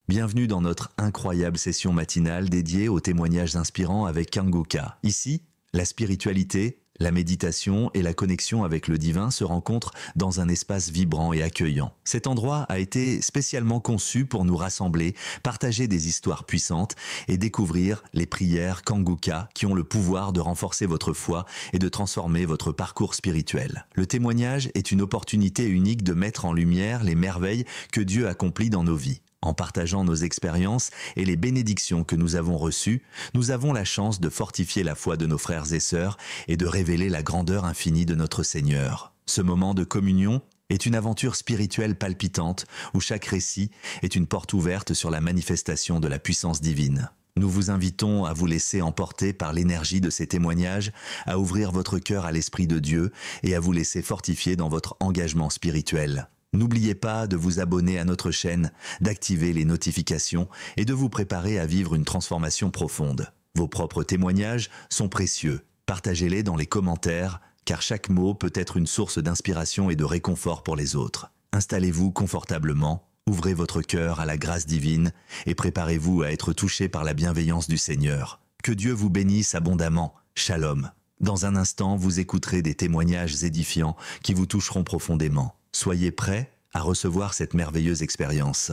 Bienvenue dans notre incroyable session matinale dédiée aux témoignages inspirants avec Kanguka. Ici, la spiritualité, la méditation et la connexion avec le divin se rencontrent dans un espace vibrant et accueillant. Cet endroit a été spécialement conçu pour nous rassembler, partager des histoires puissantes et découvrir les prières Kanguka qui ont le pouvoir de renforcer votre foi et de transformer votre parcours spirituel. Le témoignage est une opportunité unique de mettre en lumière les merveilles que Dieu accomplit dans nos vies. En partageant nos expériences et les bénédictions que nous avons reçues, nous avons la chance de fortifier la foi de nos frères et sœurs et de révéler la grandeur infinie de notre Seigneur. Ce moment de communion est une aventure spirituelle palpitante où chaque récit est une porte ouverte sur la manifestation de la puissance divine. Nous vous invitons à vous laisser emporter par l'énergie de ces témoignages, à ouvrir votre cœur à l'Esprit de Dieu et à vous laisser fortifier dans votre engagement spirituel. N'oubliez pas de vous abonner à notre chaîne, d'activer les notifications et de vous préparer à vivre une transformation profonde. Vos propres témoignages sont précieux. Partagez-les dans les commentaires, car chaque mot peut être une source d'inspiration et de réconfort pour les autres. Installez-vous confortablement, ouvrez votre cœur à la grâce divine et préparez-vous à être touché par la bienveillance du Seigneur. Que Dieu vous bénisse abondamment. Shalom. Dans un instant, vous écouterez des témoignages édifiants qui vous toucheront profondément. Soyez prêts à recevoir cette merveilleuse expérience.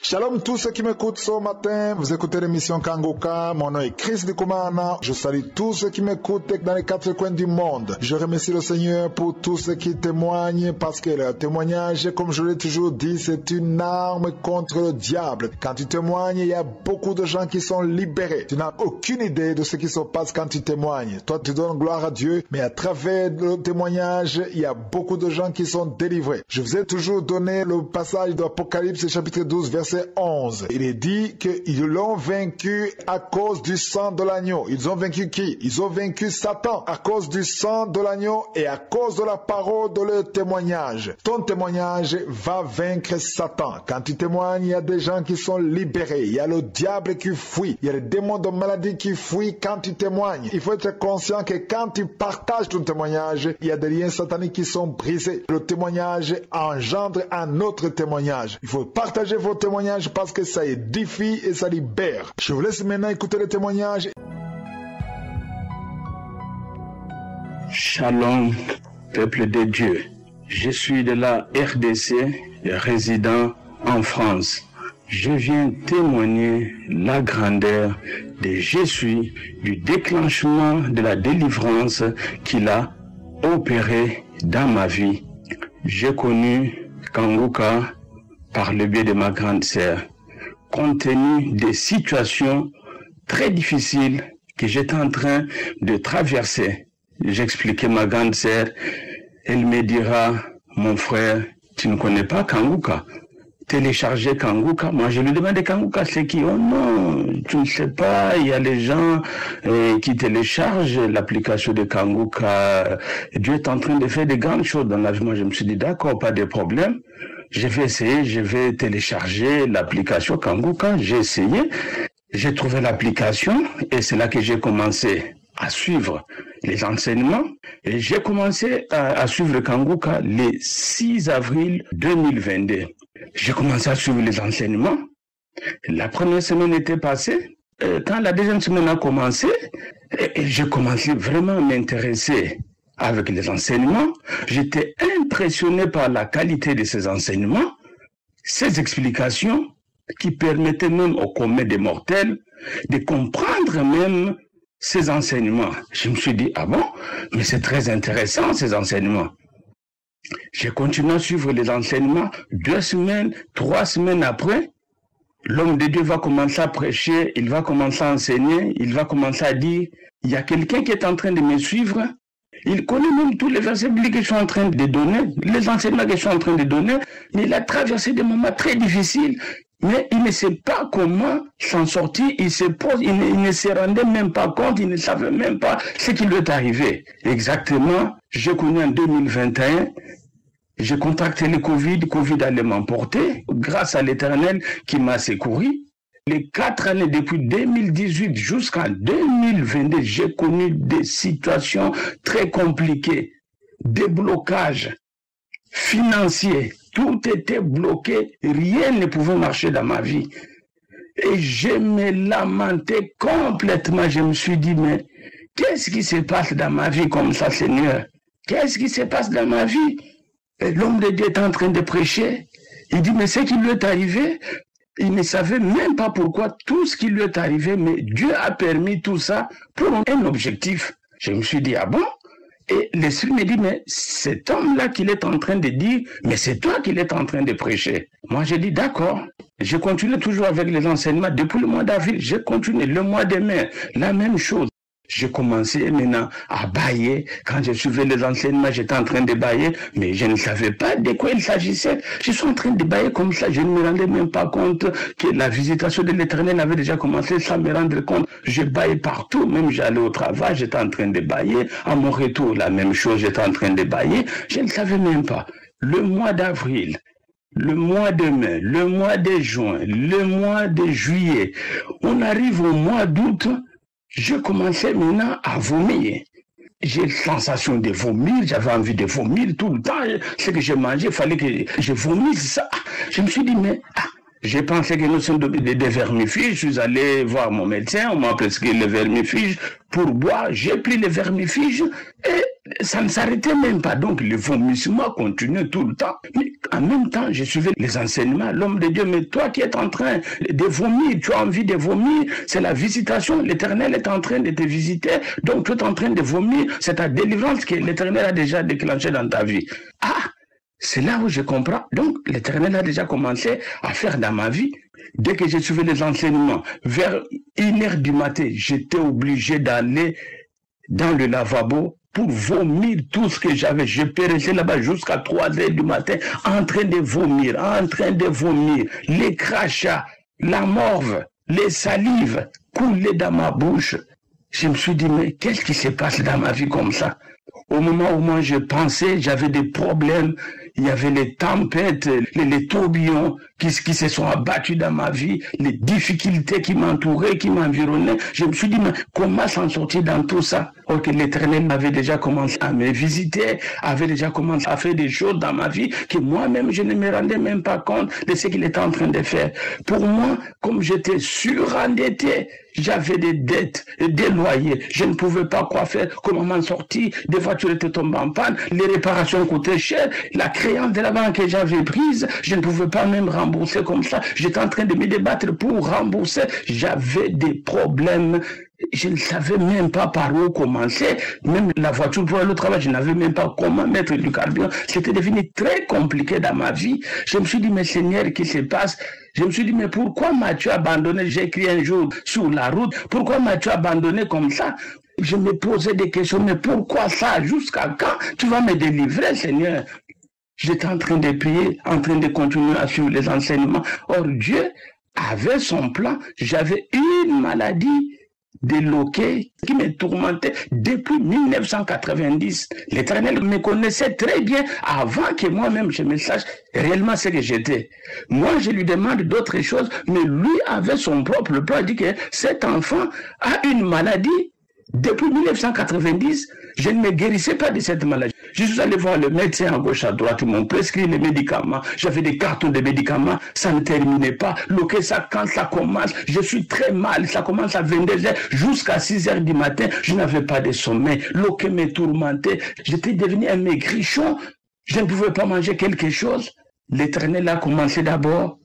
Shalom tous ceux qui m'écoutent ce matin, vous écoutez l'émission Kanguka, mon nom est Chris Ndikumana, je salue tous ceux qui m'écoutent dans les quatre coins du monde. Je remercie le Seigneur pour tous ceux qui témoignent parce que le témoignage, comme je l'ai toujours dit, c'est une arme contre le diable. Quand tu témoignes, il y a beaucoup de gens qui sont libérés. Tu n'as aucune idée de ce qui se passe quand tu témoignes. Toi, tu donnes gloire à Dieu, mais à travers le témoignage, il y a beaucoup de gens qui sont délivrés. Je vous ai toujours donné le passage de l'Apocalypse chapitre 12, verset 11. Il est dit qu'ils l'ont vaincu à cause du sang de l'agneau. Ils ont vaincu qui? Ils ont vaincu Satan à cause du sang de l'agneau et à cause de la parole de leur témoignage. Ton témoignage va vaincre Satan. Quand tu témoignes, il y a des gens qui sont libérés. Il y a le diable qui fuit. Il y a les démons de maladie qui fuient quand tu témoignes. Il faut être conscient que quand tu partages ton témoignage, il y a des liens sataniques qui sont brisés. Le témoignage engendre un autre témoignage. Il faut partager vos témoignages parce que ça édifie et ça libère. Je vous laisse maintenant écouter les témoignages. Shalom, peuple de Dieu. Je suis de la RDC, résident en France. Je viens témoigner la grandeur de Jésus, du déclenchement de la délivrance qu'il a opéré dans ma vie. J'ai connu Kanguka par le biais de ma grande sœur, compte tenu des situations très difficiles que j'étais en train de traverser. J'expliquais ma grande sœur, elle me dira, mon frère, tu ne connais pas Kanguka? Télécharger Kanguka. Moi, je lui demandais Kanguka, c'est qui? Oh non, tu ne sais pas, il y a les gens qui téléchargent l'application de Kanguka. Dieu est en train de faire de grandes choses dans la vie. Moi, je me suis dit, d'accord, pas de problème. Je vais essayer, je vais télécharger l'application Kanguka. J'ai essayé, j'ai trouvé l'application et c'est là que j'ai commencé à suivre les enseignements. Et j'ai commencé à suivre Kanguka le 6 avril 2022. J'ai commencé à suivre les enseignements. La première semaine était passée. Quand la deuxième semaine a commencé, j'ai commencé vraiment à m'intéresser avec les enseignements. J'étais impressionné par la qualité de ces enseignements, ces explications qui permettaient même au commun des mortels de comprendre même ces enseignements. Je me suis dit, ah bon, mais c'est très intéressant ces enseignements. J'ai continué à suivre les enseignements. 2 semaines, 3 semaines après, l'homme de Dieu va commencer à prêcher, il va commencer à enseigner, il va commencer à dire, il y a quelqu'un qui est en train de me suivre. Il connaît même tous les versets bibliques que je suis en train de donner, les enseignements que je suis en train de donner, mais il a traversé des moments très difficiles. Mais il ne sait pas comment s'en sortir, il ne se rendait même pas compte, il ne savait même pas ce qui lui est arrivé. Exactement, j'ai connu en 2021, j'ai contracté le Covid allait m'emporter, grâce à l'Éternel qui m'a secouru. Les 4 années depuis 2018 jusqu'en 2022, j'ai connu des situations très compliquées, des blocages financiers. Tout était bloqué, rien ne pouvait marcher dans ma vie. Et je me lamentais complètement. Je me suis dit, mais qu'est-ce qui se passe dans ma vie comme ça, Seigneur? Qu'est-ce qui se passe dans ma vie? L'homme de Dieu est en train de prêcher. Il dit, mais ce qui lui est arrivé, il ne savait même pas pourquoi tout ce qui lui est arrivé, mais Dieu a permis tout ça pour un objectif. Je me suis dit, ah bon? Et l'Esprit me dit, mais cet homme-là qu'il est en train de dire, mais c'est toi qu'il est en train de prêcher. Moi, j'ai dit, d'accord. Je continue toujours avec les enseignements. Depuis le mois d'avril, je continue. Le mois de mai, la même chose. J'ai commencé maintenant à bailler. Quand je suivais les enseignements, j'étais en train de bailler, mais je ne savais pas de quoi il s'agissait. Je suis en train de bailler comme ça. Je ne me rendais même pas compte que la visitation de l'Éternel avait déjà commencé sans me rendre compte. Je baillais partout, même j'allais au travail, j'étais en train de bailler. À mon retour, la même chose, j'étais en train de bailler. Je ne savais même pas. Le mois d'avril, le mois de mai, le mois de juin, le mois de juillet, on arrive au mois d'août. Je commençais maintenant à vomir. J'ai la sensation de vomir, j'avais envie de vomir tout le temps. Ce que j'ai mangé, il fallait que je vomisse ça. Je me suis dit, mais j'ai pensé que nous sommes des vermifuges. Je suis allé voir mon médecin, on m'a prescrit les vermifuges pour boire. J'ai pris les vermifuges et ça ne s'arrêtait même pas. Donc le vomissement continuait tout le temps. Mais en même temps, je suivais les enseignements. L'homme de Dieu, mais toi qui es en train de vomir, tu as envie de vomir, c'est la visitation. L'Éternel est en train de te visiter. Donc tu es en train de vomir, c'est ta délivrance que l'Éternel a déjà déclenchée dans ta vie. C'est là où je comprends. Donc, l'Éternel a déjà commencé à faire dans ma vie. Dès que j'ai suivi les enseignements, vers 1h du matin, j'étais obligé d'aller dans le lavabo pour vomir tout ce que j'avais. Je peux rester là-bas jusqu'à 3h du matin en train de vomir, les crachats, la morve, les salives coulaient dans ma bouche. Je me suis dit, mais qu'est-ce qui se passe dans ma vie comme ça? Au moment où moi je pensais, j'avais des problèmes, il y avait les tempêtes, les tourbillons qui se sont abattus dans ma vie, les difficultés qui m'entouraient, qui m'environnaient. Je me suis dit, mais comment s'en sortir dans tout ça? Or que l'Éternel avait déjà commencé à me visiter, avait déjà commencé à faire des choses dans ma vie que moi-même je ne me rendais même pas compte de ce qu'il était en train de faire. Pour moi, comme j'étais surendetté, j'avais des dettes, des loyers, je ne pouvais pas quoi faire, comment m'en sortir, des voitures étaient tombées en panne, les réparations coûtaient cher, la créance de la banque que j'avais prise, je ne pouvais pas même rembourser comme ça, j'étais en train de me débattre pour rembourser, j'avais des problèmes. Je ne savais même pas par où commencer, même la voiture pour aller au travail, je n'avais même pas comment mettre du carburant. C'était devenu très compliqué dans ma vie. Je me suis dit, mais Seigneur, qu'est-ce qui se passe? Je me suis dit, mais pourquoi m'as-tu abandonné? J'ai écrit un jour sur la route, pourquoi m'as-tu abandonné comme ça? Je me posais des questions, mais pourquoi ça? Jusqu'à quand tu vas me délivrer, Seigneur? J'étais en train de prier, en train de continuer à suivre les enseignements. Or, Dieu avait son plan. J'avais une maladie des loquets qui me tourmentaient depuis 1990. L'Éternel me connaissait très bien avant que moi-même je me sache réellement ce que j'étais. Moi, je lui demande d'autres choses, mais lui avait son propre plan. Il dit que cet enfant a une maladie. Depuis 1990, je ne me guérissais pas de cette maladie. Je suis allé voir le médecin à gauche à droite, ils m'ont prescrit les médicaments. J'avais des cartons de médicaments, ça ne terminait pas. Ça, quand ça commence, je suis très mal. Ça commence à 22h jusqu'à 6h du matin. Je n'avais pas de sommeil. L'oquet me tourmentait. J'étais devenu un maigrichon. Je ne pouvais pas manger quelque chose. L'Éternel a commencé d'abord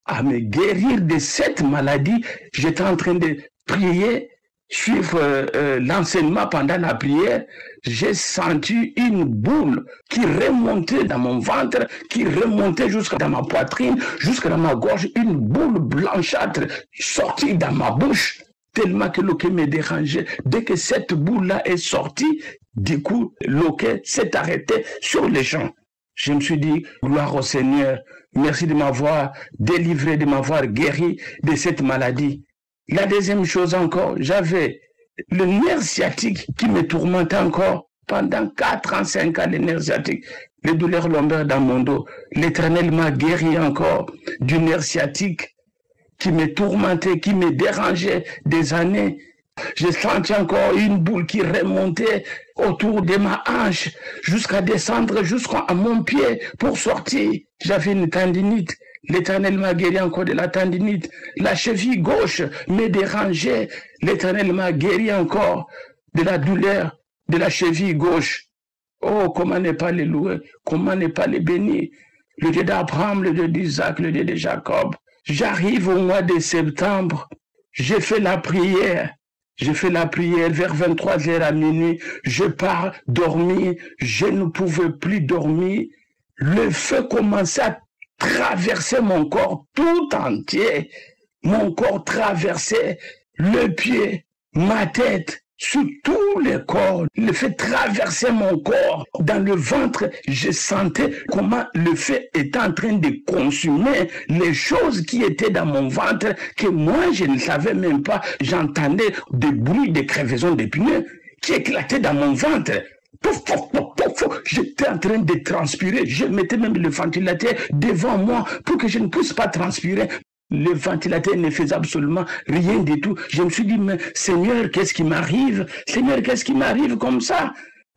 à me guérir de cette maladie. J'étais en train de prier, suivre l'enseignement pendant la prière, j'ai senti une boule qui remontait dans mon ventre, qui remontait jusqu'à ma poitrine, jusqu'à ma gorge, une boule blanchâtre sortie dans ma bouche, tellement que l'oquet me dérangeait. Dès que cette boule-là est sortie, du coup, l'oquet s'est arrêté sur les champs. Je me suis dit, gloire au Seigneur, merci de m'avoir délivré, de m'avoir guéri de cette maladie. La deuxième chose encore, j'avais le nerf sciatique qui me tourmentait encore pendant 4 ans, 5 ans, le nerf sciatique, les douleurs lombaires dans mon dos. L'Éternel m'a guéri encore du nerf sciatique qui me tourmentait, qui me dérangeait des années. J'ai senti encore une boule qui remontait autour de ma hanche jusqu'à descendre jusqu'à mon pied pour sortir. J'avais une tendinite. L'Éternel m'a guéri encore de la tendinite. La cheville gauche me dérangeait. L'Éternel m'a guéri encore de la douleur de la cheville gauche. Oh, comment ne pas les louer, comment ne pas les bénir. Le Dieu d'Abraham, le Dieu d'Isaac, le Dieu de Jacob. J'arrive au mois de septembre. J'ai fait la prière. J'ai fait la prière vers 23h à minuit. Je pars dormir. Je ne pouvais plus dormir. Le feu commençait à traverser mon corps tout entier. Mon corps traversait le pied, ma tête, sur tout le corps. Le feu traversait mon corps. Dans le ventre, je sentais comment le feu était en train de consumer les choses qui étaient dans mon ventre, que moi, je ne savais même pas. J'entendais des bruits de crevaisons de pneus qui éclataient dans mon ventre. Pouf, pouf, pouf, pouf, pouf. J'étais en train de transpirer. Je mettais même le ventilateur devant moi pour que je ne puisse pas transpirer. Le ventilateur ne faisait absolument rien du tout. Je me suis dit, mais Seigneur, qu'est-ce qui m'arrive? Seigneur, qu'est-ce qui m'arrive comme ça?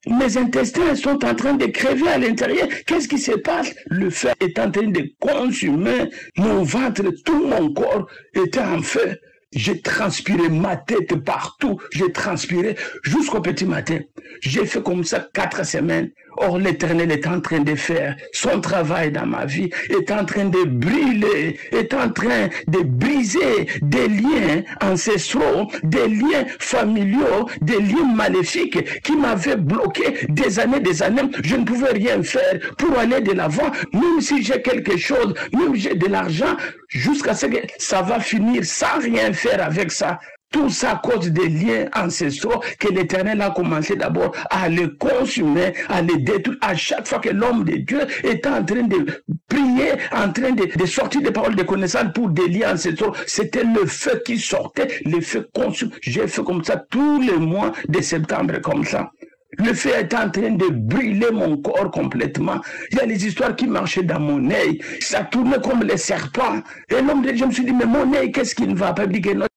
Mes intestins sont en train de crever à l'intérieur. Qu'est-ce qui se passe? Le feu est en train de consumer mon ventre. Tout mon corps était en feu. J'ai transpiré ma tête partout. J'ai transpiré jusqu'au petit matin. J'ai fait comme ça 4 semaines. Or, l'Éternel est en train de faire son travail dans ma vie, est en train de brûler, est en train de briser des liens ancestraux, des liens familiaux, des liens maléfiques qui m'avaient bloqué des années. Je ne pouvais rien faire pour aller de l'avant, même si j'ai quelque chose, même si j'ai de l'argent, jusqu'à ce que ça va finir sans rien faire avec ça. Tout ça à cause des liens ancestraux que l'Éternel a commencé d'abord à les consumer, à les détruire. À chaque fois que l'homme de Dieu est en train de prier, en train de sortir des paroles de connaissance pour des liens ancestraux, c'était le feu qui sortait, le feu consume. J'ai fait comme ça tous les mois de septembre comme ça. Le feu est en train de brûler mon corps complètement. Il y a les histoires qui marchaient dans mon œil. Ça tournait comme les serpents. Et l'homme de Dieu, je me suis dit, mais mon œil, qu'est-ce qui ne va pas?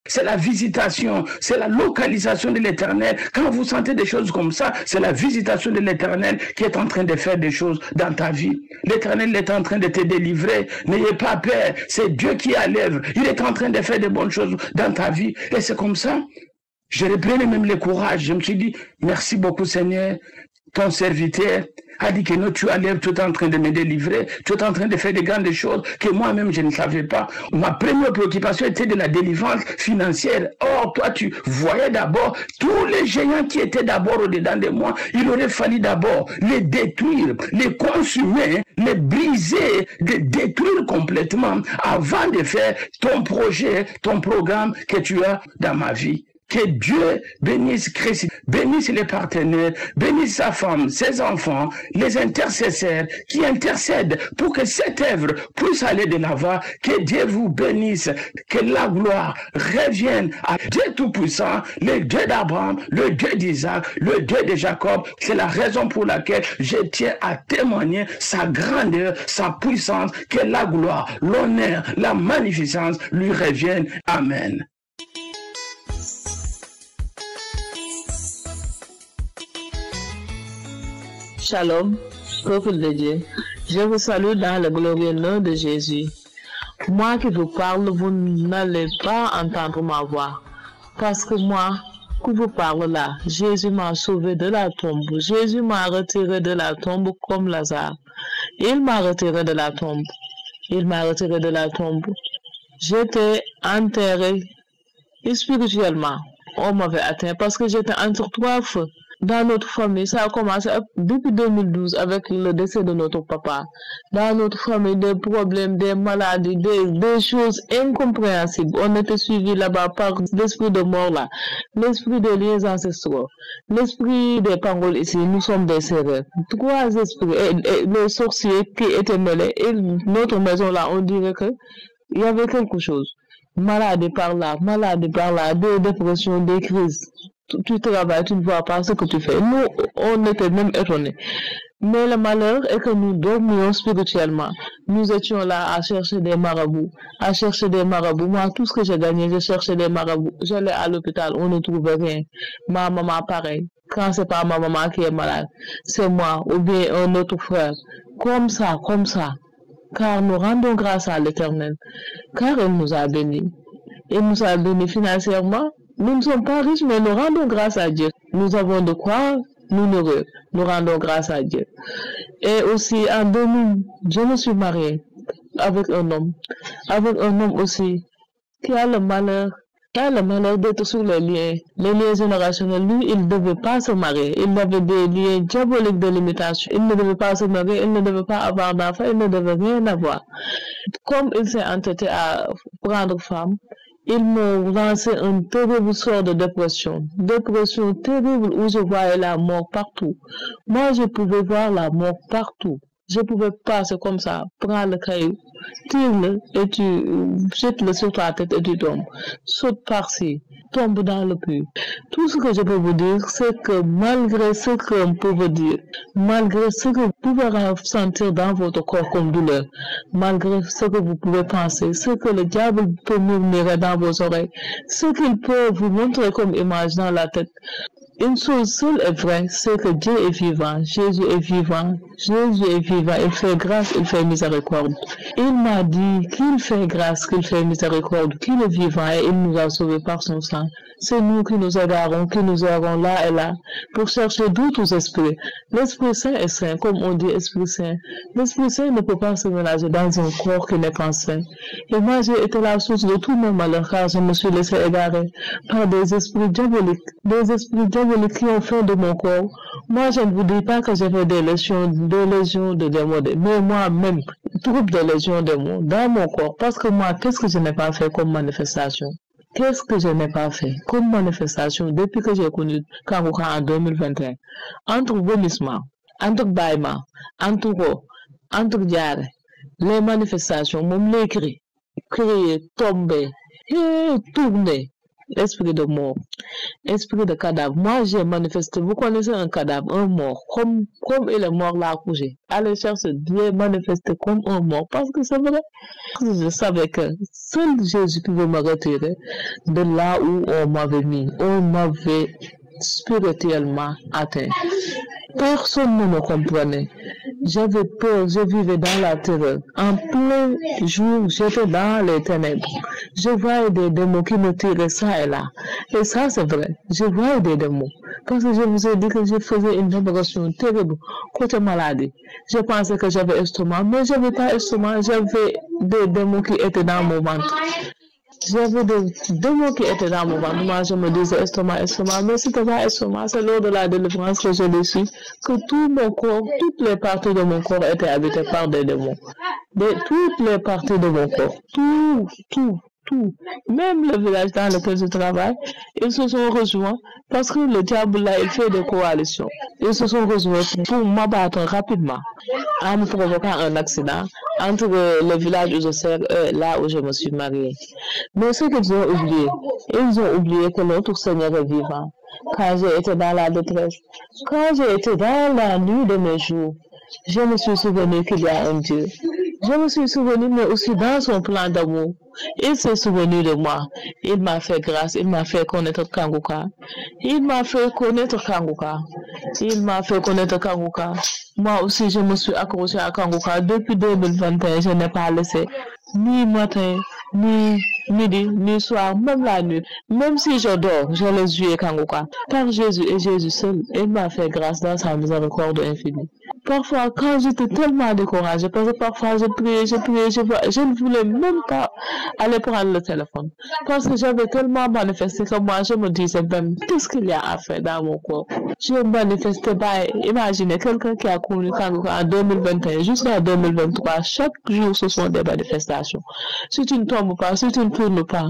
C'est la visitation, c'est la localisation de l'Éternel. Quand vous sentez des choses comme ça, c'est la visitation de l'Éternel qui est en train de faire des choses dans ta vie. L'Éternel est en train de te délivrer. N'ayez pas peur. C'est Dieu qui est à l'œuvre. Il est en train de faire de bonnes choses dans ta vie. Et c'est comme ça. Je reprenais même le courage. Je me suis dit, merci beaucoup Seigneur. Ton serviteur a dit que non, tu es l'œuvre, tu es en train de me délivrer, tu es en train de faire de grandes choses que moi-même je ne savais pas. Ma première préoccupation était de la délivrance financière. Or, toi, tu voyais d'abord tous les géants qui étaient d'abord au-dedans de moi. Il aurait fallu d'abord les détruire, les consumer, les briser, les détruire complètement avant de faire ton projet, ton programme que tu as dans ma vie. Que Dieu bénisse Christ, bénisse les partenaires, bénisse sa femme, ses enfants, les intercesseurs qui intercèdent pour que cette œuvre puisse aller de l'avant. Que Dieu vous bénisse, que la gloire revienne à Dieu Tout-Puissant, le Dieu d'Abraham, le Dieu d'Isaac, le Dieu de Jacob. C'est la raison pour laquelle je tiens à témoigner sa grandeur, sa puissance, que la gloire, l'honneur, la magnificence lui reviennent. Amen. Shalom, peuple de Dieu. Je vous salue dans le glorieux nom de Jésus. Moi qui vous parle, vous n'allez pas entendre ma voix. Parce que moi, qui vous parle là, Jésus m'a sauvé de la tombe. Jésus m'a retiré de la tombe comme Lazare. Il m'a retiré de la tombe. Il m'a retiré de la tombe. J'étais enterré spirituellement. On m'avait atteint parce que j'étais entre 3 feux. Dans notre famille, ça a commencé depuis 2012 avec le décès de notre papa. Dans notre famille, des problèmes, des maladies, des choses incompréhensibles. On était suivis là-bas par l'esprit de mort là, l'esprit des liens ancestraux, l'esprit des pangols ici. Nous sommes des serreurs. 3 esprits et les sorciers qui étaient mêlés. Et notre maison là, on dirait que il y avait quelque chose. Maladie par là, des dépressions, des crises. Tu travailles, tu ne vois pas ce que tu fais. Nous, on était même étonnés. Mais le malheur est que nous dormions spirituellement. Nous étions là à chercher des marabouts. Moi, tout ce que j'ai gagné, j'ai cherché des marabouts. J'allais à l'hôpital, on ne trouvait rien. Ma maman, pareil. Quand c'est pas ma maman qui est malade, c'est moi ou bien un autre frère. Comme ça. car nous rendons grâce à l'Éternel, car il nous a bénis. Il nous a bénis financièrement. Nous ne sommes pas riches, mais nous rendons grâce à Dieu. Nous avons de quoi nous nourrir. Nous rendons grâce à Dieu. Et aussi, en 2000, je me suis mariée avec un homme aussi qui a le malheur d'être sur les liens générationnels. Lui, il ne devait pas se marier. Il avait des liens diaboliques de limitation. Il ne devait pas se marier, il ne devait pas avoir d'enfants, il ne devait rien avoir. Comme il s'est entêté à prendre femme, ils m'ont lancé une terrible sorte de dépression terrible où je voyais la mort partout. Moi, je pouvais voir la mort partout. Je pouvais passer comme ça, prendre le caillou, tire-le et tu jettes-le sur ta tête et tu tombes. Saute par-ci, tombe dans le puits. Tout ce que je peux vous dire, c'est que malgré ce qu'on peut vous dire, malgré ce que vous pouvez ressentir dans votre corps comme douleur, malgré ce que vous pouvez penser, ce que le diable peut murmurer dans vos oreilles, ce qu'il peut vous montrer comme image dans la tête, une chose seule est vraie, c'est que Dieu est vivant, Jésus est vivant, il fait grâce, il fait miséricorde. Il m'a dit qu'il fait grâce, qu'il fait miséricorde, qu'il est vivant et il nous a sauvés par son sang. C'est nous qui nous égarons, qui nous errons là et là pour chercher d'autres esprits. L'Esprit Saint est saint, comme on dit Esprit Saint. L'Esprit Saint ne peut pas se mélanger dans un corps qui n'est pas saint. Et moi, j'ai été la source de tout mon malheur car je me suis laissé égarer par des esprits diaboliques qui ont fait de mon corps. Moi, je ne vous dis pas que j'avais des légions de démons, mais moi-même, trouble de légions de démons dans mon corps. Parce que moi, qu'est-ce que je n'ai pas fait comme manifestation? Qu'est-ce que je n'ai pas fait comme manifestation depuis que j'ai connu Kangoka en 2021? Entre vomissement, entre bâillement, entre diarrhée, les manifestations, mon l'écrit, crier, tomber, tourner, esprit de mort, esprit de cadavre. Moi, j'ai manifesté, vous connaissez un cadavre, un mort, comme il est mort là couché. Allez chercher Dieu manifesté comme un mort, parce que c'est vrai. Je savais que seul Jésus pouvait me retirer de là où on m'avait mis, on m'avait spirituellement atteint. Personne ne me comprenait. J'avais peur, je vivais dans la terreur. En plein jour, j'étais dans les ténèbres. Je voyais des démons qui me tiraient ça et là. Et ça, c'est vrai. Je voyais des démons. Parce que je vous ai dit que je faisais une opération terrible côté maladie. Je pensais que j'avais estomac, mais je n'avais pas estomac. J'avais des démons qui étaient dans mon ventre. J'avais des démons qui étaient dans mon ventre. Moi, je me disais estomac, mais c'était pas estomac. C'est lors de la délivrance que je l'ai su que tout mon corps, toutes les parties de mon corps étaient habitées par des démons. Toutes les parties de mon corps. Tout. Même le village dans lequel je travaille, ils se sont rejoints parce que le diable là, il fait des coalitions. Ils se sont rejoints pour m'abattre rapidement en me provoquant un accident entre le village où je sers et là où je me suis mariée. Mais ce qu'ils ont oublié que notre Seigneur est vivant. Quand j'ai été dans la détresse, quand j'ai été dans la nuit de mes jours, je me suis souvenu qu'il y a un Dieu. Je me suis souvenu, mais aussi dans son plan d'amour. Il s'est souvenu de moi. Il m'a fait grâce. Il m'a fait connaître Kangoka. Moi aussi, je me suis accroché à Kangoka. Depuis 2021, je n'ai pas laissé ni matin, ni midi, ni soir, même la nuit. Même si je dors, je les yeux Kangoka. Car Jésus et Jésus seul, il m'a fait grâce dans sa miséricorde infinie. Parfois, quand j'étais tellement découragée, parce que parfois je priais, je ne voulais même pas aller prendre le téléphone. Parce que j'avais tellement manifesté que moi, je me disais même, qu'est-ce qu'il y a à faire dans mon corps? Je manifestais pas. Imaginez quelqu'un qui a connu Kangoka en 2021 jusqu'à 2023. Chaque jour, ce sont des manifestations. Si tu ne tombes pas, si tu ne tournes pas,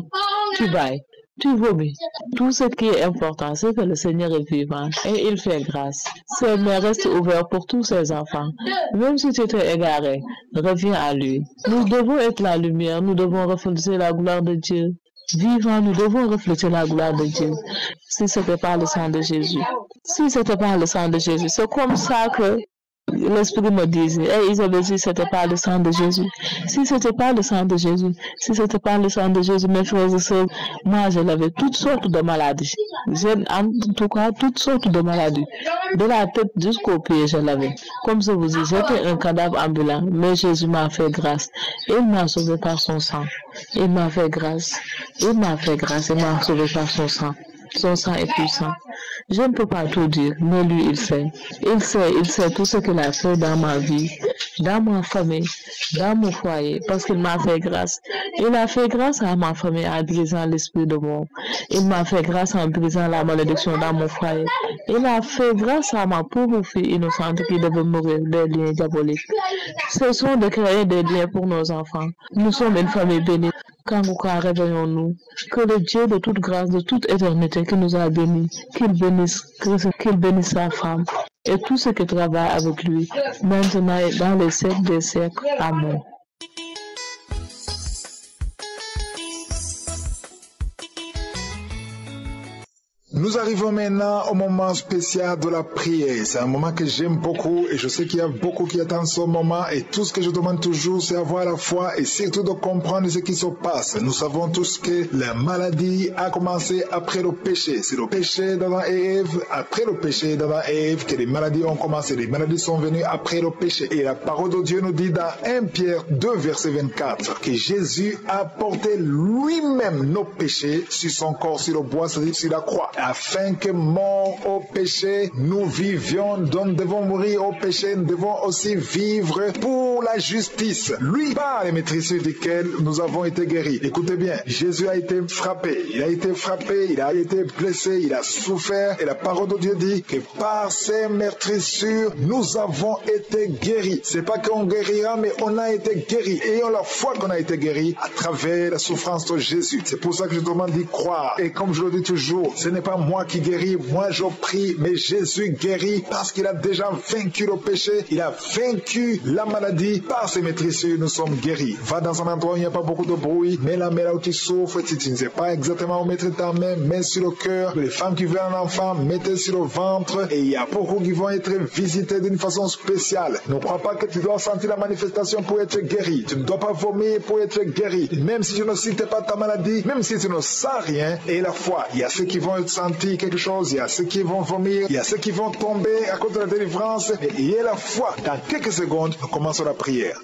tu bailles. Tu vomis. Tout ce qui est important, c'est que le Seigneur est vivant et il fait grâce. Ses mains restent ouvertes pour tous ses enfants. Même si tu es égaré, reviens à lui. Nous devons être la lumière, nous devons refléter la gloire de Dieu. Vivant, nous devons refléter la gloire de Dieu. Si ce n'était pas le sang de Jésus. Si ce n'était pas le sang de Jésus, c'est comme ça que l'esprit me disait, hey Isabelle, si c'était pas le sang de Jésus, si c'était pas le sang de Jésus, si c'était pas le sang de Jésus, mes frères et sœurs, moi je l'avais toutes sortes de maladies. En tout cas, toutes sortes de maladies. De la tête jusqu'aux pieds, je l'avais. Comme je vous dis, j'étais un cadavre ambulant, mais Jésus m'a fait grâce. Il m'a sauvé par son sang. Il m'a fait grâce. Il m'a fait grâce. Il m'a sauvé par son sang. Son sang est puissant. Je ne peux pas tout dire, mais lui, il sait. Il sait tout ce qu'il a fait dans ma vie, dans ma famille, dans mon foyer, parce qu'il m'a fait grâce. Il a fait grâce à ma famille en brisant l'esprit de mort. Il m'a fait grâce en brisant la malédiction dans mon foyer. Il a fait grâce à ma pauvre fille innocente qui devait mourir des liens diaboliques. Ce sont de créer des liens pour nos enfants. Nous sommes une famille bénie. Kangouka, réveillons-nous. Que le Dieu de toute grâce, de toute éternité qui nous a bénis, qu'il bénisse sa femme et tout ce qui travaille avec lui, maintenant et dans les siècles des siècles. Amen. Nous arrivons maintenant au moment spécial de la prière. C'est un moment que j'aime beaucoup et je sais qu'il y a beaucoup qui attendent ce moment et tout ce que je demande toujours c'est avoir la foi et surtout de comprendre ce qui se passe. Nous savons tous que la maladie a commencé après le péché. C'est le péché d'Adam et Ève, après le péché d'Adam et Ève que les maladies ont commencé. Les maladies sont venues après le péché. Et la parole de Dieu nous dit dans 1 Pierre 2 verset 24 que Jésus a porté lui-même nos péchés sur son corps, sur le bois, c'est-à-dire sur la croix. Afin que mort au péché, nous vivions, donc nous devons mourir au péché, nous devons aussi vivre pour la justice. Lui, par les maîtrisures duquel nous avons été guéris. Écoutez bien, Jésus a été frappé, il a été blessé, il a souffert, et la parole de Dieu dit que par ses maîtrisures, nous avons été guéris. C'est pas qu'on guérira, mais on a été guéris. Et on la foi qu'on a été guéris à travers la souffrance de Jésus. C'est pour ça que je demande d'y croire. Et comme je le dis toujours, ce n'est pas moi qui guéris, moi je prie, mais Jésus guérit parce qu'il a déjà vaincu le péché, il a vaincu la maladie, par ses maîtrisures nous sommes guéris. Va dans un endroit où il n'y a pas beaucoup de bruit, mets la main là où tu souffres, si tu ne sais pas exactement où mettre ta main, mets sur le cœur. Les femmes qui veulent un enfant, mettez sur le ventre, et il y a beaucoup qui vont être visités d'une façon spéciale. Ne crois pas que tu dois sentir la manifestation pour être guéri, tu ne dois pas vomir pour être guéri, même si tu ne cites pas ta maladie, même si tu ne sens rien, et la foi, il y a ceux qui vont sentir quelque chose, il y a ceux qui vont vomir, il y a ceux qui vont tomber à cause de la délivrance, et il y a la foi. Dans quelques secondes, nous commençons la prière.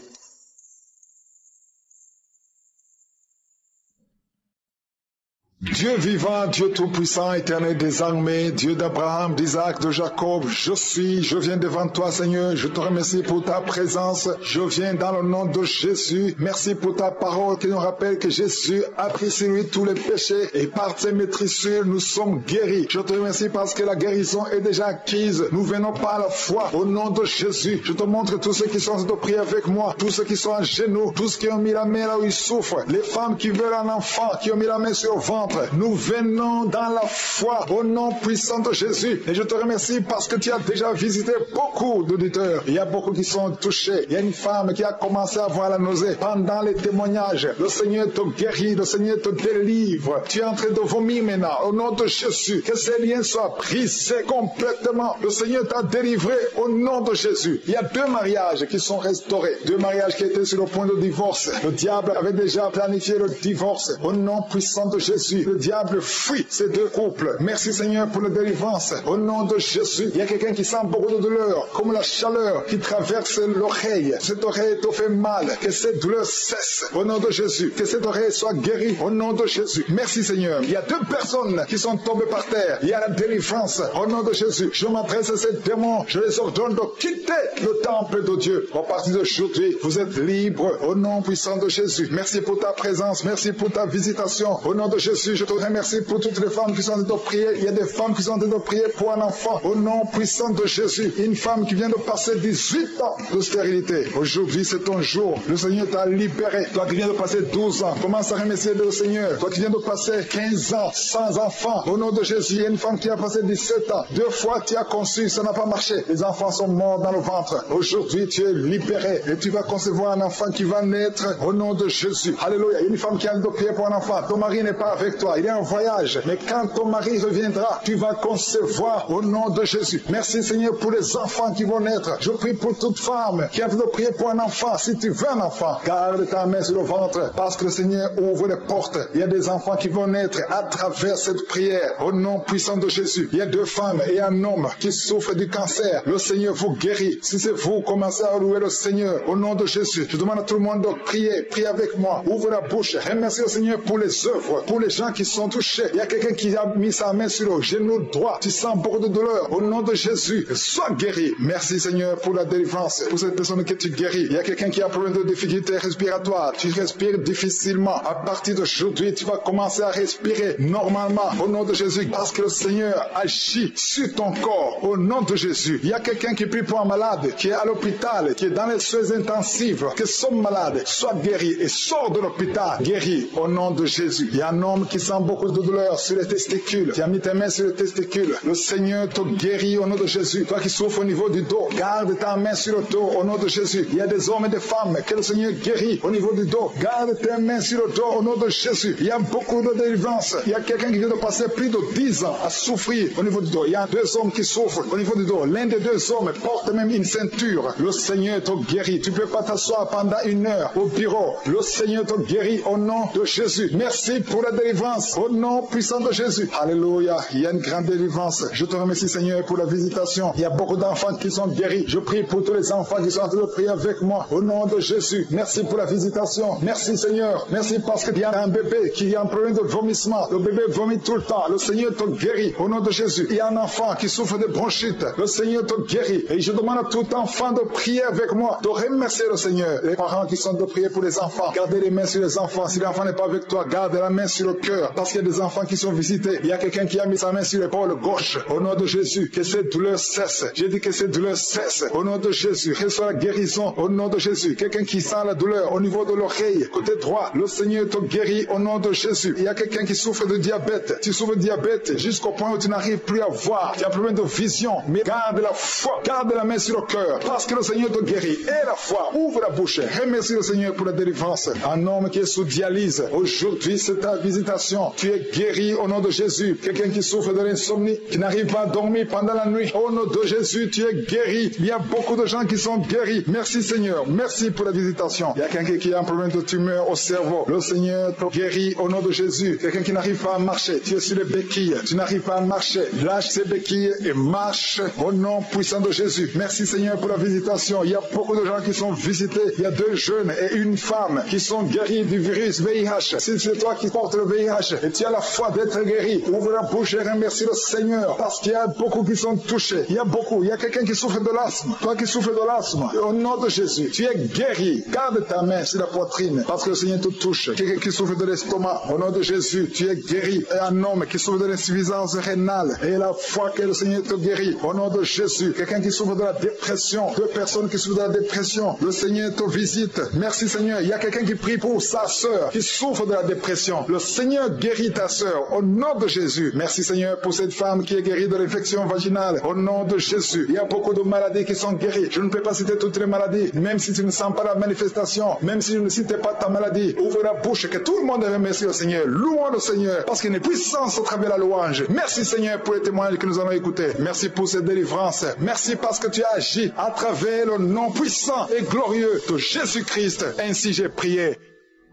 Dieu vivant, Dieu tout-puissant, éternel des armées, Dieu d'Abraham, d'Isaac, de Jacob, je viens devant toi, Seigneur, je te remercie pour ta présence, je viens dans le nom de Jésus, merci pour ta parole qui nous rappelle que Jésus a pris sur lui tous les péchés et par ses maîtrisures, nous sommes guéris. Je te remercie parce que la guérison est déjà acquise, nous venons par la foi, au nom de Jésus, je te montre tous ceux qui sont de prier avec moi, tous ceux qui sont à genoux, tous qui ont mis la main là où ils souffrent, les femmes qui veulent un enfant, qui ont mis la main sur le ventre. Nous venons dans la foi au nom puissant de Jésus. Et je te remercie parce que tu as déjà visité beaucoup d'auditeurs. Il y a beaucoup qui sont touchés. Il y a une femme qui a commencé à avoir la nausée. Pendant les témoignages, le Seigneur te guérit, le Seigneur te délivre. Tu es en train de vomir maintenant. Au nom de Jésus, que ces liens soient brisés complètement. Le Seigneur t'a délivré au nom de Jésus. Il y a 2 mariages qui sont restaurés. 2 mariages qui étaient sur le point de divorce. Le diable avait déjà planifié le divorce. Au nom puissant de Jésus. Le diable fuit ces 2 couples. Merci Seigneur pour la délivrance. Au nom de Jésus, il y a quelqu'un qui sent beaucoup de douleur, comme la chaleur qui traverse l'oreille. Cette oreille te fait mal. Que cette douleur cesse. Au nom de Jésus. Que cette oreille soit guérie. Au nom de Jésus. Merci Seigneur. Il y a 2 personnes qui sont tombées par terre. Il y a la délivrance. Au nom de Jésus. Je m'adresse à ces démons. Je les ordonne de quitter le temple de Dieu. À partir d'aujourd'hui, vous êtes libres. Au nom puissant de Jésus. Merci pour ta présence. Merci pour ta visitation. Au nom de Jésus. Je te remercie pour toutes les femmes qui sont en train de prier. Il y a des femmes qui sont en train de prier pour un enfant. Au nom puissant de Jésus. Une femme qui vient de passer 18 ans de stérilité. Aujourd'hui, c'est ton jour. Le Seigneur t'a libéré. Toi qui viens de passer 12 ans, commence à remercier le Seigneur. Toi qui viens de passer 15 ans sans enfant. Au nom de Jésus, il y a une femme qui a passé 17 ans. 2 fois tu as conçu, ça n'a pas marché. Les enfants sont morts dans le ventre. Aujourd'hui, tu es libéré. Et tu vas concevoir un enfant qui va naître au nom de Jésus. Alléluia. Il y a une femme qui a de prier pour un enfant. Ton mari n'est pas avec toi. toi, il est en voyage. Mais quand ton mari reviendra, tu vas concevoir au nom de Jésus. Merci Seigneur pour les enfants qui vont naître. Je prie pour toute femme qui a envie de prier pour un enfant. Si tu veux un enfant, garde ta main sur le ventre parce que le Seigneur ouvre les portes. Il y a des enfants qui vont naître à travers cette prière au nom puissant de Jésus. Il y a 2 femmes et un homme qui souffrent du cancer. Le Seigneur vous guérit. Si c'est vous, commencez à louer le Seigneur au nom de Jésus. Je demande à tout le monde de prier. Priez avec moi. Ouvre la bouche. Remercie le Seigneur pour les œuvres, pour les gens qui sont touchés. Il y a quelqu'un qui a mis sa main sur le genou droit. Tu sens beaucoup de douleur. Au nom de Jésus, sois guéri. Merci Seigneur pour la délivrance, pour cette personne que tu guéris. Il y a quelqu'un qui a un problème de difficulté respiratoire. Tu respires difficilement. À partir d'aujourd'hui, tu vas commencer à respirer normalement au nom de Jésus parce que le Seigneur agit sur ton corps au nom de Jésus. Il y a quelqu'un qui prie pour un malade qui est à l'hôpital, qui est dans les soins intensifs, que son malade soit guéri et sort de l'hôpital guéri au nom de Jésus. Il y a un homme qui sent beaucoup de douleur sur les testicules. Tu as mis tes mains sur les testicules. Le Seigneur te guérit au nom de Jésus. Toi qui souffres au niveau du dos, garde ta main sur le dos au nom de Jésus. Il y a des hommes et des femmes que le Seigneur guérit au niveau du dos. Garde tes mains sur le dos au nom de Jésus. Il y a beaucoup de délivrance. Il y a quelqu'un qui vient de passer plus de 10 ans à souffrir au niveau du dos. Il y a 2 hommes qui souffrent au niveau du dos. L'un des 2 hommes porte même une ceinture. Le Seigneur te guérit. Tu ne peux pas t'asseoir pendant 1 heure au bureau. Le Seigneur te guérit au nom de Jésus. Merci pour la délivrance au nom puissant de Jésus. Alléluia. Il y a une grande délivrance. Je te remercie Seigneur pour la visitation. Il y a beaucoup d'enfants qui sont guéris. Je prie pour tous les enfants qui sont en train de prier avec moi au nom de Jésus. Merci pour la visitation. Merci Seigneur. Merci parce qu'il y a un bébé qui a un problème de vomissement. Le bébé vomit tout le temps. Le Seigneur te guérit au nom de Jésus. Il y a un enfant qui souffre de bronchite. Le Seigneur te guérit. Et je demande à tout enfant de prier avec moi, de remercier le Seigneur. Les parents qui sont de prier pour les enfants, gardez les mains sur les enfants. Si l'enfant n'est pas avec toi, garde la main sur le cœur. Parce qu'il y a des enfants qui sont visités. Il y a quelqu'un qui a mis sa main sur l'épaule gauche. Au nom de Jésus, que cette douleur cesse. J'ai dit que cette douleur cesse. Au nom de Jésus, reçois la guérison. Au nom de Jésus, quelqu'un qui sent la douleur au niveau de l'oreille, côté droit, le Seigneur te guérit au nom de Jésus. Il y a quelqu'un qui souffre de diabète. Tu souffres de diabète jusqu'au point où tu n'arrives plus à voir. Tu as un problème de vision. Mais garde la foi. Garde la main sur le cœur. Parce que le Seigneur te guérit. Et la foi. Ouvre la bouche. Remercie le Seigneur pour la délivrance. Un homme qui est sous dialyse. Aujourd'hui, c'est ta visitation. Tu es guéri au nom de Jésus. Quelqu'un qui souffre de l'insomnie, qui n'arrive pas à dormir pendant la nuit. Au nom de Jésus, tu es guéri. Il y a beaucoup de gens qui sont guéris. Merci Seigneur. Merci pour la visitation. Il y a quelqu'un qui a un problème de tumeur au cerveau. Le Seigneur te guérit au nom de Jésus. Quelqu'un qui n'arrive pas à marcher. Tu es sur les béquilles. Tu n'arrives pas à marcher. Lâche ces béquilles et marche au nom puissant de Jésus. Merci Seigneur pour la visitation. Il y a beaucoup de gens qui sont visités. Il y a 2 jeunes et une femme qui sont guéris du virus VIH. Si c'est toi qui portes le VIH et tu as la foi d'être guéri, ouvre la bouche et remercie le Seigneur parce qu'il y a beaucoup qui sont touchés. Il y a beaucoup. Il y a quelqu'un qui souffre de l'asthme. Toi qui souffres de l'asthme, au nom de Jésus, tu es guéri. Garde ta main sur la poitrine parce que le Seigneur te touche. Quelqu'un qui souffre de l'estomac, au nom de Jésus, tu es guéri. Et un homme qui souffre de l'insuffisance rénale et la foi que le Seigneur te guérit, au nom de Jésus. Quelqu'un qui souffre de la dépression, 2 personnes qui souffrent de la dépression, le Seigneur te visite. Merci Seigneur. Il y a quelqu'un qui prie pour sa sœur qui souffre de la dépression. Le Seigneur guérit ta sœur au nom de Jésus. Merci Seigneur pour cette femme qui est guérie de l'infection vaginale au nom de Jésus. Il y a beaucoup de maladies qui sont guéries. Je ne peux pas citer toutes les maladies, même si tu ne sens pas la manifestation, même si je ne citais pas ta maladie. Ouvre la bouche, que tout le monde remercie le Seigneur. Louons le Seigneur parce qu'il y a une puissance au travers de la louange. Merci Seigneur pour les témoignages que nous allons écouter. Merci pour cette délivrance. Merci parce que tu as agi à travers le nom puissant et glorieux de Jésus-Christ. Ainsi j'ai prié.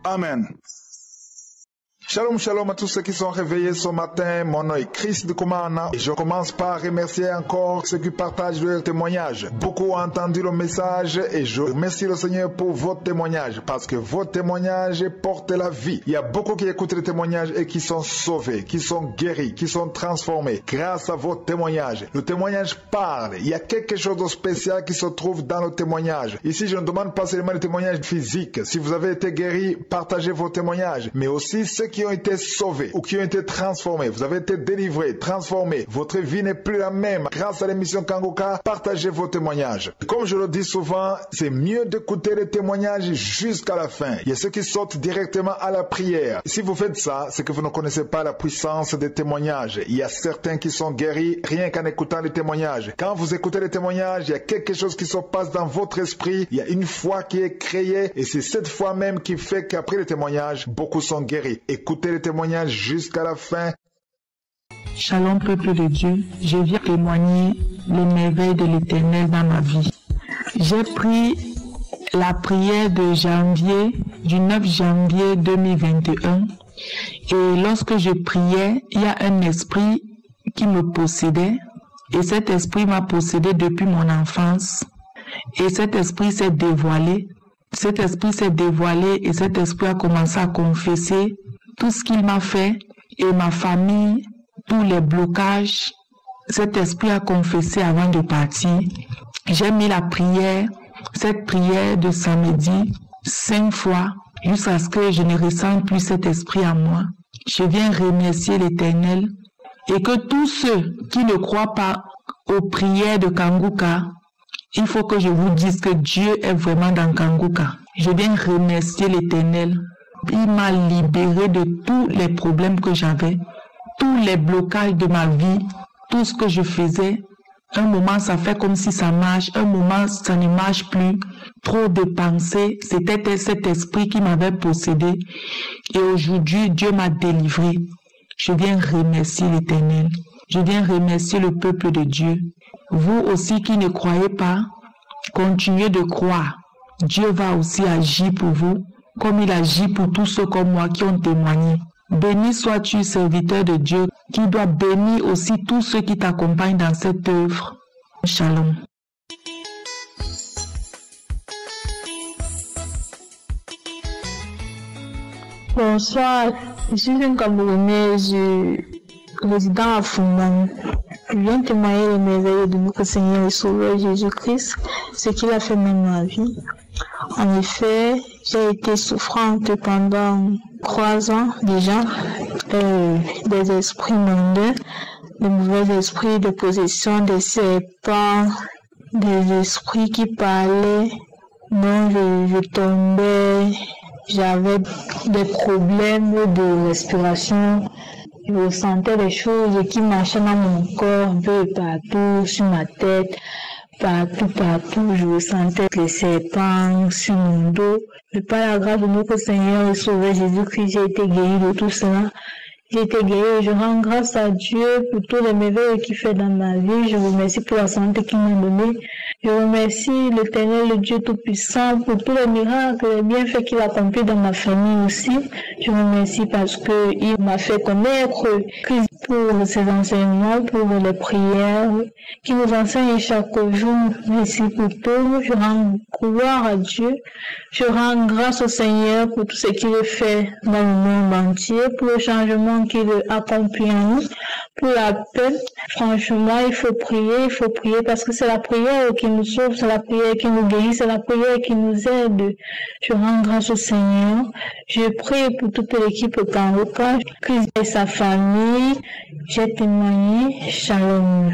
Amen. Shalom, shalom à tous ceux qui sont réveillés ce matin. Mon nom est Chris de Kumana et je commence par remercier encore ceux qui partagent leur témoignage. Beaucoup ont entendu le message et je remercie le Seigneur pour votre témoignage parce que votre témoignage porte la vie. Il y a beaucoup qui écoutent les témoignages et qui sont sauvés, qui sont guéris, qui sont transformés grâce à votre témoignage. Le témoignage parle. Il y a quelque chose de spécial qui se trouve dans le témoignage. Ici, je ne demande pas seulement le témoignage physique. Si vous avez été guéri, partagez vos témoignages, mais aussi ceux qui ont été sauvés ou qui ont été transformés. Vous avez été délivrés, transformés. Votre vie n'est plus la même. Grâce à l'émission Kangoka, partagez vos témoignages. Comme je le dis souvent, c'est mieux d'écouter les témoignages jusqu'à la fin. Il y a ceux qui sautent directement à la prière. Si vous faites ça, c'est que vous ne connaissez pas la puissance des témoignages. Il y a certains qui sont guéris rien qu'en écoutant les témoignages. Quand vous écoutez les témoignages, il y a quelque chose qui se passe dans votre esprit. Il y a une foi qui est créée et c'est cette foi même qui fait qu'après les témoignages, beaucoup sont guéris. Et Écoutez les témoignages jusqu'à la fin. Shalom peuple de Dieu, je viens témoigner les merveilles de l'Éternel dans ma vie. J'ai pris la prière de janvier, du 9 janvier 2021 et lorsque je priais, il y a un esprit qui me possédait et cet esprit m'a possédé depuis mon enfance et cet esprit s'est dévoilé. Cet esprit s'est dévoilé et cet esprit a commencé à confesser tout ce qu'il m'a fait et ma famille, tous les blocages. Cet esprit a confessé avant de partir. J'ai mis la prière, cette prière de samedi, 5 fois, jusqu'à ce que je ne ressente plus cet esprit en moi. Je viens remercier l'Éternel et que tous ceux qui ne croient pas aux prières de Kanguka, il faut que je vous dise que Dieu est vraiment dans Kanguka. Je viens remercier l'Éternel. Il m'a libéré de tous les problèmes que j'avais, tous les blocages de ma vie, tout ce que je faisais. Un moment, ça fait comme si ça marche. Un moment, ça ne marche plus. Trop de pensées. C'était cet esprit qui m'avait possédé. Et aujourd'hui, Dieu m'a délivré. Je viens remercier l'Éternel. Je viens remercier le peuple de Dieu. Vous aussi qui ne croyez pas, continuez de croire. Dieu va aussi agir pour vous, comme il agit pour tous ceux comme moi qui ont témoigné. Béni sois-tu, serviteur de Dieu, qui doit bénir aussi tous ceux qui t'accompagnent dans cette œuvre. Shalom. Bonsoir, je suis une Camerounaise résidant à Fumban. Je viens témoigner les merveilles de notre Seigneur et Sauveur Jésus-Christ, ce qu'il a fait dans ma vie. En effet, j'ai été souffrante pendant 3 ans déjà, des esprits mondains, de mauvais esprits de possession, des serpents, des esprits qui parlaient. Non, je tombais, j'avais des problèmes de respiration. Je ressentais des choses qui marchaient dans mon corps, un peu partout, sur ma tête, partout. Je ressentais les serpents sur mon dos. Mais par la grâce de notre Seigneur et Sauveur Jésus-Christ, j'ai été guérie de tout cela. J'ai été guérie et je rends grâce à Dieu pour tous les merveilles qu'il fait dans ma vie. Je vous remercie pour la santé qu'il m'a donnée. Je remercie l'Éternel, le Dieu Tout-Puissant, pour tous les miracles, les bienfaits qu'il a accomplis dans ma famille aussi. Je remercie parce qu'il m'a fait connaître Christ pour ses enseignements, pour les prières qu'il nous enseigne chaque jour. Merci pour tout. Je rends gloire à Dieu. Je rends grâce au Seigneur pour tout ce qu'il fait dans le monde entier, pour le changement qu'il accomplit en nous, pour la paix. Franchement, il faut prier parce que c'est la prière qui nous sauve, c'est la prière qui nous guérit, c'est la prière qui nous aide. Je rends grâce au Seigneur. Je prie pour toute l'équipe Kanguka, Christ et sa famille. J'ai témoigné. Shalom.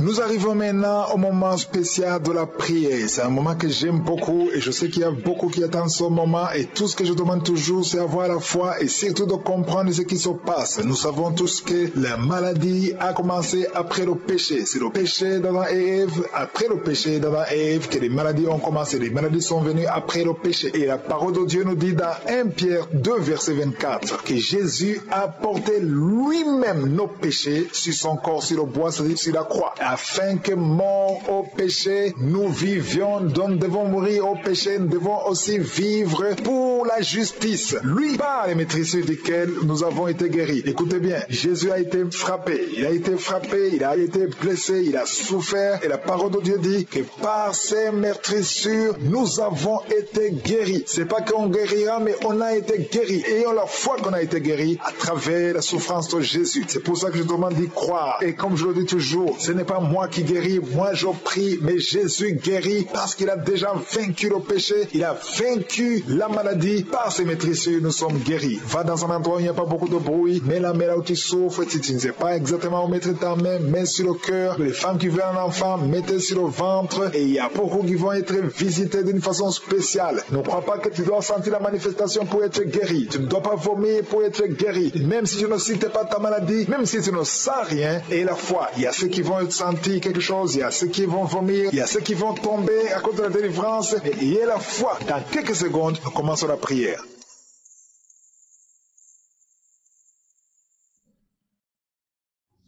Nous arrivons maintenant au moment spécial de la prière. C'est un moment que j'aime beaucoup et je sais qu'il y a beaucoup qui attendent ce moment et tout ce que je demande toujours c'est avoir la foi et surtout de comprendre ce qui se passe. Nous savons tous que la maladie a commencé après le péché. C'est le péché d'Adam et Ève, après le péché d'Adam et Ève que les maladies ont commencé. Les maladies sont venues après le péché. Et la parole de Dieu nous dit dans 1 Pierre 2 verset 24 que Jésus a porté lui-même nos péchés sur son corps, sur le bois, c'est-à-dire sur la croix. Afin que mort au péché, nous vivions, donc nous devons mourir au péché, nous devons aussi vivre pour la justice. Lui, par les maîtrisures duquel nous avons été guéris. Écoutez bien, Jésus a été frappé, il a été blessé, il a souffert, et la parole de Dieu dit que par ses maîtrisures, nous avons été guéris. C'est pas qu'on guérira, mais on a été guéris. Et on la foi qu'on a été guéris à travers la souffrance de Jésus. C'est pour ça que je demande d'y croire. Et comme je le dis toujours, ce n'est pas moi qui guéris, moi je prie, mais Jésus guérit parce qu'il a déjà vaincu le péché, il a vaincu la maladie, par ses maîtrisures nous sommes guéris. Va dans un endroit où il n'y a pas beaucoup de bruit, mets la main là où tu souffres, si tu ne sais pas exactement où mettre ta main, mets sur le cœur. Les femmes qui veulent un enfant, mettez sur le ventre, et il y a beaucoup qui vont être visités d'une façon spéciale. Ne crois pas que tu dois sentir la manifestation pour être guéri, tu ne dois pas vomir pour être guéri, même si tu ne cites pas ta maladie, même si tu ne sens rien, et la foi, il y a ceux qui vont être sentir quelque chose, il y a ceux qui vont vomir, il y a ceux qui vont tomber à cause de la délivrance. Mais ayez la foi. Dans quelques secondes, nous commençons la prière.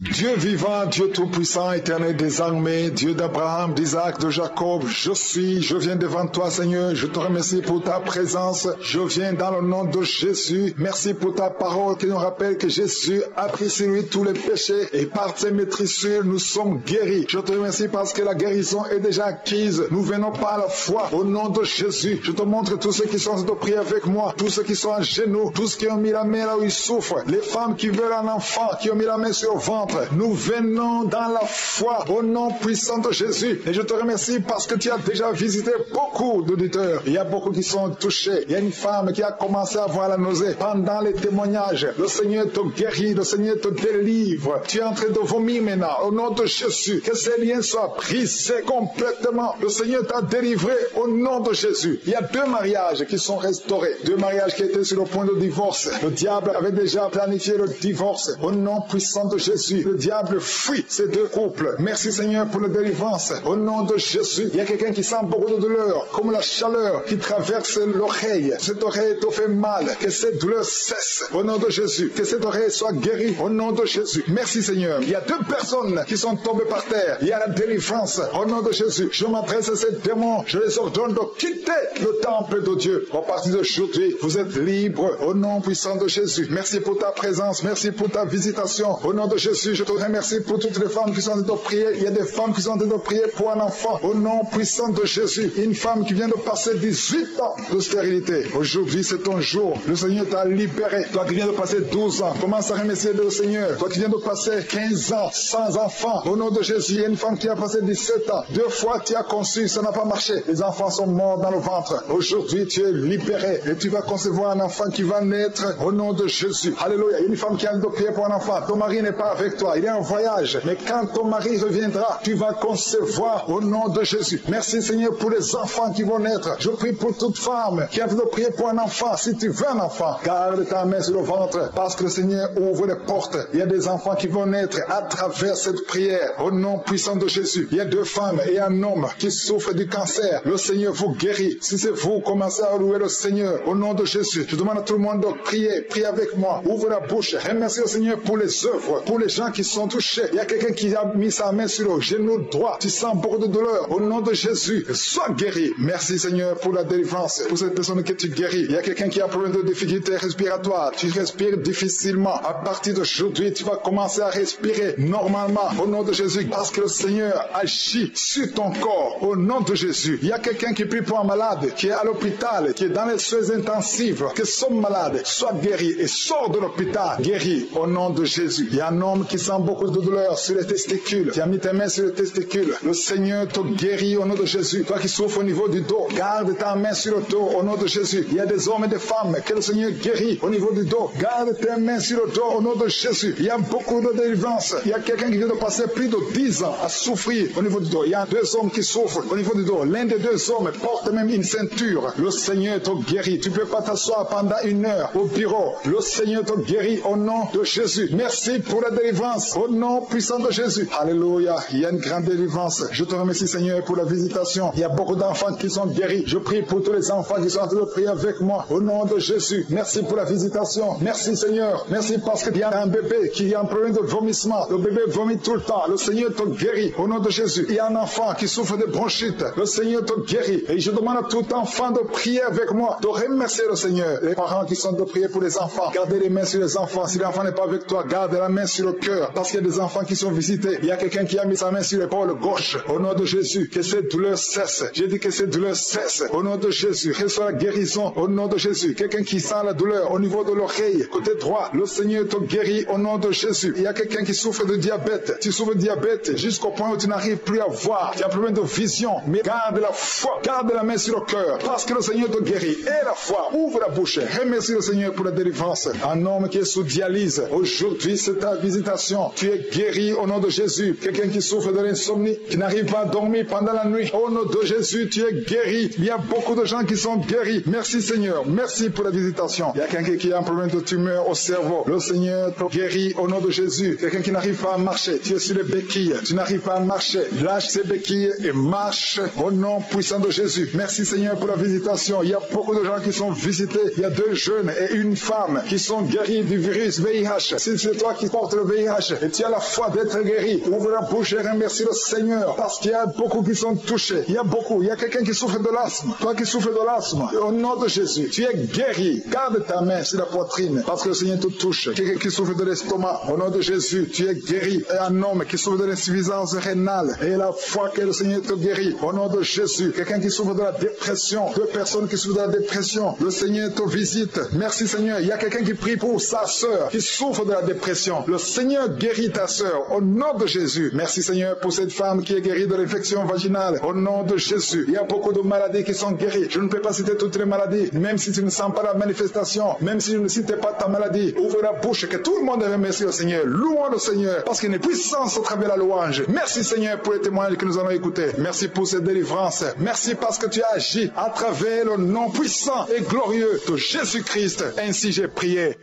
Dieu vivant, Dieu tout-puissant, éternel des armées, Dieu d'Abraham, d'Isaac, de Jacob, je viens devant toi, Seigneur, je te remercie pour ta présence, je viens dans le nom de Jésus, merci pour ta parole qui nous rappelle que Jésus a pris sur lui tous les péchés et par ses maîtrissures, nous sommes guéris. Je te remercie parce que la guérison est déjà acquise, nous venons par la foi, au nom de Jésus, je te montre tous ceux qui sont de prier avec moi, tous ceux qui sont à genoux, tous qui ont mis la main là où ils souffrent, les femmes qui veulent un enfant, qui ont mis la main sur le ventre. Nous venons dans la foi au nom puissant de Jésus. Et je te remercie parce que tu as déjà visité beaucoup d'auditeurs. Il y a beaucoup qui sont touchés. Il y a une femme qui a commencé à avoir la nausée. Pendant les témoignages, le Seigneur te guérit, le Seigneur te délivre. Tu es en train de vomir maintenant au nom de Jésus. Que ces liens soient brisés complètement. Le Seigneur t'a délivré au nom de Jésus. Il y a 2 mariages qui sont restaurés. 2 mariages qui étaient sur le point de divorce. Le diable avait déjà planifié le divorce. Au nom puissant de Jésus. Le diable fuit ces 2 couples. Merci Seigneur pour la délivrance. Au nom de Jésus, il y a quelqu'un qui sent beaucoup de douleur, comme la chaleur qui traverse l'oreille. Cette oreille te fait mal. Que cette douleur cesse. Au nom de Jésus. Que cette oreille soit guérie. Au nom de Jésus. Merci Seigneur. Il y a 2 personnes qui sont tombées par terre. Il y a la délivrance. Au nom de Jésus. Je m'adresse à ces démons. Je les ordonne de quitter le temple de Dieu. À partir d'aujourd'hui, vous êtes libres. Au nom puissant de Jésus. Merci pour ta présence. Merci pour ta visitation. Au nom de Jésus. Je te remercie pour toutes les femmes qui sont en train de prier. Il y a des femmes qui sont en train de prier pour un enfant. Au nom puissant de Jésus. Une femme qui vient de passer 18 ans de stérilité. Aujourd'hui, c'est ton jour. Le Seigneur t'a libéré. Toi qui viens de passer 12 ans, commence à remercier le Seigneur. Toi qui viens de passer 15 ans sans enfant. Au nom de Jésus, il y a une femme qui a passé 17 ans. 2 fois tu as conçu, ça n'a pas marché. Les enfants sont morts dans le ventre. Aujourd'hui, tu es libéré. Et tu vas concevoir un enfant qui va naître au nom de Jésus. Alléluia. Il y a une femme qui a de prier pour un enfant. Ton mari n'est pas avec toi, il est en voyage, mais quand ton mari reviendra, tu vas concevoir au nom de Jésus. Merci Seigneur pour les enfants qui vont naître. Je prie pour toute femme qui a envie de prier pour un enfant. Si tu veux un enfant, garde ta main sur le ventre, parce que le Seigneur ouvre les portes. Il y a des enfants qui vont naître à travers cette prière au nom puissant de Jésus. Il y a 2 femmes et un homme qui souffrent du cancer. Le Seigneur vous guérit. Si c'est vous, commencez à louer le Seigneur au nom de Jésus. Je demande à tout le monde de prier. Prie avec moi. Ouvre la bouche. Remercie le Seigneur pour les œuvres, pour les gens qui sont touchés. Il y a quelqu'un qui a mis sa main sur le genou droit. Tu sens beaucoup de douleur. Au nom de Jésus, sois guéri. Merci Seigneur pour la délivrance. Pour cette personne que tu guéris. Il y a quelqu'un qui a un problème de difficulté respiratoire. Tu respires difficilement. À partir d'aujourd'hui, tu vas commencer à respirer normalement. Au nom de Jésus. Parce que le Seigneur agit sur ton corps. Au nom de Jésus. Il y a quelqu'un qui prie pour un malade, qui est à l'hôpital, qui est dans les soins intensifs, que son malade soit guéri et sort de l'hôpital. Guéri. Au nom de Jésus. Il y a un homme qui sent beaucoup de douleur sur les testicules. Tu as mis tes mains sur les testicules. Le Seigneur te guérit au nom de Jésus. Toi qui souffres au niveau du dos, garde ta main sur le dos au nom de Jésus. Il y a des hommes et des femmes que le Seigneur guérit au niveau du dos. Garde tes mains sur le dos au nom de Jésus. Il y a beaucoup de délivrance. Il y a quelqu'un qui vient de passer plus de 10 ans à souffrir au niveau du dos. Il y a 2 hommes qui souffrent au niveau du dos. L'un des 2 hommes porte même une ceinture. Le Seigneur te guérit. Tu ne peux pas t'asseoir pendant 1 heure au bureau. Le Seigneur te guérit au nom de Jésus. Merci pour la délivrance au nom puissant de Jésus. Alléluia. Il y a une grande délivrance. Je te remercie Seigneur pour la visitation. Il y a beaucoup d'enfants qui sont guéris. Je prie pour tous les enfants qui sont en train de prier avec moi au nom de Jésus. Merci pour la visitation. Merci Seigneur. Merci parce qu'il y a un bébé qui a un problème de vomissement. Le bébé vomit tout le temps. Le Seigneur te guérit au nom de Jésus. Il y a un enfant qui souffre de bronchite. Le Seigneur te guérit. Et je demande à tout enfant de prier avec moi, de remercier le Seigneur. Les parents qui sont de prier pour les enfants, gardez les mains sur les enfants. Si l'enfant n'est pas avec toi, garde la main sur le cœur. Parce qu'il y a des enfants qui sont visités. Il y a quelqu'un qui a mis sa main sur l'épaule gauche. Au nom de Jésus, que cette douleur cesse. J'ai dit que cette douleur cesse. Au nom de Jésus, reçois la guérison. Au nom de Jésus, quelqu'un qui sent la douleur au niveau de l'oreille, côté droit, le Seigneur te guérit au nom de Jésus. Il y a quelqu'un qui souffre de diabète. Tu souffres de diabète jusqu'au point où tu n'arrives plus à voir. Tu as un problème de vision. Mais garde la foi. Garde la main sur le cœur. Parce que le Seigneur te guérit. Et la foi. Ouvre la bouche. Remercie le Seigneur pour la délivrance. Un homme qui est sous dialyse. Aujourd'hui, c'est ta visitation. visitation. Tu es guéri au nom de Jésus. Quelqu'un qui souffre de l'insomnie, qui n'arrive pas à dormir pendant la nuit, au nom de Jésus, tu es guéri. Il y a beaucoup de gens qui sont guéris. Merci Seigneur. Merci pour la visitation. Il y a quelqu'un qui a un problème de tumeur au cerveau. Le Seigneur te guérit au nom de Jésus. Quelqu'un qui n'arrive pas à marcher. Tu es sur les béquilles. Tu n'arrives pas à marcher. Lâche ces béquilles et marche au nom puissant de Jésus. Merci Seigneur pour la visitation. Il y a beaucoup de gens qui sont visités. Il y a 2 jeunes et une femme qui sont guéris du virus VIH. Si c'est toi qui portes le VIH et tu as la foi d'être guéri, ouvre la bouche et remercie le Seigneur parce qu'il y a beaucoup qui sont touchés. Il y a beaucoup. Il y a quelqu'un qui souffre de l'asthme. Toi qui souffres de l'asthme, au nom de Jésus, tu es guéri. Garde ta main sur la poitrine parce que le Seigneur te touche. Quelqu'un qui souffre de l'estomac, au nom de Jésus, tu es guéri. Et un homme qui souffre de l'insuffisance rénale et la foi que le Seigneur te guérit, au nom de Jésus. Quelqu'un qui souffre de la dépression, 2 personnes qui souffrent de la dépression, le Seigneur te visite. Merci Seigneur. Il y a quelqu'un qui prie pour sa sœur qui souffre de la dépression. Le Seigneur guérit ta sœur au nom de Jésus. Merci Seigneur pour cette femme qui est guérie de l'infection vaginale au nom de Jésus. Il y a beaucoup de maladies qui sont guéries. Je ne peux pas citer toutes les maladies, même si tu ne sens pas la manifestation, même si je ne citais pas ta maladie. Ouvre la bouche, que tout le monde remercie le Seigneur. Louons le Seigneur parce qu'il y a une puissance au travers de la louange. Merci Seigneur pour les témoignages que nous allons écouter. Merci pour cette délivrance. Merci parce que tu as agi à travers le nom puissant et glorieux de Jésus-Christ. Ainsi j'ai prié.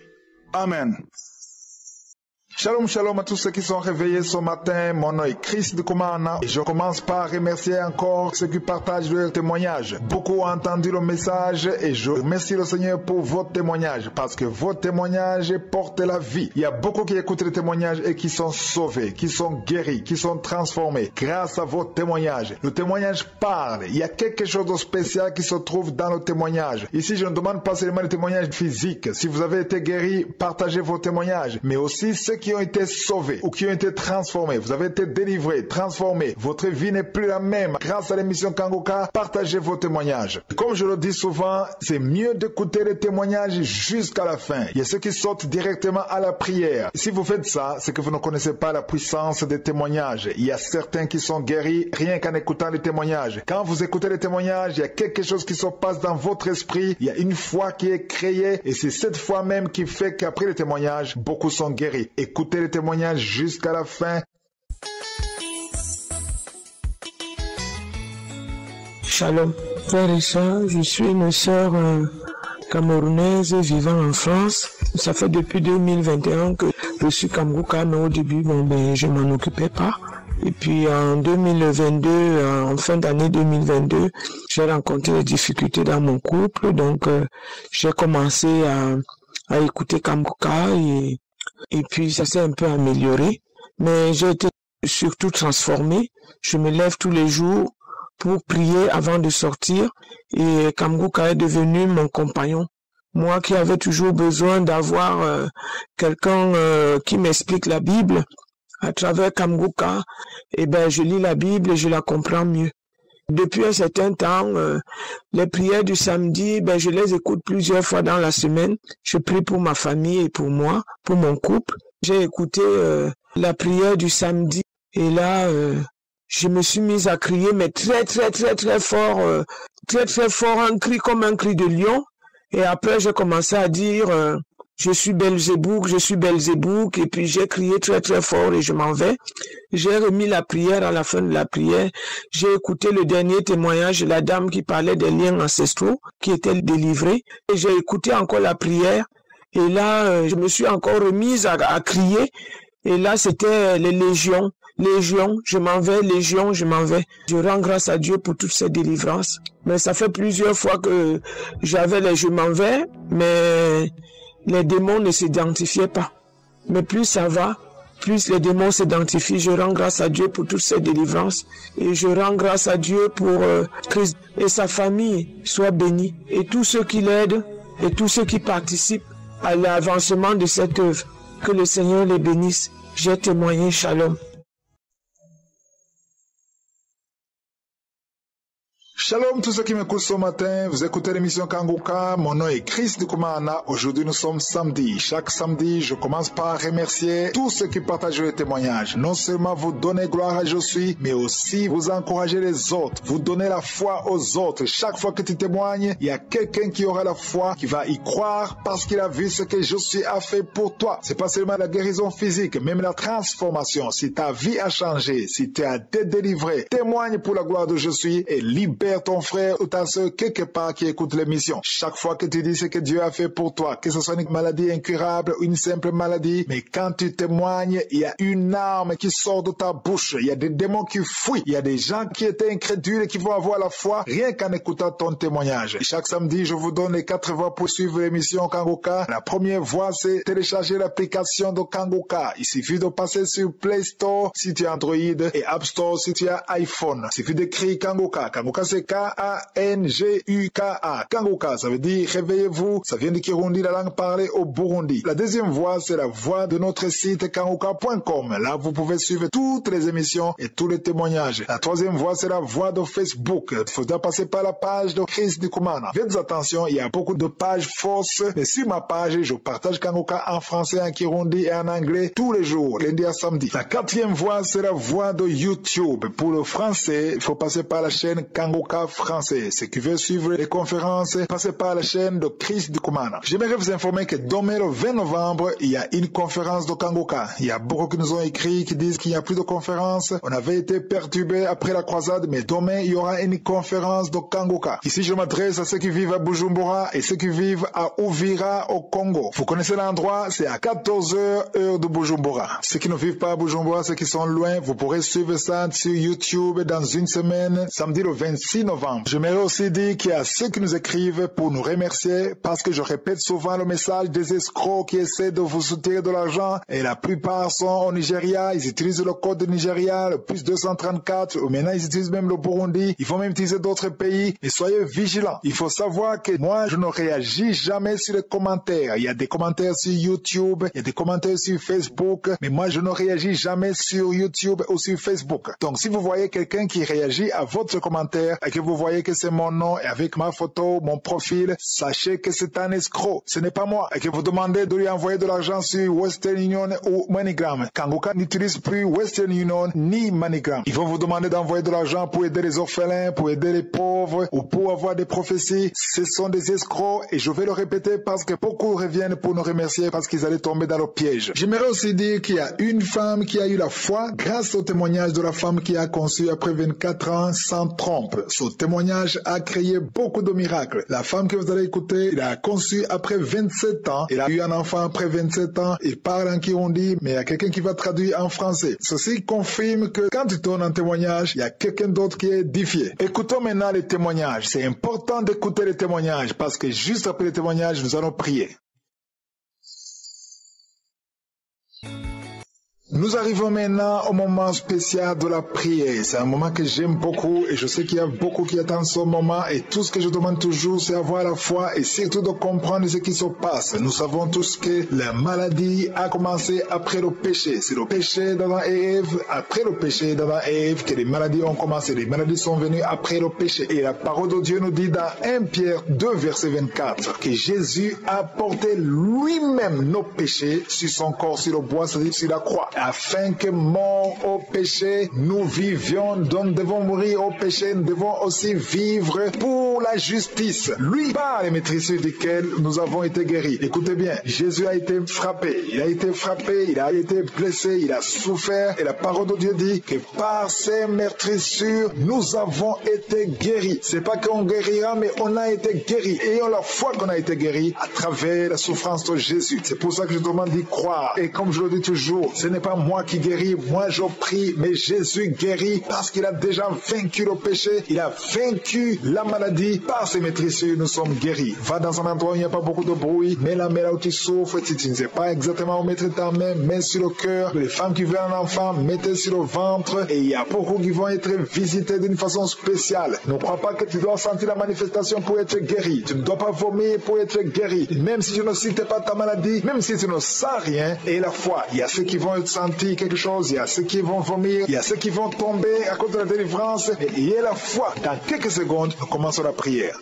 Amen. Shalom, shalom à tous ceux qui sont réveillés ce matin. Mon nom est Chris de Kumana et je commence par remercier encore ceux qui partagent leur témoignage. Beaucoup ont entendu le message et je remercie le Seigneur pour votre témoignage parce que votre témoignage porte la vie. Il y a beaucoup qui écoutent les témoignages et qui sont sauvés, qui sont guéris, qui sont transformés grâce à votre témoignage. Le témoignage parle. Il y a quelque chose de spécial qui se trouve dans le témoignage. Ici, je ne demande pas seulement le témoignage physique. Si vous avez été guéri, partagez vos témoignages, mais aussi ceux qui ont été sauvés ou qui ont été transformés. Vous avez été délivrés, transformés. Votre vie n'est plus la même. Grâce à l'émission Kangoka, partagez vos témoignages. Comme je le dis souvent, c'est mieux d'écouter les témoignages jusqu'à la fin. Il y a ceux qui sautent directement à la prière. Si vous faites ça, c'est que vous ne connaissez pas la puissance des témoignages. Il y a certains qui sont guéris rien qu'en écoutant les témoignages. Quand vous écoutez les témoignages, il y a quelque chose qui se passe dans votre esprit. Il y a une foi qui est créée et c'est cette foi même qui fait qu'après les témoignages, beaucoup sont guéris. Écoutez les témoignages jusqu'à la fin. Shalom, frère et sœurs, je suis une sœur camerounaise vivant en France. Ça fait depuis 2021 que je suis Kamgouka, mais au début, je m'en occupais pas. Et puis en 2022, en fin d'année 2022, j'ai rencontré des difficultés dans mon couple, donc j'ai commencé à écouter Kamgouka et puis ça s'est un peu amélioré, mais j'ai été surtout transformé. Je me lève tous les jours pour prier avant de sortir et Kamgouka est devenu mon compagnon. Moi qui avais toujours besoin d'avoir quelqu'un qui m'explique la Bible, à travers Kamgouka, je lis la Bible et je la comprends mieux. Depuis un certain temps, les prières du samedi, je les écoute plusieurs fois dans la semaine. Je prie pour ma famille et pour moi, pour mon couple. J'ai écouté la prière du samedi et là, je me suis mise à crier, mais très fort, un cri comme un cri de lion. Et après, j'ai commencé à dire, je suis Belzébouk, et puis j'ai crié très fort et je m'en vais. J'ai remis la prière à la fin de la prière. J'ai écouté le dernier témoignage de la dame qui parlait des liens ancestraux, qui était délivrée. Et j'ai écouté encore la prière. Et là, je me suis encore remise à crier. Et là, c'était les légions. Légion, je m'en vais, légion, je m'en vais. Je rends grâce à Dieu pour toutes ces délivrances. Mais ça fait plusieurs fois que j'avais les je m'en vais, mais les démons ne s'identifiaient pas. Mais plus ça va, plus les démons s'identifient. Je rends grâce à Dieu pour toutes ces délivrances. Et je rends grâce à Dieu pour Christ et sa famille soit bénie. Et tous ceux qui l'aident et tous ceux qui participent à l'avancement de cette œuvre. Que le Seigneur les bénisse. J'ai témoigné, shalom. Shalom tous ceux qui m'écoutent ce matin, vous écoutez l'émission Kanguka, mon nom est Chris Ndikumana. Aujourd'hui nous sommes samedi. Chaque samedi, je commence par remercier tous ceux qui partagent les témoignages. Non seulement vous donnez gloire à Je suis, mais aussi vous encouragez les autres, vous donnez la foi aux autres. Chaque fois que tu témoignes, il y a quelqu'un qui aura la foi, qui va y croire parce qu'il a vu ce que Je suis a fait pour toi. C'est pas seulement la guérison physique, même la transformation. Si ta vie a changé, si tu as été délivré, témoigne pour la gloire de Je suis et libère ton frère ou ta soeur quelque part qui écoute l'émission. Chaque fois que tu dis ce que Dieu a fait pour toi, que ce soit une maladie incurable ou une simple maladie, mais quand tu témoignes, il y a une arme qui sort de ta bouche, il y a des démons qui fuient, il y a des gens qui étaient incrédules et qui vont avoir la foi rien qu'en écoutant ton témoignage. Et chaque samedi, je vous donne les 4 voies pour suivre l'émission Kanguka. La première voie, c'est télécharger l'application de Kanguka. Il suffit de passer sur Play Store si tu as Android et App Store si tu as iPhone. Il suffit d'écrire Kanguka. Kanguka, c'est K-A-N-G-U-K-A. Kanguka, ça veut dire réveillez-vous. Ça vient du Kirundi, la langue parlée au Burundi. La deuxième voie, c'est la voie de notre site kanguka.com. Là, vous pouvez suivre toutes les émissions et tous les témoignages. La troisième voie, c'est la voie de Facebook. Il faudra passer par la page de Chris Ndikumana. Faites attention, il y a beaucoup de pages fausses. Mais sur ma page, je partage Kanguka en français, en Kirundi et en anglais tous les jours, lundi à samedi. La quatrième voie, c'est la voie de YouTube. Pour le français, il faut passer par la chaîne Kanguka français. Ceux qui veulent suivre les conférences, passez par la chaîne de Chris Ndikumana. J'aimerais vous informer que demain, le 20 novembre, il y a une conférence de Kanguka. Il y a beaucoup qui nous ont écrit, qui disent qu'il n'y a plus de conférence. On avait été perturbés après la croisade, mais demain, il y aura une conférence de Kanguka. Ici, je m'adresse à ceux qui vivent à Bujumbura et ceux qui vivent à Uvira au Congo. Vous connaissez l'endroit, c'est à 14h heure de Bujumbura. Ceux qui ne vivent pas à Bujumbura, ceux qui sont loin, vous pourrez suivre ça sur YouTube dans une semaine, samedi le 26 novembre. J'aimerais aussi dire qu'il y a ceux qui nous écrivent pour nous remercier parce que je répète souvent le message des escrocs qui essaient de vous soutirer de l'argent et la plupart sont au Nigeria. Ils utilisent le code de Nigeria, le plus 234, ou maintenant ils utilisent même le Burundi. Ils vont même utiliser d'autres pays. Et soyez vigilants. Il faut savoir que moi, je ne réagis jamais sur les commentaires. Il y a des commentaires sur YouTube, il y a des commentaires sur Facebook, mais moi, je ne réagis jamais sur YouTube ou sur Facebook. Donc, si vous voyez quelqu'un qui réagit à votre commentaire et que vous voyez que c'est mon nom et avec ma photo, mon profil, sachez que c'est un escroc. Ce n'est pas moi. Et que vous demandez de lui envoyer de l'argent sur Western Union ou MoneyGram. Kanguka n'utilise plus Western Union ni MoneyGram. Ils vont vous demander d'envoyer de l'argent pour aider les orphelins, pour aider les pauvres ou pour avoir des prophéties. Ce sont des escrocs et je vais le répéter parce que beaucoup reviennent pour nous remercier parce qu'ils allaient tomber dans le piège. J'aimerais aussi dire qu'il y a une femme qui a eu la foi grâce au témoignage de la femme qui a conçu après 24 ans sans trompe. Ce témoignage a créé beaucoup de miracles. La femme que vous allez écouter, elle a conçu après 27 ans. Elle a eu un enfant après 27 ans. Il parle en Kirundi, mais il y a quelqu'un qui va traduire en français. Ceci confirme que quand tu donnes un témoignage, il y a quelqu'un d'autre qui est édifié. Écoutons maintenant les témoignages. C'est important d'écouter les témoignages parce que juste après les témoignages, nous allons prier. Nous arrivons maintenant au moment spécial de la prière. C'est un moment que j'aime beaucoup et je sais qu'il y a beaucoup qui attendent ce moment et tout ce que je demande toujours c'est avoir la foi et surtout de comprendre ce qui se passe. Nous savons tous que la maladie a commencé après le péché. C'est le péché d'Adam et Ève, après le péché d'Adam et Ève que les maladies ont commencé. Les maladies sont venues après le péché. Et la parole de Dieu nous dit dans 1 Pierre 2 verset 24 que Jésus a porté lui-même nos péchés sur son corps, sur le bois, c'est-à-dire sur la croix. Afin que mort au péché, nous vivions, donc nous devons mourir au péché, nous devons aussi vivre pour la justice. Lui, par les maîtrisures duquel nous avons été guéris. Écoutez bien, Jésus a été frappé, il a été blessé, il a souffert, et la parole de Dieu dit que par ses maîtrisures, nous avons été guéris. C'est pas qu'on guérira, mais on a été guéris. Ayons la foi qu'on a été guéris à travers la souffrance de Jésus. C'est pour ça que je demande d'y croire. Et comme je le dis toujours, ce n'est pas moi qui guéris, moi je prie, mais Jésus guérit parce qu'il a déjà vaincu le péché, il a vaincu la maladie, par ses maîtrisures nous sommes guéris. Va dans un endroit où il n'y a pas beaucoup de bruit, mets la main là où tu souffres, si tu ne sais pas exactement où mettre ta main, mets sur le cœur. Les femmes qui veulent un enfant, mettez sur le ventre, et il y a beaucoup qui vont être visités d'une façon spéciale. Ne crois pas que tu dois sentir la manifestation pour être guéri, tu ne dois pas vomir pour être guéri, même si tu ne cites pas ta maladie, même si tu ne sens rien, et la foi, il y a ceux qui vont sentir sentir quelque chose, il y a ceux qui vont vomir, il y a ceux qui vont tomber à cause de la délivrance. Et il y a la foi. Dans quelques secondes, nous commençons la prière.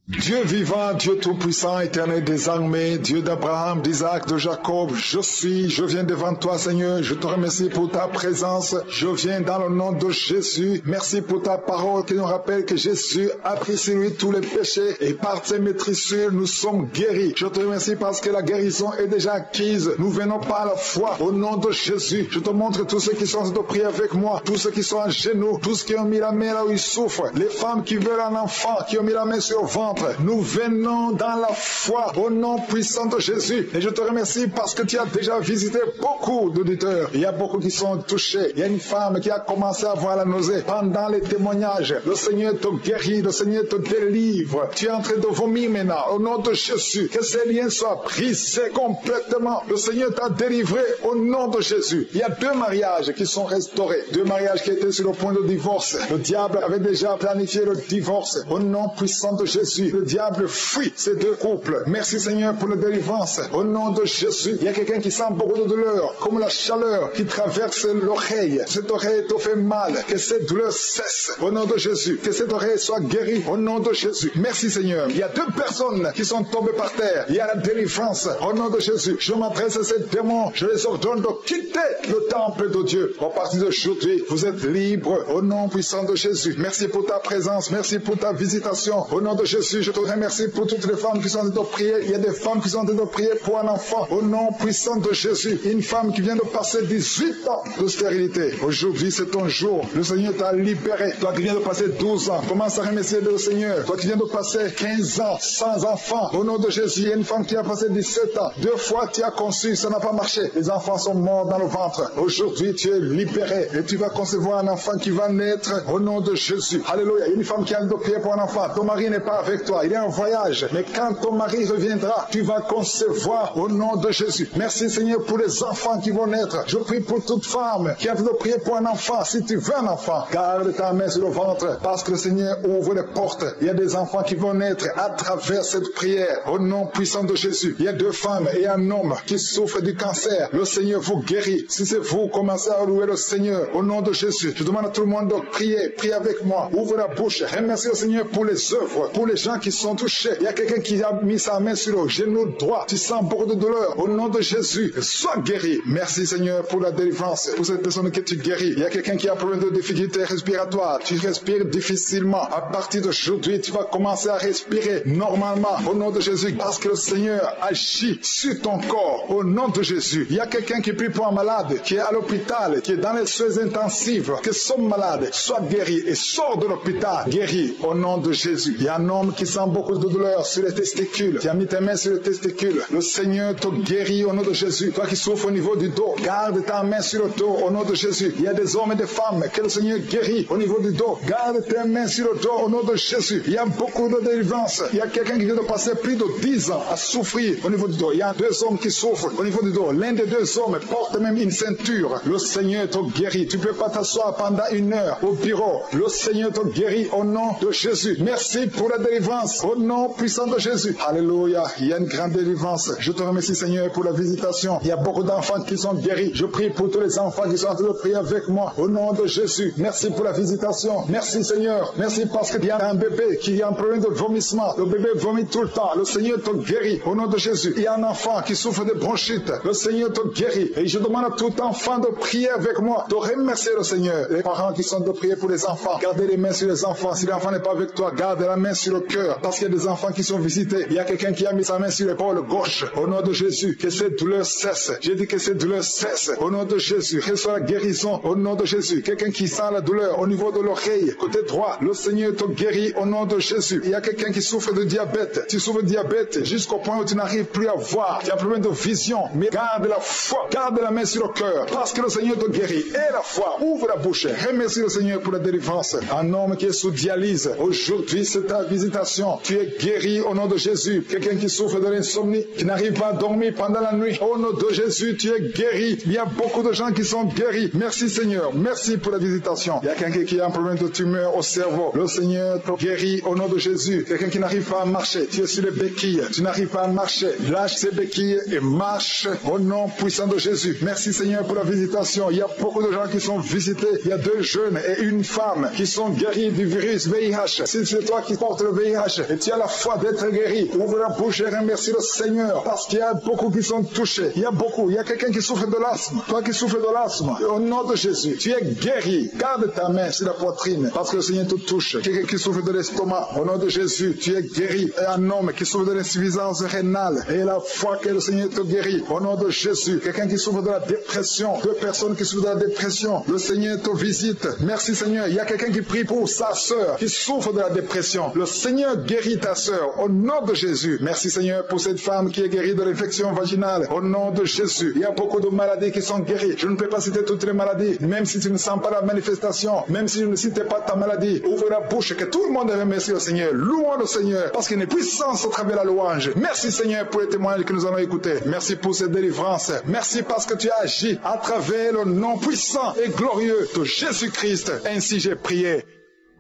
Dieu vivant, Dieu tout-puissant, éternel des armées, Dieu d'Abraham, d'Isaac, de Jacob, je viens devant toi, Seigneur, je te remercie pour ta présence, je viens dans le nom de Jésus, merci pour ta parole qui nous rappelle que Jésus a pris sur lui tous les péchés et par ses maîtrissures, nous sommes guéris. Je te remercie parce que la guérison est déjà acquise, nous venons par la foi, au nom de Jésus, je te montre tous ceux qui sont de prier avec moi, tous ceux qui sont à genoux, tous ceux qui ont mis la main là où ils souffrent, les femmes qui veulent un enfant, qui ont mis la main sur le ventre. Nous venons dans la foi au nom puissant de Jésus. Et je te remercie parce que tu as déjà visité beaucoup d'auditeurs. Il y a beaucoup qui sont touchés. Il y a une femme qui a commencé à avoir la nausée. Pendant les témoignages, le Seigneur te guérit, le Seigneur te délivre. Tu es en train de vomir maintenant au nom de Jésus. Que ces liens soient brisés complètement. Le Seigneur t'a délivré au nom de Jésus. Il y a 2 mariages qui sont restaurés. 2 mariages qui étaient sur le point de divorce. Le diable avait déjà planifié le divorce. Au nom puissant de Jésus. Le diable fuit ces 2 couples. Merci Seigneur pour la délivrance. Au nom de Jésus, il y a quelqu'un qui sent beaucoup de douleur, comme la chaleur qui traverse l'oreille. Cette oreille te fait mal. Que cette douleur cesse. Au nom de Jésus. Que cette oreille soit guérie. Au nom de Jésus. Merci Seigneur. Il y a 2 personnes qui sont tombées par terre. Il y a la délivrance. Au nom de Jésus. Je m'adresse à ces démons. Je les ordonne de quitter le temple de Dieu. À partir d'aujourd'hui, vous êtes libres. Au nom puissant de Jésus. Merci pour ta présence. Merci pour ta visitation. Au nom de Jésus. Je te remercie pour toutes les femmes qui sont en train de prier. Il y a des femmes qui sont en train de prier pour un enfant. Au nom puissant de Jésus. Une femme qui vient de passer 18 ans de stérilité. Aujourd'hui, c'est ton jour. Le Seigneur t'a libéré. Toi qui viens de passer 12 ans, commence à remercier le Seigneur. Toi qui viens de passer 15 ans sans enfant. Au nom de Jésus, il y a une femme qui a passé 17 ans. 2 fois tu as conçu, ça n'a pas marché. Les enfants sont morts dans le ventre. Aujourd'hui, tu es libéré. Et tu vas concevoir un enfant qui va naître au nom de Jésus. Alléluia. Il y a une femme qui a de prier pour un enfant. Ton mari n'est pas avec toi. Il est en voyage. Mais quand ton mari reviendra, tu vas concevoir au nom de Jésus. Merci Seigneur pour les enfants qui vont naître. Je prie pour toute femme qui a de prier pour un enfant. Si tu veux un enfant, garde ta main sur le ventre parce que le Seigneur ouvre les portes. Il y a des enfants qui vont naître à travers cette prière au nom puissant de Jésus. Il y a 2 femmes et un homme qui souffrent du cancer. Le Seigneur vous guérit. Si c'est vous, commencez à louer le Seigneur au nom de Jésus. Je demande à tout le monde de prier. Priez avec moi. Ouvre la bouche. Remercie le Seigneur pour les œuvres, pour les gens qui sont touchés. Il y a quelqu'un qui a mis sa main sur le genou droit. Tu sens beaucoup de douleur. Au nom de Jésus, sois guéri. Merci Seigneur pour la délivrance. Pour cette personne que tu guéris. Il y a quelqu'un qui a problème de difficulté respiratoire. Tu respires difficilement. À partir d'aujourd'hui, tu vas commencer à respirer normalement. Au nom de Jésus, parce que le Seigneur agit sur ton corps. Au nom de Jésus. Il y a quelqu'un qui prie pour un malade, qui est à l'hôpital, qui est dans les soins intensifs, que son malade soit guéri et sort de l'hôpital. Guéri au nom de Jésus. Il y a un homme qui sent beaucoup de douleur sur les testicules. Tu as mis tes mains sur les testicules. Le Seigneur te guérit au nom de Jésus. Toi qui souffres au niveau du dos, garde ta main sur le dos au nom de Jésus. Il y a des hommes et des femmes que le Seigneur guérit au niveau du dos. Garde tes mains sur le dos au nom de Jésus. Il y a beaucoup de délivrance. Il y a quelqu'un qui vient de passer plus de 10 ans à souffrir au niveau du dos. Il y a 2 hommes qui souffrent au niveau du dos. L'un des 2 hommes porte même une ceinture. Le Seigneur te guérit. Tu ne peux pas t'asseoir pendant 1 heure au bureau. Le Seigneur te guérit au nom de Jésus. Merci pour la délivrance au nom puissant de Jésus. Alléluia. Il y a une grande délivrance. Je te remercie Seigneur pour la visitation. Il y a beaucoup d'enfants qui sont guéris. Je prie pour tous les enfants qui sont en train de prier avec moi au nom de Jésus. Merci pour la visitation. Merci Seigneur. Merci parce qu'il y a un bébé qui a un problème de vomissement. Le bébé vomit tout le temps. Le Seigneur te guérit au nom de Jésus. Il y a un enfant qui souffre de bronchite. Le Seigneur te guérit. Et je demande à tout enfant de prier avec moi, de remercier le Seigneur. Les parents qui sont de prier pour les enfants, gardez les mains sur les enfants. Si l'enfant n'est pas avec toi, garde la main sur le cœur. Parce qu'il y a des enfants qui sont visités. Il y a quelqu'un qui a mis sa main sur l'épaule gauche. Au nom de Jésus, que cette douleur cesse. J'ai dit que cette douleur cesse. Au nom de Jésus, reçois la guérison. Au nom de Jésus, quelqu'un qui sent la douleur au niveau de l'oreille, côté droit, le Seigneur te guérit au nom de Jésus. Il y a quelqu'un qui souffre de diabète. Tu souffres de diabète jusqu'au point où tu n'arrives plus à voir. Tu as un problème de vision. Mais garde la foi. Garde la main sur le cœur. Parce que le Seigneur te guérit. Et la foi. Ouvre la bouche. Remercie le Seigneur pour la délivrance. Un homme qui est sous dialyse. Aujourd'hui, c'est ta visitation. visitation. Tu es guéri au nom de Jésus. Quelqu'un qui souffre de l'insomnie, qui n'arrive pas à dormir pendant la nuit, au nom de Jésus, tu es guéri. Il y a beaucoup de gens qui sont guéris. Merci Seigneur. Merci pour la visitation. Il y a quelqu'un qui a un problème de tumeur au cerveau. Le Seigneur te guérit au nom de Jésus. Quelqu'un qui n'arrive pas à marcher. Tu es sur les béquilles. Tu n'arrives pas à marcher. Lâche ces béquilles et marche au nom puissant de Jésus. Merci Seigneur pour la visitation. Il y a beaucoup de gens qui sont visités. Il y a 2 jeunes et une femme qui sont guéris du virus VIH. Si c'est toi qui portes le VIH et tu as la foi d'être guéri, ouvre la bouche et remercie le Seigneur parce qu'il y a beaucoup qui sont touchés. Il y a beaucoup. Il y a quelqu'un qui souffre de l'asthme. Toi qui souffres de l'asthme, au nom de Jésus, tu es guéri. Garde ta main sur la poitrine parce que le Seigneur te touche. Quelqu'un qui souffre de l'estomac, au nom de Jésus, tu es guéri. Et un homme qui souffre de l'insuffisance rénale et la foi que le Seigneur te guérit, au nom de Jésus. Quelqu'un qui souffre de la dépression, 2 personnes qui souffrent de la dépression, le Seigneur te visite. Merci Seigneur. Il y a quelqu'un qui prie pour sa sœur qui souffre de la dépression. Le Seigneur guérit ta sœur, au nom de Jésus. Merci Seigneur pour cette femme qui est guérie de l'infection vaginale, au nom de Jésus. Il y a beaucoup de maladies qui sont guéries. Je ne peux pas citer toutes les maladies, même si tu ne sens pas la manifestation, même si je ne cite pas ta maladie. Ouvre la bouche, que tout le monde remercie le Seigneur. Louons le Seigneur, parce qu'il y a une puissance au travers de la louange. Merci Seigneur pour les témoignages que nous allons écouter. Merci pour cette délivrance. Merci parce que tu as agi à travers le nom puissant et glorieux de Jésus-Christ. Ainsi j'ai prié.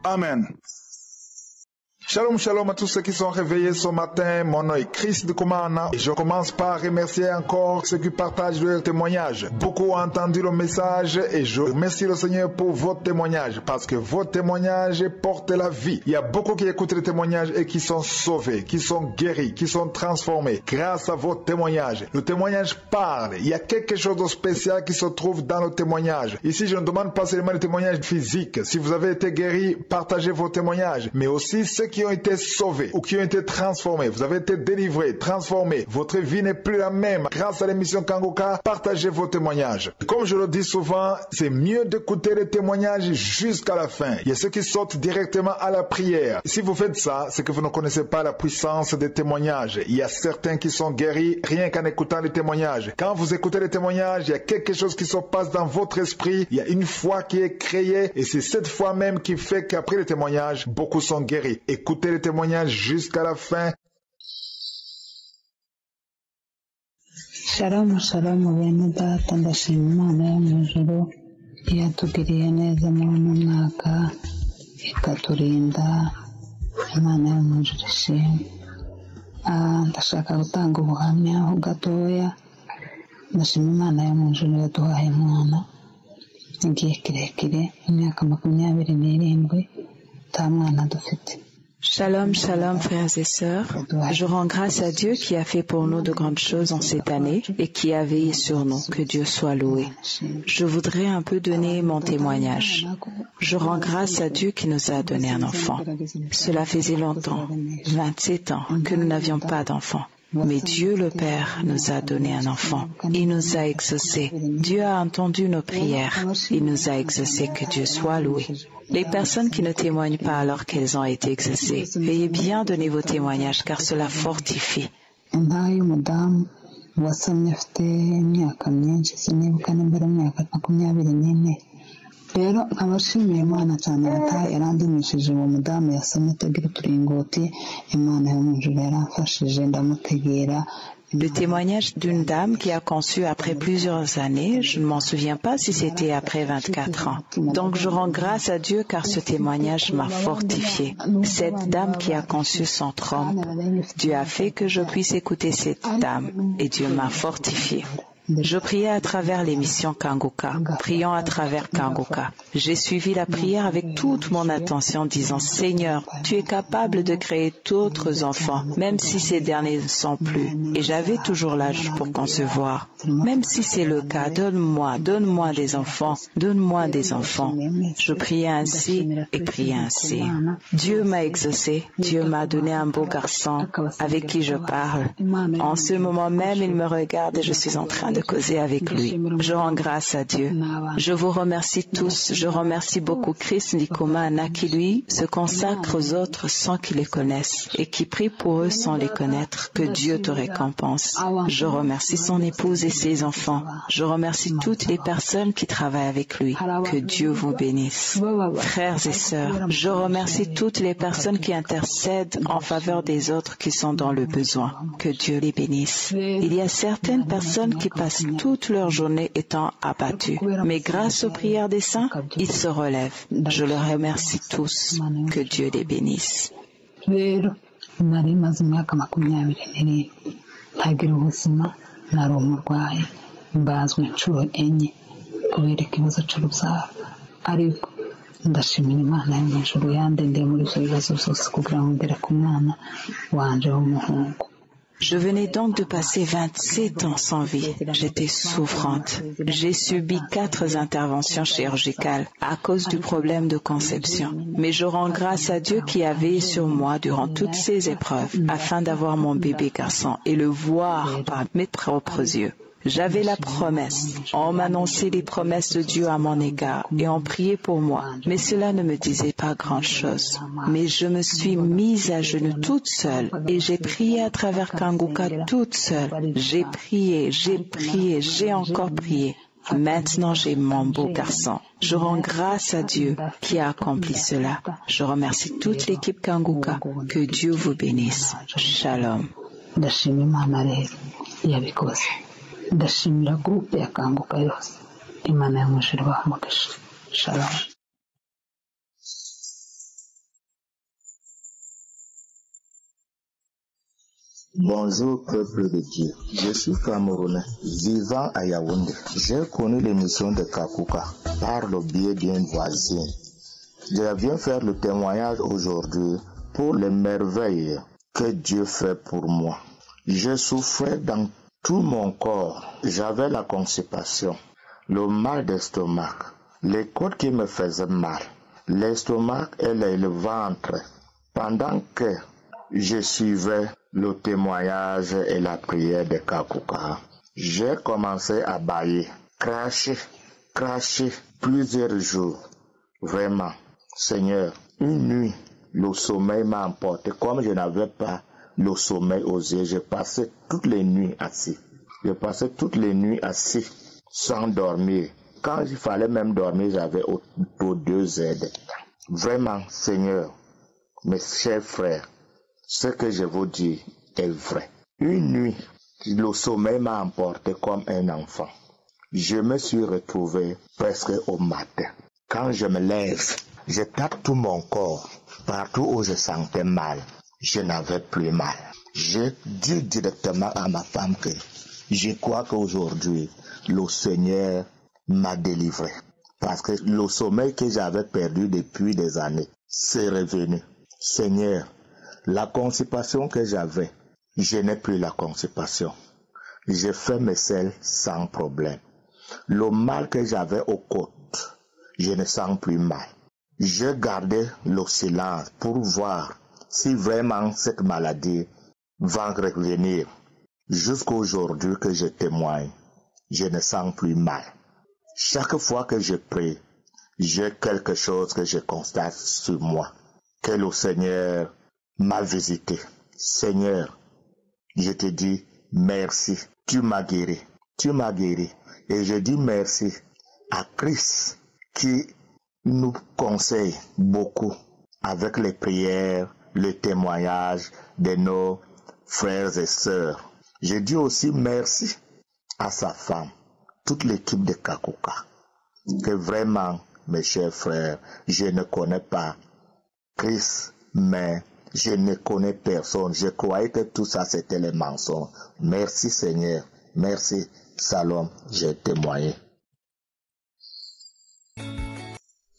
Amen. Shalom, shalom à tous ceux qui sont réveillés ce matin. Mon nom est Chris de Kumana et je commence par remercier encore ceux qui partagent leur témoignage. Beaucoup ont entendu le message et je remercie le Seigneur pour votre témoignage parce que votre témoignage porte la vie. Il y a beaucoup qui écoutent les témoignages et qui sont sauvés, qui sont guéris, qui sont transformés grâce à votre témoignage. Le témoignage parle. Il y a quelque chose de spécial qui se trouve dans le témoignage. Ici, je ne demande pas seulement les témoignages physiques. Si vous avez été guéri, partagez vos témoignages, mais aussi ceux qui ont été sauvés ou qui ont été transformés. Vous avez été délivrés, transformés. Votre vie n'est plus la même. Grâce à l'émission Kangoka, partagez vos témoignages. Comme je le dis souvent, c'est mieux d'écouter les témoignages jusqu'à la fin. Il y a ceux qui sautent directement à la prière. Si vous faites ça, c'est que vous ne connaissez pas la puissance des témoignages. Il y a certains qui sont guéris rien qu'en écoutant les témoignages. Quand vous écoutez les témoignages, il y a quelque chose qui se passe dans votre esprit. Il y a une foi qui est créée et c'est cette foi même qui fait qu'après les témoignages, beaucoup sont guéris. Écoutez les témoignages jusqu'à la fin. Shalom, shalom, bene data, ndashima Imana yo mu ijuru yatugiriye neza muri uno mwaka ikaturinda. Imana yo mu ijuru ishimwe. Ndashaka gutanga ubuhamya ho gatoya. Ndashima Imana yo mu ijuru yaduhaye umwana igihe kirekire, imyaka 27 nta mwana dufite. Shalom, shalom frères et sœurs. Je rends grâce à Dieu qui a fait pour nous de grandes choses en cette année et qui a veillé sur nous. Que Dieu soit loué. Je voudrais un peu donner mon témoignage. Je rends grâce à Dieu qui nous a donné un enfant. Cela faisait longtemps, 27 ans, que nous n'avions pas d'enfant. Mais Dieu le Père nous a donné un enfant. Il nous a exaucés. Dieu a entendu nos prières. Il nous a exaucés. Que Dieu soit loué. Les personnes qui ne témoignent pas alors qu'elles ont été exaucées, veuillez bien donner vos témoignages car cela fortifie. Rero abashimiye Imana cyane yarandimishije uwo mudamu yasomye atagira uturingoti. Imana yo mu ijuru yaramfashije ndamutegera. Le témoignage d'une dame qui a conçu après plusieurs années, je ne m'en souviens pas si c'était après 24 ans. Donc je rends grâce à Dieu car ce témoignage m'a fortifié. Cette dame qui a conçu sans trompe, Dieu a fait que je puisse écouter cette dame et Dieu m'a fortifié. Je priais à travers l'émission Kangoka, priant à travers Kangoka. J'ai suivi la prière avec toute mon attention, disant « Seigneur, tu es capable de créer d'autres enfants, même si ces derniers ne sont plus. » Et j'avais toujours l'âge pour concevoir. Même si c'est le cas, donne-moi des enfants, donne-moi des enfants. Je priais ainsi et priais ainsi. Dieu m'a exaucé, Dieu m'a donné un beau garçon avec qui je parle. En ce moment même, il me regarde et je suis en train train de causer avec lui. Je rends grâce à Dieu. Je vous remercie tous. Je remercie beaucoup Chris Ndikumana qui, lui, se consacre aux autres sans qu'ils les connaissent et qui prie pour eux sans les connaître. Que Dieu te récompense. Je remercie son épouse et ses enfants. Je remercie toutes les personnes qui travaillent avec lui. Que Dieu vous bénisse. Frères et sœurs, je remercie toutes les personnes qui intercèdent en faveur des autres qui sont dans le besoin. Que Dieu les bénisse. Il y a certaines personnes qui passent toute leur journée étant abattues, mais grâce aux prières des saints, ils se relèvent. Je les remercie tous. Que Dieu les bénisse. ndashimira Imana yo mu ijuru yandendeye muri ibyo bibazo byose kugira ngo ngere ku mwana wanje w'umuhungu. Je venais donc de passer 27 ans sans vie. J'étais souffrante. J'ai subi 4 interventions chirurgicales à cause du problème de conception. Mais je rends grâce à Dieu qui a veillé sur moi durant toutes ces épreuves afin d'avoir mon bébé garçon et le voir par mes propres yeux. J'avais la promesse. On m'annonçait les promesses de Dieu à mon égard et on priait pour moi. Mais cela ne me disait pas grand-chose. Mais je me suis mise à genoux toute seule et j'ai prié à travers Kanguka toute seule. J'ai prié, j'ai encore prié. Maintenant, j'ai mon beau garçon. Je rends grâce à Dieu qui a accompli cela. Je remercie toute l'équipe Kanguka. Que Dieu vous bénisse. Shalom. ndashimira groupe ya Kanguka yose. Imana yo mu ijuru ibahe umugisha. Shalom. Bonjour peuple de Dieu, je suis Camerounais, vivant à Yaoundé. J'ai connu l'émission de Kanguka par le biais d'une voisine. Je viens faire le témoignage aujourd'hui pour les merveilles que Dieu fait pour moi. Je souffrais dans tout mon corps, j'avais la constipation, le mal d'estomac, les côtes qui me faisaient mal, l'estomac et le ventre. Pendant que je suivais le témoignage et la prière de Kanguka, j'ai commencé à bâiller, cracher plusieurs jours. Vraiment, Seigneur, une nuit, le sommeil m'a emporté comme je n'avais pas le sommeil aux yeux. J'ai passé toutes les nuits assis. Sans dormir. Quand il fallait même dormir, j'avais autour de 2 heures de temps. Vraiment, Seigneur, mes chers frères, ce que je vous dis est vrai. Une nuit, le sommeil m'a emporté comme un enfant. Je me suis retrouvé presque au matin. Quand je me lève, je tape tout mon corps. Partout où je sentais mal, je n'avais plus mal. J'ai dit directement à ma femme que je crois qu'aujourd'hui, le Seigneur m'a délivré. Parce que le sommeil que j'avais perdu depuis des années, c'est revenu. Seigneur, la constipation que j'avais, je n'ai plus la constipation. J'ai fait mes selles sans problème. Le mal que j'avais aux côtes, je ne sens plus mal. Je gardais le silence pour voir si vraiment cette maladie va revenir. Jusqu'aujourd'hui que je témoigne, je ne sens plus mal. Chaque fois que je prie, j'ai quelque chose que je constate sur moi, que le Seigneur m'a visité. Seigneur, je te dis merci, tu m'as guéri. Et je dis merci à Christ qui nous conseille beaucoup avec les prières, les témoignages de nos frères et sœurs. Je dis aussi merci à sa femme, toute l'équipe de Kanguka, que vraiment, mes chers frères, je ne connais pas Christ, mais je ne connais personne. Je croyais que tout ça c'était les mensonges. Merci Seigneur, merci. Salom, j'ai témoigné.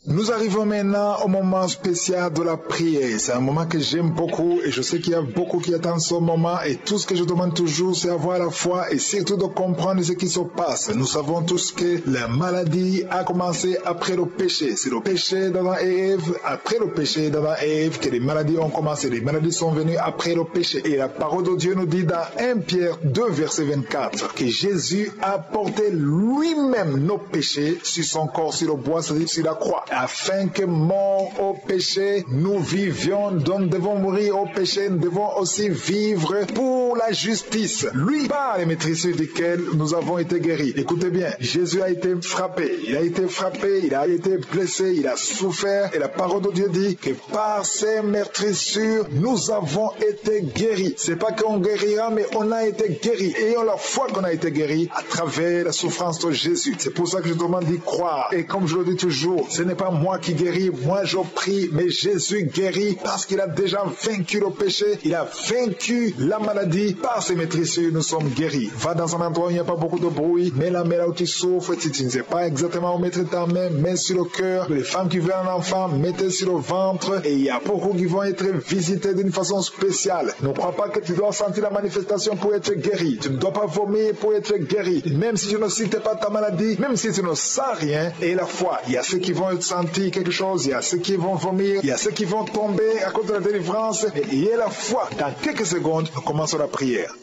Nous arrivons maintenant au moment spécial de la prière. C'est un moment que j'aime beaucoup et je sais qu'il y a beaucoup qui attendent ce moment et tout ce que je demande toujours c'est avoir la foi et surtout de comprendre ce qui se passe. Nous savons tous que la maladie a commencé après le péché. C'est le péché d'Adam et Ève, après le péché d'Adam et Ève que les maladies ont commencé. Les maladies sont venues après le péché. Et la parole de Dieu nous dit dans 1 Pierre 2 verset 24 que Jésus a porté lui-même nos péchés sur son corps, sur le bois, c'est-à-dire sur la croix. Afin que mort au péché, nous vivions, donc nous devons mourir au péché, nous devons aussi vivre pour la justice. Lui, par les maîtrisures duquel nous avons été guéris. Écoutez bien, Jésus a été frappé, il a été blessé, il a souffert, et la parole de Dieu dit que par ses maîtrisures, nous avons été guéris. C'est pas qu'on guérira, mais on a été guéris. Ayons la foi qu'on a été guéris à travers la souffrance de Jésus. C'est pour ça que je demande d'y croire. Et comme je le dis toujours, ce n'est pas moi qui guéris, moi je prie, mais Jésus guérit parce qu'il a déjà vaincu le péché, il a vaincu la maladie, par ses maîtrisures nous sommes guéris. Va dans un endroit où il n'y a pas beaucoup de bruit, mets la main là où tu souffres, si tu ne sais pas exactement où mettre ta main, mets sur le cœur. Les femmes qui veulent un enfant, mettez sur le ventre, et il y a beaucoup qui vont être visités d'une façon spéciale. Ne crois pas que tu dois sentir la manifestation pour être guéri, tu ne dois pas vomir pour être guéri, même si tu ne cites pas ta maladie, même si tu ne sens rien, et la foi, il y a ceux qui vont sentir quelque chose, il y a ceux qui vont vomir, il y a ceux qui vont tomber à cause de la délivrance, et il y a la foi. Dans quelques secondes, nous commençons la prière.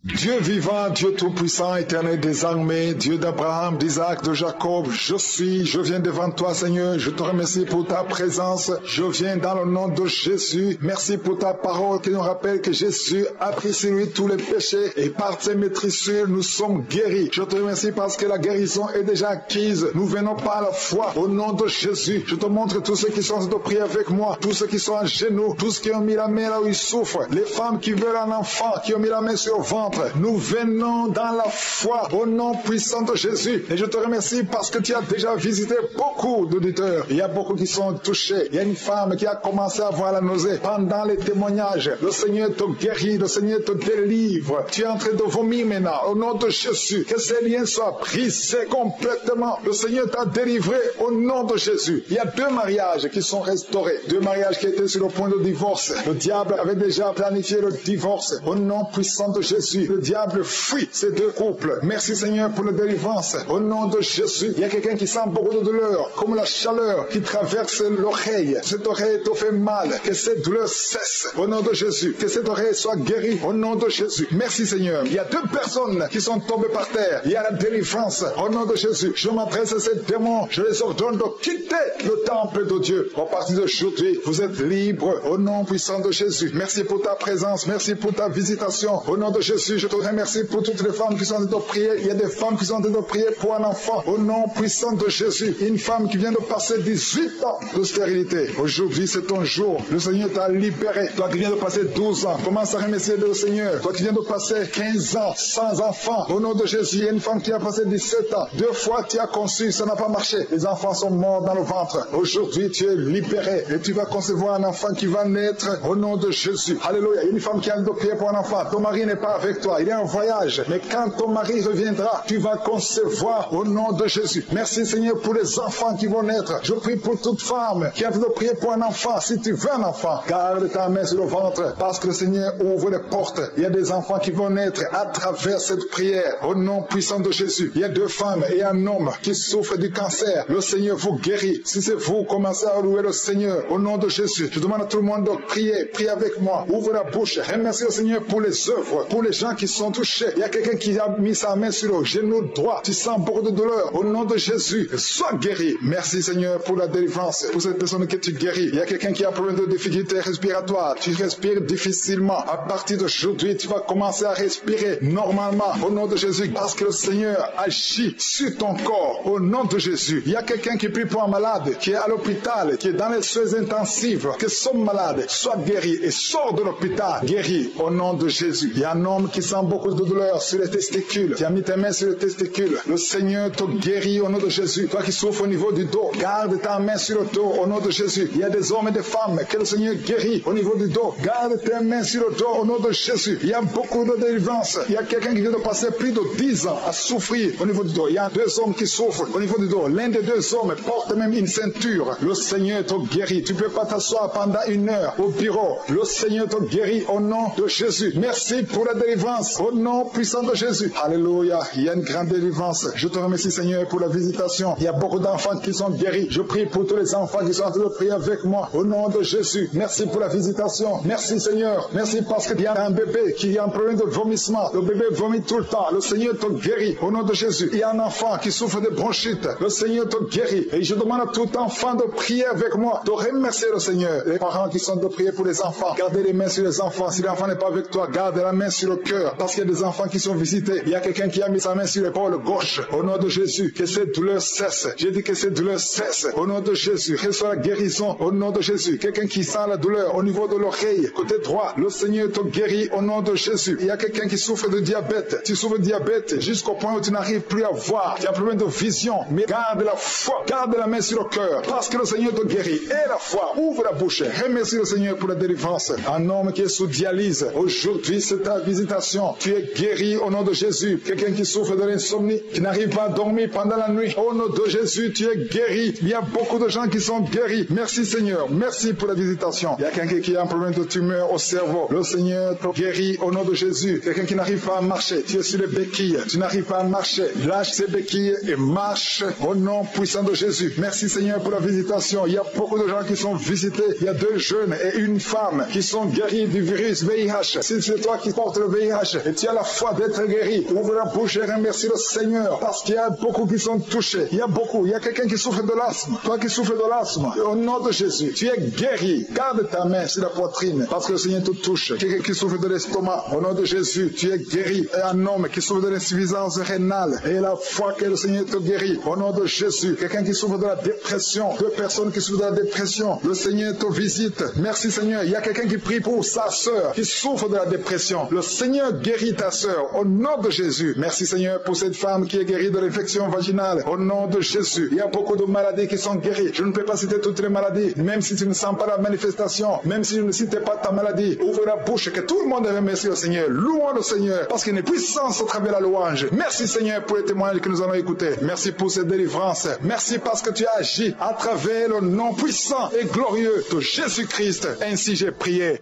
Dieu vivant, Dieu tout-puissant, éternel des armées, Dieu d'Abraham, d'Isaac, de Jacob, je viens devant toi, Seigneur, je te remercie pour ta présence, je viens dans le nom de Jésus, merci pour ta parole qui nous rappelle que Jésus a pris sur lui tous les péchés et par ses maîtrisures, nous sommes guéris. Je te remercie parce que la guérison est déjà acquise, nous venons par la foi, au nom de Jésus, je te montre tous ceux qui sont de prier avec moi, tous ceux qui sont à genoux, tous ceux qui ont mis la main là où ils souffrent, les femmes qui veulent un enfant, qui ont mis la main sur le ventre. Nous venons dans la foi au nom puissant de Jésus. Et je te remercie parce que tu as déjà visité beaucoup d'auditeurs. Il y a beaucoup qui sont touchés. Il y a une femme qui a commencé à avoir la nausée. Pendant les témoignages, le Seigneur te guérit, le Seigneur te délivre. Tu es en train de vomir maintenant au nom de Jésus. Que ces liens soient brisés complètement. Le Seigneur t'a délivré au nom de Jésus. Il y a 2 mariages qui sont restaurés. 2 mariages qui étaient sur le point de divorce. Le diable avait déjà planifié le divorce. Au nom puissant de Jésus. Le diable fuit ces 2 couples. Merci Seigneur pour la délivrance. Au nom de Jésus, il y a quelqu'un qui sent beaucoup de douleur, comme la chaleur qui traverse l'oreille. Cette oreille te fait mal. Que cette douleur cesse. Au nom de Jésus. Que cette oreille soit guérie. Au nom de Jésus. Merci Seigneur. Il y a 2 personnes qui sont tombées par terre. Il y a la délivrance. Au nom de Jésus. Je m'adresse à ces démons. Je les ordonne de quitter le temple de Dieu. À partir d'aujourd'hui, vous êtes libres. Au nom puissant de Jésus. Merci pour ta présence. Merci pour ta visitation. Au nom de Jésus. Je te remercie pour toutes les femmes qui sont en train de prier. Il y a des femmes qui sont en train de prier pour un enfant. Au nom puissant de Jésus. Une femme qui vient de passer 18 ans de stérilité. Aujourd'hui, c'est ton jour. Le Seigneur t'a libéré. Toi qui viens de passer 12 ans, commence à remercier le Seigneur. Toi qui viens de passer 15 ans sans enfant. Au nom de Jésus, il y a une femme qui a passé 17 ans. 2 fois tu as conçu, ça n'a pas marché. Les enfants sont morts dans le ventre. Aujourd'hui, tu es libéré. Et tu vas concevoir un enfant qui va naître au nom de Jésus. Alléluia. Il y a une femme qui a de prier pour un enfant. Ton mari n'est pas avec toi. Il est en voyage. Mais quand ton mari reviendra, tu vas concevoir au nom de Jésus. Merci Seigneur pour les enfants qui vont naître. Je prie pour toute femme qui a de prier pour un enfant. Si tu veux un enfant, garde ta main sur le ventre parce que le Seigneur ouvre les portes. Il y a des enfants qui vont naître à travers cette prière au nom puissant de Jésus. Il y a 2 femmes et un homme qui souffrent du cancer. Le Seigneur vous guérit. Si c'est vous, commencez à louer le Seigneur au nom de Jésus. Je demande à tout le monde de prier. Priez avec moi. Ouvre la bouche. Remercie le Seigneur pour les œuvres, pour les gens qui sont touchés. Il y a quelqu'un qui a mis sa main sur le genou droit. Tu sens beaucoup de douleur. Au nom de Jésus, sois guéri. Merci Seigneur pour la délivrance. Pour cette personne que tu guéris. Il y a quelqu'un qui a problème de difficulté respiratoire. Tu respires difficilement. À partir d'aujourd'hui, tu vas commencer à respirer normalement. Au nom de Jésus, parce que le Seigneur agit sur ton corps. Au nom de Jésus. Il y a quelqu'un qui prie pour un malade, qui est à l'hôpital, qui est dans les soins intensifs. Que son malade soit guéri et sort de l'hôpital guéri. Au nom de Jésus. Il y a un homme qui sent sens beaucoup de douleur sur les testicules, tu as mis tes mains sur les testicules. Le Seigneur te guérit au nom de Jésus. Toi qui souffres au niveau du dos, garde ta main sur le dos au nom de Jésus. Il y a des hommes et des femmes que le Seigneur guérit au niveau du dos. Garde tes mains sur le dos au nom de Jésus. Il y a beaucoup de délivrance. Il y a quelqu'un qui vient de passer plus de 10 ans à souffrir au niveau du dos. Il y a 2 hommes qui souffrent au niveau du dos. L'un des 2 hommes porte même une ceinture. Le Seigneur te guérit. Tu ne peux pas t'asseoir pendant 1 heure au bureau. Le Seigneur te guérit au nom de Jésus. Merci pour la délivrance au nom puissant de Jésus. Alléluia. Il y a une grande délivrance. Je te remercie, Seigneur, pour la visitation. Il y a beaucoup d'enfants qui sont guéris. Je prie pour tous les enfants qui sont en train de prier avec moi au nom de Jésus. Merci pour la visitation. Merci, Seigneur. Merci parce qu'il y a un bébé qui a un problème de vomissement. Le bébé vomit tout le temps. Le Seigneur te guérit au nom de Jésus. Il y a un enfant qui souffre de bronchite. Le Seigneur te guérit. Et je demande à tout enfant de prier avec moi, de remercier le Seigneur. Les parents qui sont de prier pour les enfants, gardez les mains sur les enfants. Si l'enfant n'est pas avec toi, garde la main sur le cœur. Parce qu'il y a des enfants qui sont visités. Il y a quelqu'un qui a mis sa main sur l'épaule gauche. Au nom de Jésus, que cette douleur cesse. J'ai dit que cette douleur cesse. Au nom de Jésus, reçois la guérison. Au nom de Jésus, quelqu'un qui sent la douleur au niveau de l'oreille, côté droit, le Seigneur te guérit au nom de Jésus. Il y a quelqu'un qui souffre de diabète. Tu souffres de diabète jusqu'au point où tu n'arrives plus à voir. Tu as un problème de vision. Mais garde la foi, garde la main sur le cœur. Parce que le Seigneur te guérit. Et la foi, ouvre la bouche. Remercie le Seigneur pour la délivrance. Un homme qui est sous dialyse. Aujourd'hui, c'est ta visitation. Tu es guéri au nom de Jésus. Quelqu'un qui souffre de l'insomnie, qui n'arrive pas à dormir pendant la nuit. Au nom de Jésus, tu es guéri. Il y a beaucoup de gens qui sont guéris. Merci Seigneur. Merci pour la visitation. Il y a quelqu'un qui a un problème de tumeur au cerveau. Le Seigneur te guérit au nom de Jésus. Quelqu'un qui n'arrive pas à marcher. Tu es sur les béquilles. Tu n'arrives pas à marcher. Lâche ces béquilles et marche au nom puissant de Jésus. Merci Seigneur pour la visitation. Il y a beaucoup de gens qui sont visités. Il y a 2 jeunes et une femme qui sont guéris du virus VIH. Si c'est toi qui portes le VIH et tu as la foi d'être guéri, ouvre la bouche et remercie le Seigneur parce qu'il y a beaucoup qui sont touchés. Il y a beaucoup. Il y a quelqu'un qui souffre de l'asthme. Toi qui souffres de l'asthme, au nom de Jésus, tu es guéri. Garde ta main sur la poitrine parce que le Seigneur te touche. Quelqu'un qui souffre de l'estomac, au nom de Jésus, tu es guéri. Et un homme qui souffre de l'insuffisance rénale et la foi que le Seigneur te guérit, au nom de Jésus. Quelqu'un qui souffre de la dépression, 2 personnes qui souffrent de la dépression, le Seigneur te visite. Merci Seigneur. Il y a quelqu'un qui prie pour sa sœur qui souffre de la dépression. Le Seigneur guérit ta sœur au nom de Jésus. Merci Seigneur pour cette femme qui est guérie de l'infection vaginale au nom de Jésus. Il y a beaucoup de maladies qui sont guéries. Je ne peux pas citer toutes les maladies, même si tu ne sens pas la manifestation, même si je ne cite pas ta maladie. Ouvre la bouche, que tout le monde remercie le Seigneur. Louons le Seigneur parce qu'il y a une puissance au travers de la louange. Merci Seigneur pour les témoignages que nous allons écouter. Merci pour cette délivrance. Merci parce que tu as agi à travers le nom puissant et glorieux de Jésus-Christ. Ainsi j'ai prié.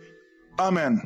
Amen.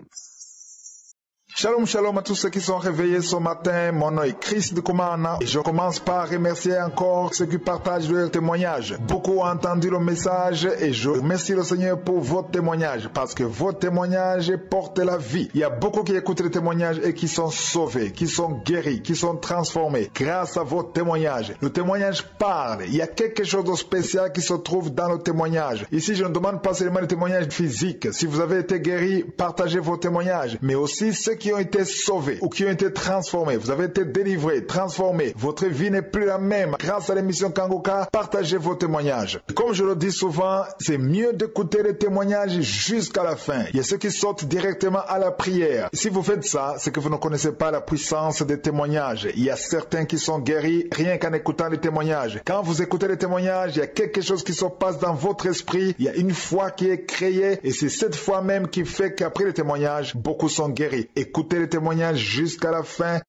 Shalom, shalom à tous ceux qui sont réveillés ce matin. Mon nom est Chris de Kumana et je commence par remercier encore ceux qui partagent leur témoignage. Beaucoup ont entendu le message et je remercie le Seigneur pour votre témoignage parce que votre témoignage porte la vie. Il y a beaucoup qui écoutent les témoignages et qui sont sauvés, qui sont guéris, qui sont transformés grâce à votre témoignage. Le témoignage parle. Il y a quelque chose de spécial qui se trouve dans le témoignage. Ici, je ne demande pas seulement le témoignage physique. Si vous avez été guéri, partagez vos témoignages, mais aussi ceux qui ont été sauvés ou qui ont été transformés. Vous avez été délivrés, transformés. Votre vie n'est plus la même. Grâce à l'émission Kangoka, partagez vos témoignages. Comme je le dis souvent, c'est mieux d'écouter les témoignages jusqu'à la fin. Il y a ceux qui sautent directement à la prière. Si vous faites ça, c'est que vous ne connaissez pas la puissance des témoignages. Il y a certains qui sont guéris rien qu'en écoutant les témoignages. Quand vous écoutez les témoignages, il y a quelque chose qui se passe dans votre esprit. Il y a une foi qui est créée et c'est cette foi même qui fait qu'après les témoignages, beaucoup sont guéris. Écoutez les témoignages jusqu'à la fin.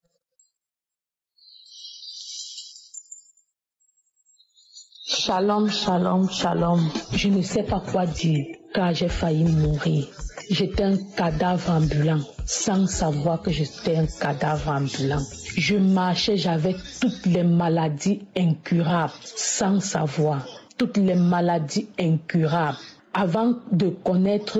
Shalom, shalom, shalom. Je ne sais pas quoi dire car j'ai failli mourir. J'étais un cadavre ambulant sans savoir que j'étais un cadavre ambulant. Je marchais, j'avais toutes les maladies incurables sans savoir. Toutes les maladies incurables. Avant de connaître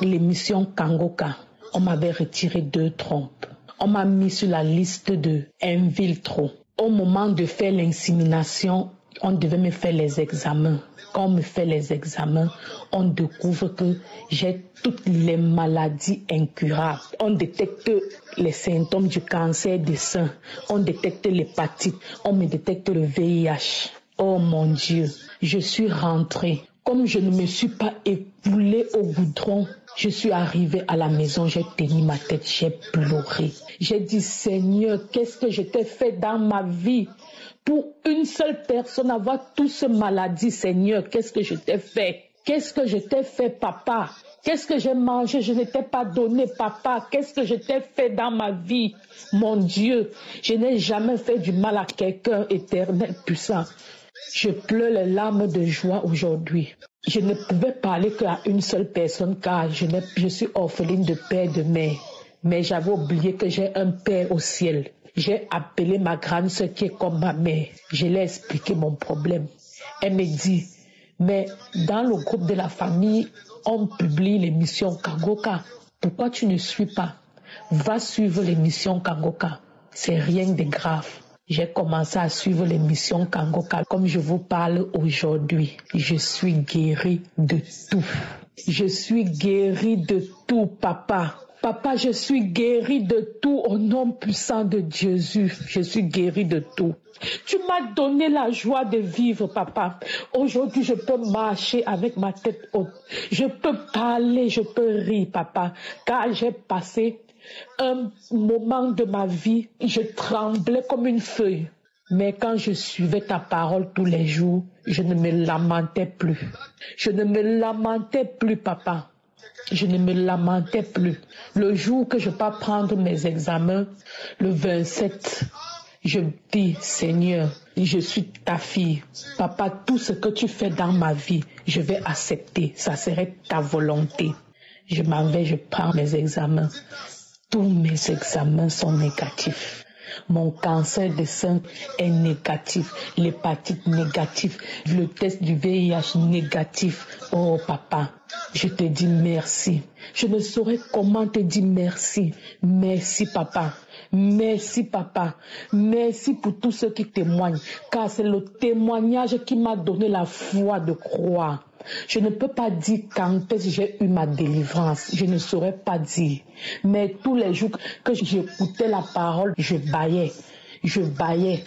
l'émission Kangoka, on m'avait retiré 2 trompes. On m'a mis sur la liste de infiltrants. Au moment de faire l'insémination, on devait me faire les examens. Quand on me fait les examens, on découvre que j'ai toutes les maladies incurables. On détecte les symptômes du cancer des seins. On détecte l'hépatite. On me détecte le VIH. Oh mon Dieu, je suis rentrée. Comme je ne me suis pas écoulée au goudron, Je suis arrivée à la maison, j'ai tenu ma tête, j'ai pleuré. J'ai dit, Seigneur, qu'est-ce que je t'ai fait dans ma vie? Pour une seule personne avoir toute cette maladie, Seigneur, qu'est-ce que je t'ai fait? Qu'est-ce que je t'ai fait, papa? Qu'est-ce que j'ai mangé, je ne t'ai pas donné, papa? Qu'est-ce que je t'ai fait dans ma vie? Mon Dieu, je n'ai jamais fait du mal à quelqu'un, éternel, puissant. Je pleure les larmes de joie aujourd'hui. Je ne pouvais parler qu'à une seule personne car je suis orpheline de père et de mère. Mais j'avais oublié que j'ai un père au ciel. J'ai appelé ma grande sœur qui est comme ma mère. Je lui ai expliqué mon problème. Elle me dit, mais dans le groupe de la famille, on publie l'émission Kangoka. Pourquoi tu ne suis pas? Va suivre l'émission Kangoka. C'est rien de grave. J'ai commencé à suivre l'émission Kangoka. Comme je vous parle aujourd'hui, je suis guérie de tout. Je suis guérie de tout, papa. Papa, je suis guérie de tout au nom puissant de Jésus. Je suis guérie de tout. Tu m'as donné la joie de vivre, papa. Aujourd'hui, je peux marcher avec ma tête haute. Je peux parler, je peux rire, papa. Car j'ai passé un moment de ma vie, je tremblais comme une feuille. Mais quand je suivais ta parole tous les jours, je ne me lamentais plus. Je ne me lamentais plus, papa. Je ne me lamentais plus. Le jour que je pars prendre mes examens, le 27, je dis, Seigneur, je suis ta fille. Papa, tout ce que tu fais dans ma vie, je vais accepter. Ça serait ta volonté. Je m'en vais, je prends mes examens. Tous mes examens sont négatifs. Mon cancer de sein est négatif, l'hépatite négative, le test du VIH négatif. Oh papa, je te dis merci. Je ne saurais comment te dire merci. Merci papa. Merci papa. Merci pour tous ceux qui témoignent. Car c'est le témoignage qui m'a donné la foi de croire. Je ne peux pas dire quand est-ce que j'ai eu ma délivrance. Je ne saurais pas dire. Mais tous les jours que j'écoutais la parole, je bâillais. Je bâillais.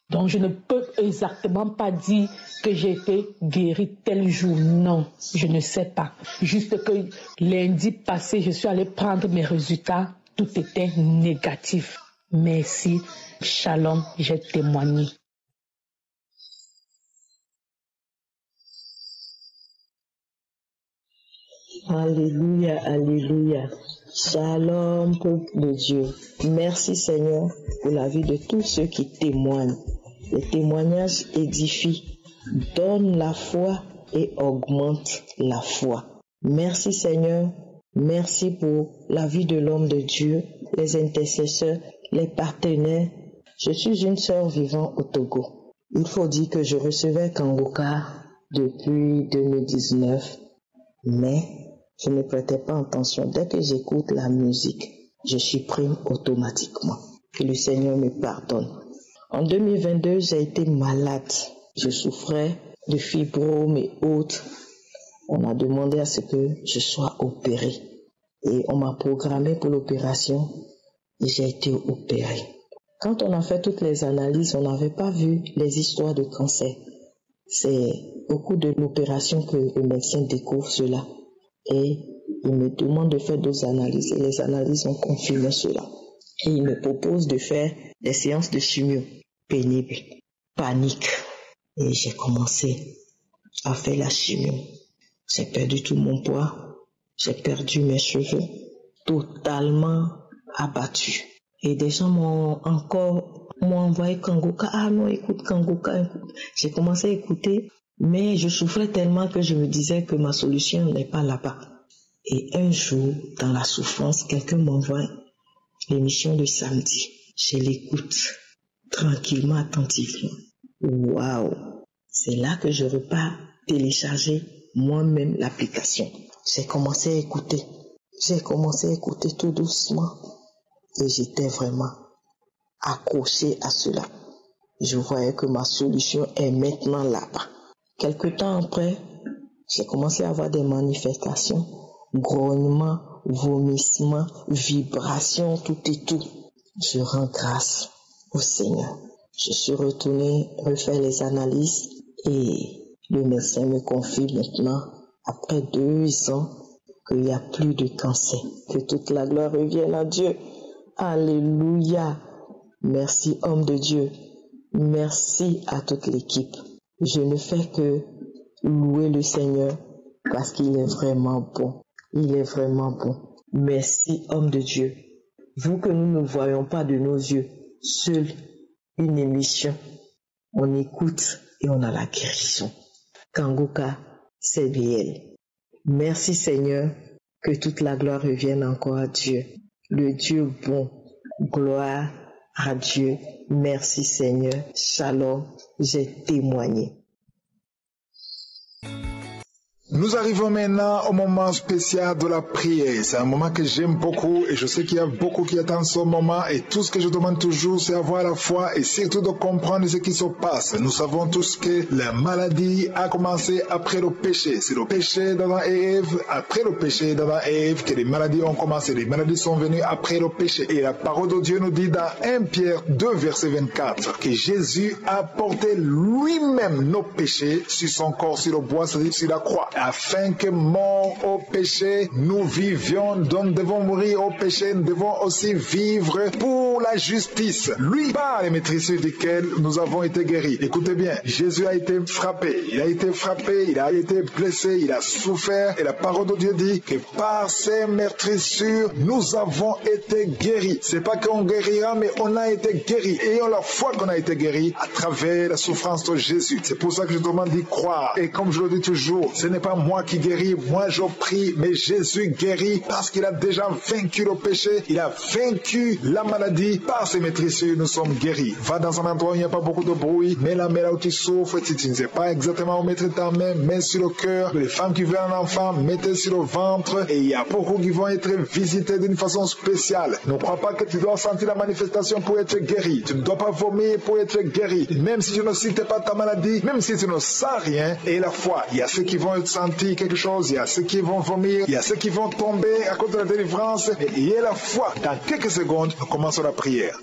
Donc je ne peux exactement pas dire que j'ai été guérie tel jour. Non, je ne sais pas. Juste que lundi passé, je suis allée prendre mes résultats. Tout était négatif. Merci. Shalom, j'ai témoigné. Alléluia, alléluia. Shalom, peuple de Dieu. Merci Seigneur pour la vie de tous ceux qui témoignent. Les témoignages édifient, donnent la foi et augmentent la foi. Merci Seigneur. Merci pour la vie de l'homme de Dieu, les intercesseurs, les partenaires. Je suis une sœur vivant au Togo. Il faut dire que je recevais Kangoka depuis 2019, mais je ne prêtais pas attention. Dès que j'écoute la musique, je supprime automatiquement. Que le Seigneur me pardonne. En 2022, j'ai été malade. Je souffrais de fibromes et autres. On a demandé à ce que je sois opérée. Et on m'a programmé pour l'opération et j'ai été opérée. Quand on a fait toutes les analyses, on n'avait pas vu les histoires de cancer. C'est au cours de l'opération que le médecin découvre cela. Et il me demande de faire d'autres analyses. Et les analyses ont confirmé cela. Et il me propose de faire des séances de chimio pénibles. Panique. Et j'ai commencé à faire la chimio. J'ai perdu tout mon poids. J'ai perdu mes cheveux. Totalement abattu. Et des gens m'ont envoyé Kangoka. Ah non, écoute Kangoka. J'ai commencé à écouter. Mais je souffrais tellement que je me disais que ma solution n'est pas là-bas. Et un jour, dans la souffrance, quelqu'un m'envoie l'émission de samedi. Je l'écoute tranquillement, attentivement. Waouh! C'est là que je repars télécharger moi-même l'application. J'ai commencé à écouter. J'ai commencé à écouter tout doucement. Et j'étais vraiment accroché à cela. Je voyais que ma solution est maintenant là-bas. Quelque temps après, j'ai commencé à avoir des manifestations, grognements, vomissements, vibrations, tout et tout. Je rends grâce au Seigneur. Je suis retourné refaire les analyses et le médecin me confie maintenant, après 2 ans, qu'il n'y a plus de cancer. Que toute la gloire revienne à Dieu. Alléluia. Merci, homme de Dieu. Merci à toute l'équipe. Je ne fais que louer le Seigneur parce qu'il est vraiment bon. Il est vraiment bon. Merci, homme de Dieu. Vous que nous ne voyons pas de nos yeux, seule une émission, on écoute et on a la guérison. Kangoka, c'est réel. Merci Seigneur, que toute la gloire revienne encore à Dieu. Le Dieu bon, gloire à Dieu. Merci Seigneur. Shalom, j'ai témoigné. Nous arrivons maintenant au moment spécial de la prière. C'est un moment que j'aime beaucoup et je sais qu'il y a beaucoup qui attendent ce moment et tout ce que je demande toujours, c'est avoir la foi et surtout de comprendre ce qui se passe. Nous savons tous que la maladie a commencé après le péché. C'est le péché d'Adam et Ève, après le péché d'Adam et Ève que les maladies ont commencé. Les maladies sont venues après le péché. Et la parole de Dieu nous dit dans 1 Pierre 2, verset 24, que Jésus a porté lui-même nos péchés sur son corps, sur le bois, c'est-à-dire sur la croix. Afin que mort au péché, nous vivions, donc nous devons mourir au péché, nous devons aussi vivre pour la justice. Lui, par les maîtrisures duquel nous avons été guéris. Écoutez bien, Jésus a été frappé, il a été blessé, il a souffert, et la parole de Dieu dit que par ses maîtrisures, nous avons été guéris. C'est pas qu'on guérira, mais on a été guéris. Et on la foi qu'on a été guéris à travers la souffrance de Jésus. C'est pour ça que je demande d'y croire. Et comme je le dis toujours, ce n'est pas moi qui guéris, moi je prie, mais Jésus guérit parce qu'il a déjà vaincu le péché, il a vaincu la maladie, par ses maîtrisures nous sommes guéris. Va dans un endroit où il n'y a pas beaucoup de bruit, mets la main là où tu souffres, si tu ne sais pas exactement où mettre ta main, mets sur le cœur. Les femmes qui veulent un enfant, mettez sur le ventre, et il y a beaucoup qui vont être visités d'une façon spéciale. Ne crois pas que tu dois sentir la manifestation pour être guéri, tu ne dois pas vomir pour être guéri, même si tu ne cites pas ta maladie, même si tu ne sens rien, et la foi, il y a ceux qui vont sentir quelque chose, il y a ceux qui vont vomir, il y a ceux qui vont tomber à cause de la délivrance, et il y a la foi. Dans quelques secondes, nous commençons la prière.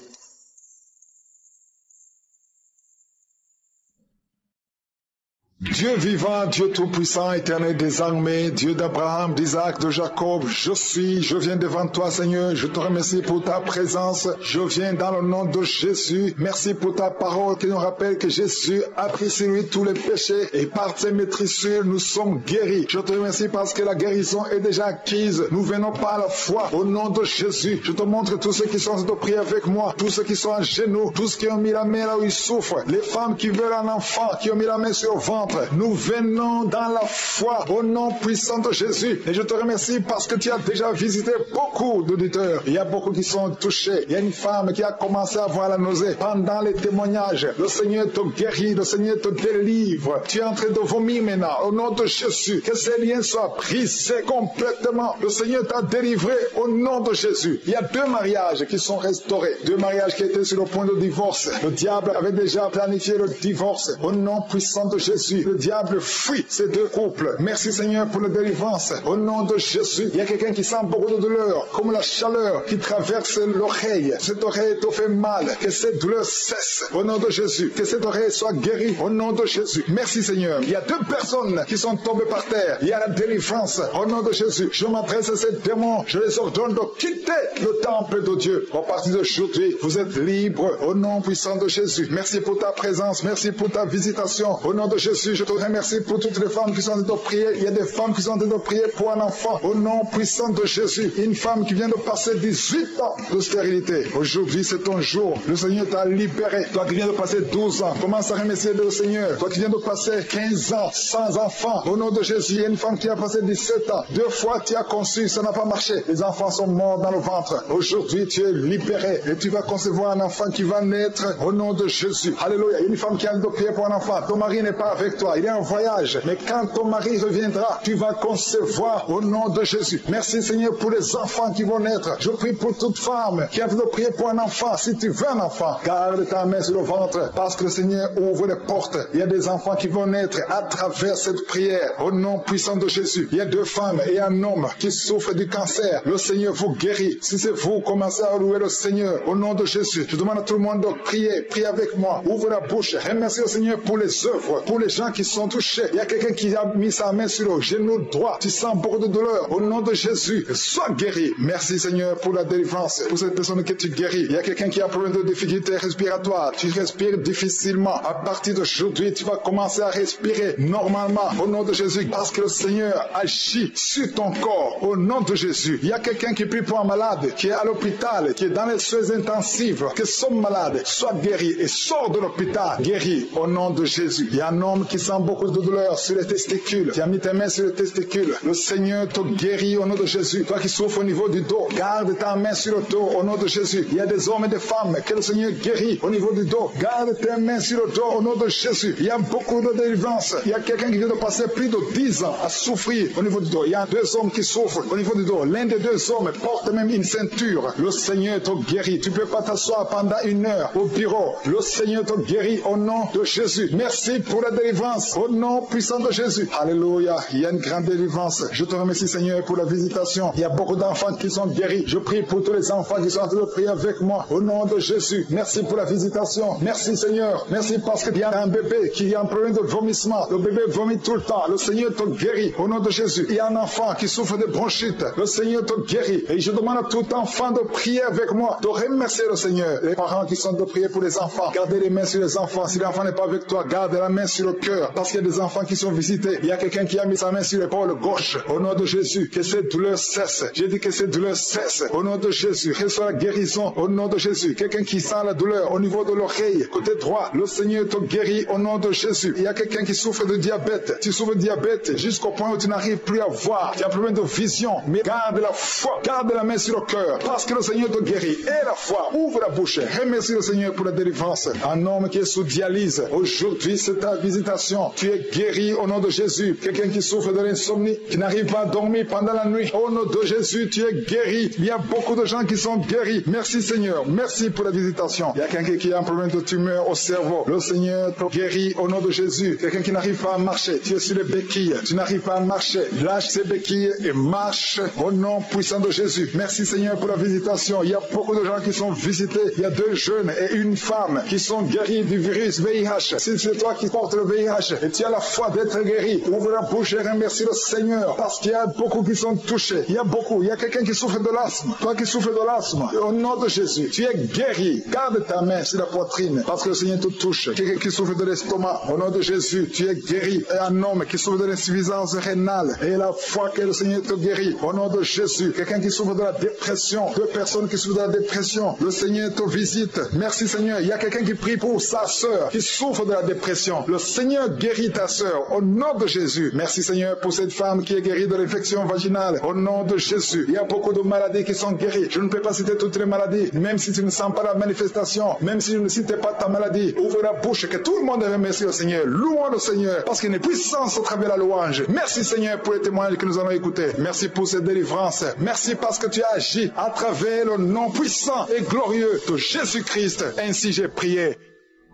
Dieu vivant, Dieu tout-puissant, éternel des armées, Dieu d'Abraham, d'Isaac, de Jacob, je viens devant toi, Seigneur, je te remercie pour ta présence, je viens dans le nom de Jésus, merci pour ta parole qui nous rappelle que Jésus a pris sur lui tous les péchés et par ses maîtrisures, nous sommes guéris. Je te remercie parce que la guérison est déjà acquise, nous venons par la foi, au nom de Jésus. Je te montre tous ceux qui sont de prier avec moi, tous ceux qui sont à genoux, tous ceux qui ont mis la main là où ils souffrent, les femmes qui veulent un enfant, qui ont mis la main sur le ventre. Nous venons dans la foi au nom puissant de Jésus. Et je te remercie parce que tu as déjà visité beaucoup d'auditeurs. Il y a beaucoup qui sont touchés. Il y a une femme qui a commencé à avoir la nausée. Pendant les témoignages, le Seigneur te guérit, le Seigneur te délivre. Tu es en train de vomir maintenant. Au nom de Jésus, que ces liens soient brisés complètement. Le Seigneur t'a délivré au nom de Jésus. Il y a 2 mariages qui sont restaurés. 2 mariages qui étaient sur le point de divorce. Le diable avait déjà planifié le divorce. Au nom puissant de Jésus, le diable fuit ces 2 couples. Merci Seigneur pour la délivrance. Au nom de Jésus, il y a quelqu'un qui sent beaucoup de douleur, comme la chaleur qui traverse l'oreille. Cette oreille te fait mal. Que cette douleur cesse. Au nom de Jésus, que cette oreille soit guérie. Au nom de Jésus. Merci Seigneur. Il y a 2 personnes qui sont tombées par terre. Il y a la délivrance. Au nom de Jésus, je m'adresse à ces démons. Je les ordonne de quitter le temple de Dieu. À partir d'aujourd'hui, vous êtes libres. Au nom puissant de Jésus. Merci pour ta présence. Merci pour ta visitation. Au nom de Jésus, je te remercie pour toutes les femmes qui sont en train de prier. Il y a des femmes qui sont en train de prier pour un enfant. Au nom puissant de Jésus, une femme qui vient de passer 18 ans de stérilité. Aujourd'hui, c'est ton jour. Le Seigneur t'a libéré. Toi qui viens de passer 12 ans, commence à remercier le Seigneur. Toi qui viens de passer 15 ans sans enfant. Au nom de Jésus, il y a une femme qui a passé 17 ans. 2 fois tu as conçu, ça n'a pas marché. Les enfants sont morts dans le ventre. Aujourd'hui, tu es libéré et tu vas concevoir un enfant qui va naître au nom de Jésus. Alléluia. Il y a une femme qui a de prier pour un enfant. Ton mari n'est pas avec toi. Il est en voyage. Mais quand ton mari reviendra, tu vas concevoir au nom de Jésus. Merci Seigneur pour les enfants qui vont naître. Je prie pour toute femme qui a de prier pour un enfant. Si tu veux un enfant, garde ta main sur le ventre parce que le Seigneur ouvre les portes. Il y a des enfants qui vont naître à travers cette prière au nom puissant de Jésus. Il y a 2 femmes et un homme qui souffrent du cancer. Le Seigneur vous guérit. Si c'est vous, commencez à louer le Seigneur au nom de Jésus. Je demande à tout le monde de prier. Priez avec moi. Ouvre la bouche. Remercie le Seigneur pour les œuvres, pour les gens qui sont touchés. Il y a quelqu'un qui a mis sa main sur le genou droit. Tu sens beaucoup de douleur. Au nom de Jésus, sois guéri. Merci Seigneur pour la délivrance, pour cette personne que tu guéris. Il y a quelqu'un qui a un problème de difficulté respiratoire. Tu respires difficilement. À partir d'aujourd'hui, tu vas commencer à respirer normalement. Au nom de Jésus, parce que le Seigneur agit sur ton corps. Au nom de Jésus. Il y a quelqu'un qui prie pour un malade, qui est à l'hôpital, qui est dans les soins intensifs, que son malade soit guéri et sort de l'hôpital guéri au nom de Jésus. Il y a un homme qui sent beaucoup de douleur sur les testicules. Tu as mis tes mains sur les testicules. Le Seigneur te guérit au nom de Jésus. Toi qui souffres au niveau du dos, garde ta main sur le dos au nom de Jésus. Il y a des hommes et des femmes que le Seigneur guérit au niveau du dos. Garde tes mains sur le dos au nom de Jésus. Il y a beaucoup de délivrance. Il y a quelqu'un qui vient de passer plus de 10 ans à souffrir au niveau du dos. Il y a 2 hommes qui souffrent au niveau du dos. L'un des 2 hommes porte même une ceinture. Le Seigneur te guérit. Tu ne peux pas t'asseoir pendant 1 heure au bureau. Le Seigneur te guérit au nom de Jésus. Merci pour la délivrance au nom puissant de Jésus. Alléluia. Il y a une grande délivrance. Je te remercie Seigneur pour la visitation. Il y a beaucoup d'enfants qui sont guéris. Je prie pour tous les enfants qui sont en train de prier avec moi au nom de Jésus. Merci pour la visitation. Merci Seigneur. Merci parce qu'il y a un bébé qui a un problème de vomissement. Le bébé vomit tout le temps. Le Seigneur te guérit au nom de Jésus. Il y a un enfant qui souffre de bronchite. Le Seigneur te guérit. Et je demande à tout enfant de prier avec moi, de remercier le Seigneur. Les parents qui sont de prier pour les enfants, gardez les mains sur les enfants. Si l'enfant n'est pas avec toi, garde la main sur le cœur. Parce qu'il y a des enfants qui sont visités. Il y a quelqu'un qui a mis sa main sur l'épaule gauche. Au nom de Jésus, que cette douleur cesse. J'ai dit que cette douleur cesse. Au nom de Jésus, reçois la guérison. Au nom de Jésus, quelqu'un qui sent la douleur au niveau de l'oreille, côté droit, le Seigneur te guérit au nom de Jésus. Il y a quelqu'un qui souffre de diabète. Tu souffres de diabète jusqu'au point où tu n'arrives plus à voir. Tu as un problème de vision. Mais garde la foi. Garde la main sur le cœur. Parce que le Seigneur te guérit. Et la foi. Ouvre la bouche. Remercie le Seigneur pour la délivrance. Un homme qui est sous dialyse. Aujourd'hui, c'est ta visitation. Tu es guéri au nom de Jésus. Quelqu'un qui souffre de l'insomnie, qui n'arrive pas à dormir pendant la nuit. Au nom de Jésus, tu es guéri. Il y a beaucoup de gens qui sont guéris. Merci Seigneur. Merci pour la visitation. Il y a quelqu'un qui a un problème de tumeur au cerveau. Le Seigneur te guérit au nom de Jésus. Quelqu'un qui n'arrive pas à marcher. Tu es sur les béquilles. Tu n'arrives pas à marcher. Lâche ces béquilles et marche au nom puissant de Jésus. Merci Seigneur pour la visitation. Il y a beaucoup de gens qui sont visités. Il y a 2 jeunes et une femme qui sont guéris du virus VIH. Si c'est toi qui portes le VIH et tu as la foi d'être guéri, ouvre la bouche et remercie le Seigneur parce qu'il y a beaucoup qui sont touchés. Il y a beaucoup. Il y a quelqu'un qui souffre de l'asthme. Toi qui souffres de l'asthme, au nom de Jésus, tu es guéri. Garde ta main sur la poitrine parce que le Seigneur te touche. Quelqu'un qui souffre de l'estomac, au nom de Jésus, tu es guéri. Et un homme qui souffre de l'insuffisance rénale et la foi que le Seigneur te guérit, au nom de Jésus. Quelqu'un qui souffre de la dépression, 2 personnes qui souffrent de la dépression, le Seigneur te visite. Merci Seigneur. Il y a quelqu'un qui prie pour sa sœur qui souffre de la dépression. Le Seigneur guérit ta sœur au nom de Jésus. Merci Seigneur pour cette femme qui est guérie de l'infection vaginale au nom de Jésus. Il y a beaucoup de maladies qui sont guéries. Je ne peux pas citer toutes les maladies, même si tu ne sens pas la manifestation, même si je ne cite pas ta maladie. Ouvre la bouche, que tout le monde remercie le Seigneur. Louons le Seigneur parce qu'il y a une puissance au travers de la louange. Merci Seigneur pour les témoignages que nous allons écouter. Merci pour cette délivrance. Merci parce que tu as agi à travers le nom puissant et glorieux de Jésus-Christ. Ainsi j'ai prié.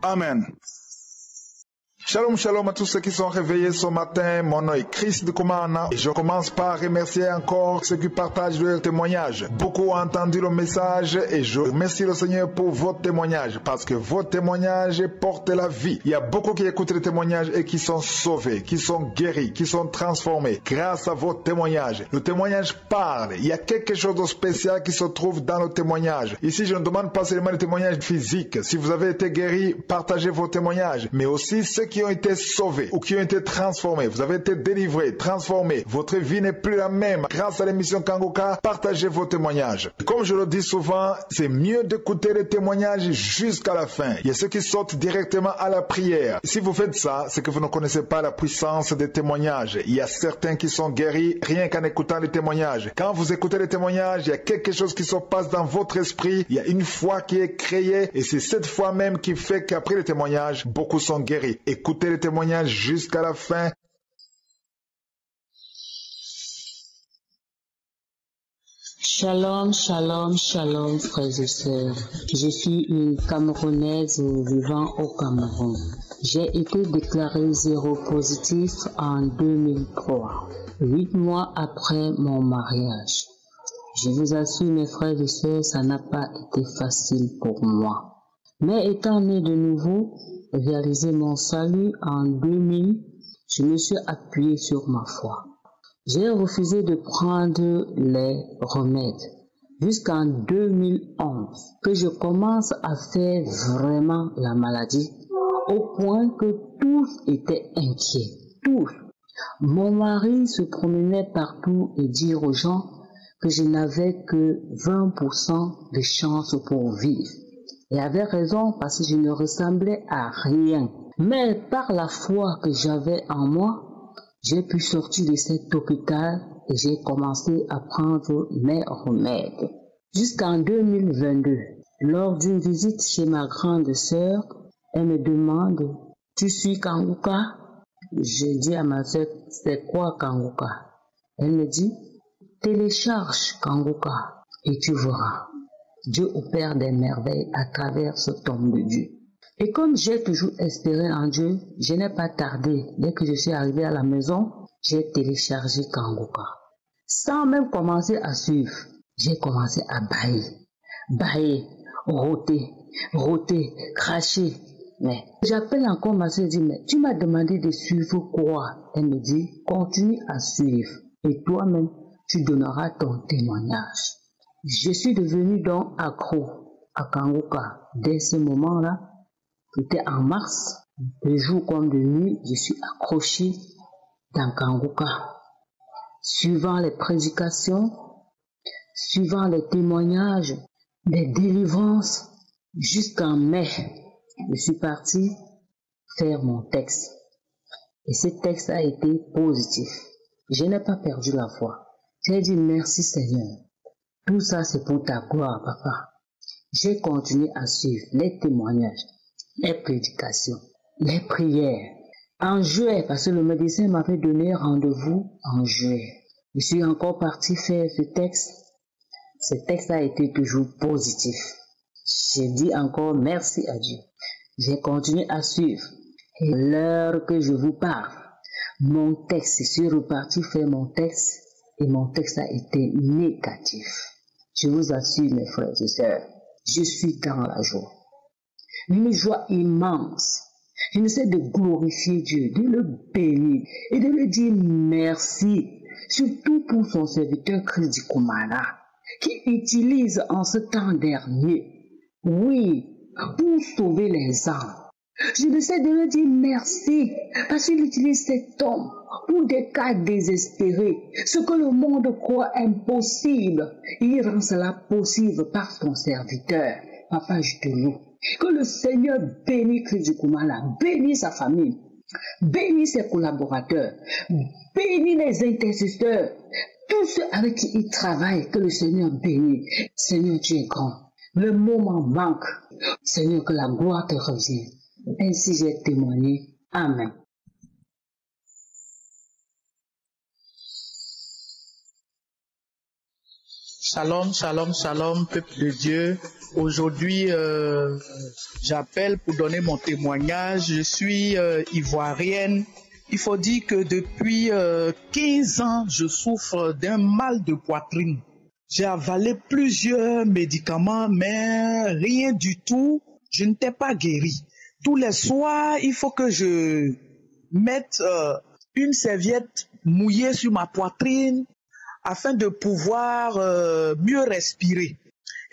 Amen. Shalom, shalom à tous ceux qui sont réveillés ce matin. Mon nom est Chris de Kumana et je commence par remercier encore ceux qui partagent leurs témoignages. Beaucoup ont entendu le message et je remercie le Seigneur pour vos témoignages parce que vos témoignages portent la vie. Il y a beaucoup qui écoutent les témoignages et qui sont sauvés, qui sont guéris, qui sont transformés grâce à vos témoignages. Le témoignage parle. Il y a quelque chose de spécial qui se trouve dans le témoignage. Ici, je ne demande pas seulement les témoignages physiques. Si vous avez été guéri, partagez vos témoignages, mais aussi ceux qui ont été sauvés ou qui ont été transformés. Vous avez été délivrés, transformés. Votre vie n'est plus la même. Grâce à l'émission Kangoka, partagez vos témoignages. Comme je le dis souvent, c'est mieux d'écouter les témoignages jusqu'à la fin. Il y a ceux qui sautent directement à la prière. Si vous faites ça, c'est que vous ne connaissez pas la puissance des témoignages. Il y a certains qui sont guéris rien qu'en écoutant les témoignages. Quand vous écoutez les témoignages, il y a quelque chose qui se passe dans votre esprit. Il y a une foi qui est créée et c'est cette foi même qui fait qu'après les témoignages, beaucoup sont guéris. Écoutez les témoignages jusqu'à la fin. Shalom, shalom, shalom, frères et sœurs. Je suis une Camerounaise vivant au Cameroun. J'ai été déclarée séropositif en 2003, 8 mois après mon mariage. Je vous assure, mes frères et sœurs, ça n'a pas été facile pour moi. Mais étant né de nouveau, réaliser mon salut en 2000, je me suis appuyé sur ma foi. J'ai refusé de prendre les remèdes jusqu'en 2011 que je commence à faire vraiment la maladie au point que tous étaient inquiets. Tous. Mon mari se promenait partout et dit aux gens que je n'avais que 20% de chance pour vivre. Il avait raison parce que je ne ressemblais à rien. Mais par la foi que j'avais en moi, j'ai pu sortir de cet hôpital et j'ai commencé à prendre mes remèdes. Jusqu'en 2022, lors d'une visite chez ma grande sœur, elle me demande « Tu suis Kanguka ?» Je dis à ma sœur « C'est quoi Kanguka ?» Elle me dit « Télécharge Kanguka et tu verras. Dieu opère des merveilles à travers cet homme de Dieu. » Et comme j'ai toujours espéré en Dieu, je n'ai pas tardé. Dès que je suis arrivé à la maison, j'ai téléchargé Kanguka. Sans même commencer à suivre, j'ai commencé à bailler, rôter, cracher. Mais j'appelle encore ma soeur et dis, mais tu m'as demandé de suivre quoi? Elle me dit, continue à suivre et toi-même, tu donneras ton témoignage. Je suis devenu donc accro à Kanguka. Dès ce moment-là, c'était en mars, de jour comme de nuit, je suis accroché dans Kanguka. Suivant les prédications, suivant les témoignages, les délivrances, jusqu'en mai, je suis parti faire mon texte. Et ce texte a été positif. Je n'ai pas perdu la foi. J'ai dit merci Seigneur. Tout ça c'est pour ta gloire, papa. J'ai continué à suivre les témoignages, les prédications, les prières. En juillet, parce que le médecin m'avait donné rendez-vous en juillet. Je suis encore parti faire ce texte. Ce texte a été toujours positif. J'ai dit encore merci à Dieu. J'ai continué à suivre. Et l'heure que je vous parle, mon texte, je suis reparti faire mon texte et mon texte a été négatif. Je vous assure, mes frères et sœurs, je suis dans la joie. Une joie immense. Je ne sais de glorifier Dieu, de le bénir et de lui dire merci, surtout pour son serviteur Christ Kumana, qui utilise en ce temps dernier, oui, pour sauver les âmes. Je ne sais de lui dire merci, parce qu'il utilise cet homme pour des cas désespérés. Ce que le monde croit impossible, il rend cela possible par son serviteur. Papa, je te loue. Que le Seigneur bénisse Christ Kumala, bénisse sa famille, bénisse ses collaborateurs, bénisse les intercesseurs, tous ceux avec qui il travaille, que le Seigneur bénisse. Seigneur, tu es grand. Le moment manque. Seigneur, que la gloire te revienne. Ainsi j'ai témoigné. Amen. Shalom, shalom, shalom, peuple de Dieu. Aujourd'hui, j'appelle pour donner mon témoignage. Je suis ivoirienne. Il faut dire que depuis 15 ans, je souffre d'un mal de poitrine. J'ai avalé plusieurs médicaments, mais rien du tout. Je n'étais pas guéri. Tous les soirs, il faut que je mette une serviette mouillée sur ma poitrine afin de pouvoir mieux respirer.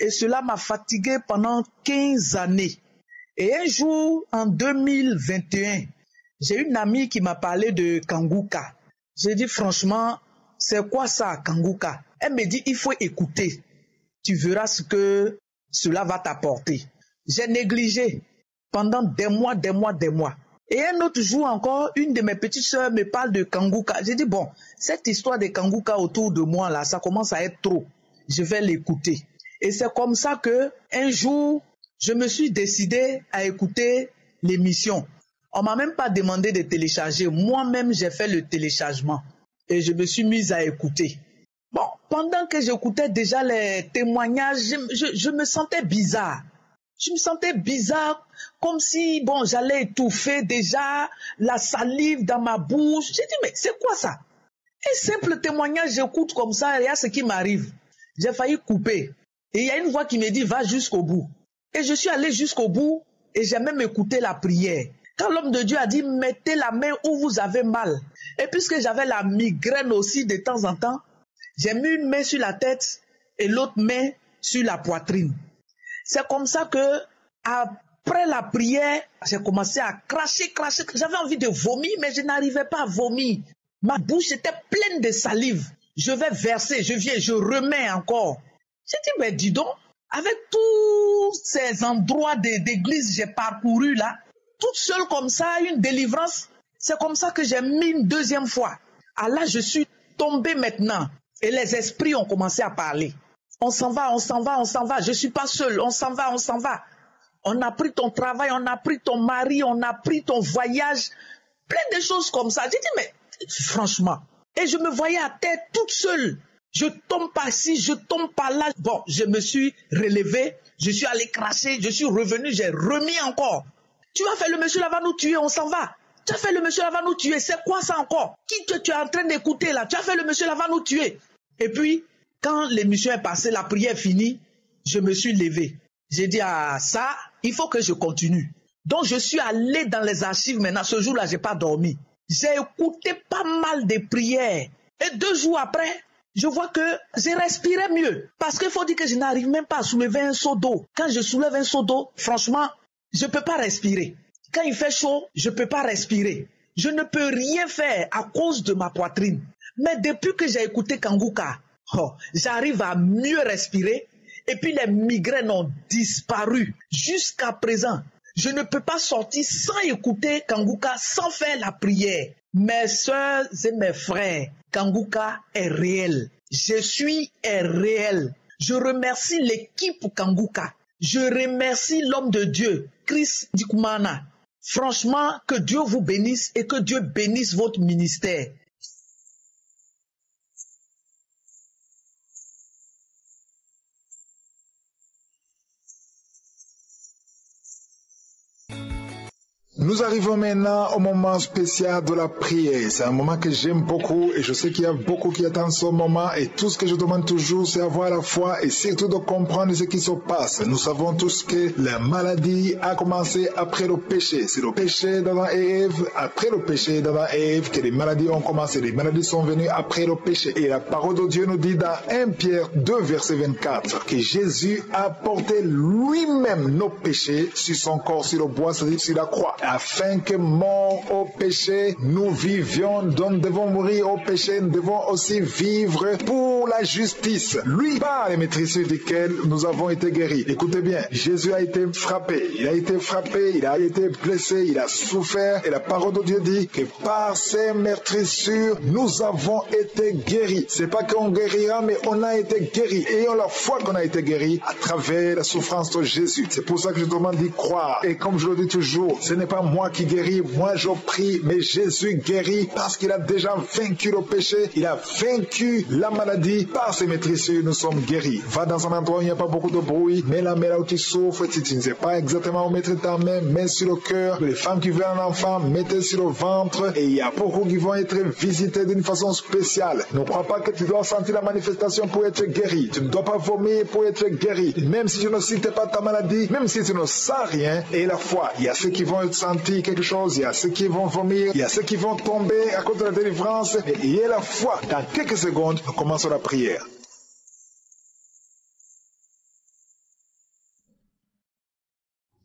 Et cela m'a fatigué pendant 15 années. Et un jour, en 2021, j'ai une amie qui m'a parlé de Kanguka. J'ai dit franchement, c'est quoi ça, Kanguka? Elle me dit, il faut écouter. Tu verras ce que cela va t'apporter. J'ai négligé pendant des mois. Et un autre jour encore, une de mes petites sœurs me parle de Kanguka. J'ai dit, bon, cette histoire de Kanguka autour de moi, là, ça commence à être trop. Je vais l'écouter. Et c'est comme ça que un jour, je me suis décidé à écouter l'émission. On m'a même pas demandé de télécharger. Moi-même, j'ai fait le téléchargement. Et je me suis mise à écouter. Bon, pendant que j'écoutais déjà les témoignages, je me sentais bizarre. Je me sentais bizarre, comme si, bon, j'allais étouffer déjà la salive dans ma bouche. J'ai dit, mais c'est quoi ça? Un simple témoignage, j'écoute comme ça, et il y a ce qui m'arrive. J'ai failli couper. Et il y a une voix qui me dit, va jusqu'au bout. Et je suis allé jusqu'au bout, et j'ai même écouté la prière. Quand l'homme de Dieu a dit, mettez la main où vous avez mal. Et puisque j'avais la migraine aussi de temps en temps, j'ai mis une main sur la tête et l'autre main sur la poitrine. C'est comme ça que, après la prière, j'ai commencé à cracher. J'avais envie de vomir, mais je n'arrivais pas à vomir. Ma bouche était pleine de salive. Je vais verser, je remets encore. J'ai dit, mais dis donc, avec tous ces endroits d'église que j'ai parcouru là, toute seule comme ça, une délivrance, c'est comme ça que j'ai mis une deuxième fois. Ah là, je suis tombée maintenant. Et les esprits ont commencé à parler. On s'en va, je ne suis pas seule, on s'en va. On a pris ton travail, on a pris ton mari, on a pris ton voyage, plein de choses comme ça. J'ai dit, mais franchement, et je me voyais à terre toute seule. Je tombe par ci, je tombe par là. Bon, je me suis relevée, je suis allé cracher, je suis revenu, j'ai remis encore. Tu vas faire le monsieur là va nous tuer, on s'en va. Tu as fait le monsieur là va nous tuer, c'est quoi ça encore? Qui que tu es en train d'écouter là? Tu as fait le monsieur là va nous tuer. Et puis, quand l'émission est passée, la prière est finie, je me suis levé. J'ai dit, ah ça, il faut que je continue. Donc je suis allé dans les archives maintenant. Ce jour-là, je n'ai pas dormi. J'ai écouté pas mal de prières. Et 2 jours après, je vois que je respirais mieux. Parce qu'il faut dire que je n'arrive même pas à soulever un seau d'eau. Quand je soulève un seau d'eau, franchement, je ne peux pas respirer. Quand il fait chaud, je ne peux pas respirer. Je ne peux rien faire à cause de ma poitrine. Mais depuis que j'ai écouté Kanguka, j'arrive à mieux respirer. Et puis les migraines ont disparu. Jusqu'à présent, je ne peux pas sortir sans écouter Kanguka, sans faire la prière. Mes soeurs et mes frères, Kanguka est réel. Jésus est réel. Je remercie l'équipe Kanguka. Je remercie l'homme de Dieu, Chris Ndikumana. Franchement, que Dieu vous bénisse et que Dieu bénisse votre ministère. Nous arrivons maintenant au moment spécial de la prière. C'est un moment que j'aime beaucoup et je sais qu'il y a beaucoup qui attendent ce moment et tout ce que je demande toujours c'est avoir la foi et surtout de comprendre ce qui se passe. Nous savons tous que la maladie a commencé après le péché. C'est le péché d'Adam et Ève, après le péché d'Adam et Ève que les maladies ont commencé. Les maladies sont venues après le péché. Et la parole de Dieu nous dit dans 1 Pierre 2 verset 24 que Jésus a porté lui-même nos péchés sur son corps, sur le bois, c'est-à-dire sur la croix. Afin que mort au péché, nous vivions, donc nous devons mourir au péché, nous devons aussi vivre pour la justice. Lui, par les maîtrisures duquel nous avons été guéris. Écoutez bien, Jésus a été frappé, il a été blessé, il a souffert, et la parole de Dieu dit que par ses maîtrisures, nous avons été guéris. C'est pas qu'on guérira, mais on a été guéris. Et on la foi qu'on a été guéris à travers la souffrance de Jésus. C'est pour ça que je demande d'y croire. Et comme je le dis toujours, ce n'est pas moi qui guéris, moi je prie, mais Jésus guérit parce qu'il a déjà vaincu le péché, il a vaincu la maladie, par ses maîtrisures nous sommes guéris. Va dans un endroit où il n'y a pas beaucoup de bruit, mets la main là où tu souffres, si tu ne sais pas exactement où mettre ta main, mets sur le cœur. Les femmes qui veulent un enfant, mettez sur le ventre, et il y a beaucoup qui vont être visités d'une façon spéciale. Ne crois pas que tu dois sentir la manifestation pour être guéri, tu ne dois pas vomir pour être guéri, même si tu ne cites pas ta maladie, même si tu ne sens rien, et la foi, il y a ceux qui vont sentir quelque chose, il y a ceux qui vont vomir, il y a ceux qui vont tomber à cause de la délivrance, et il y a la foi. Dans quelques secondes, nous commençons la prière.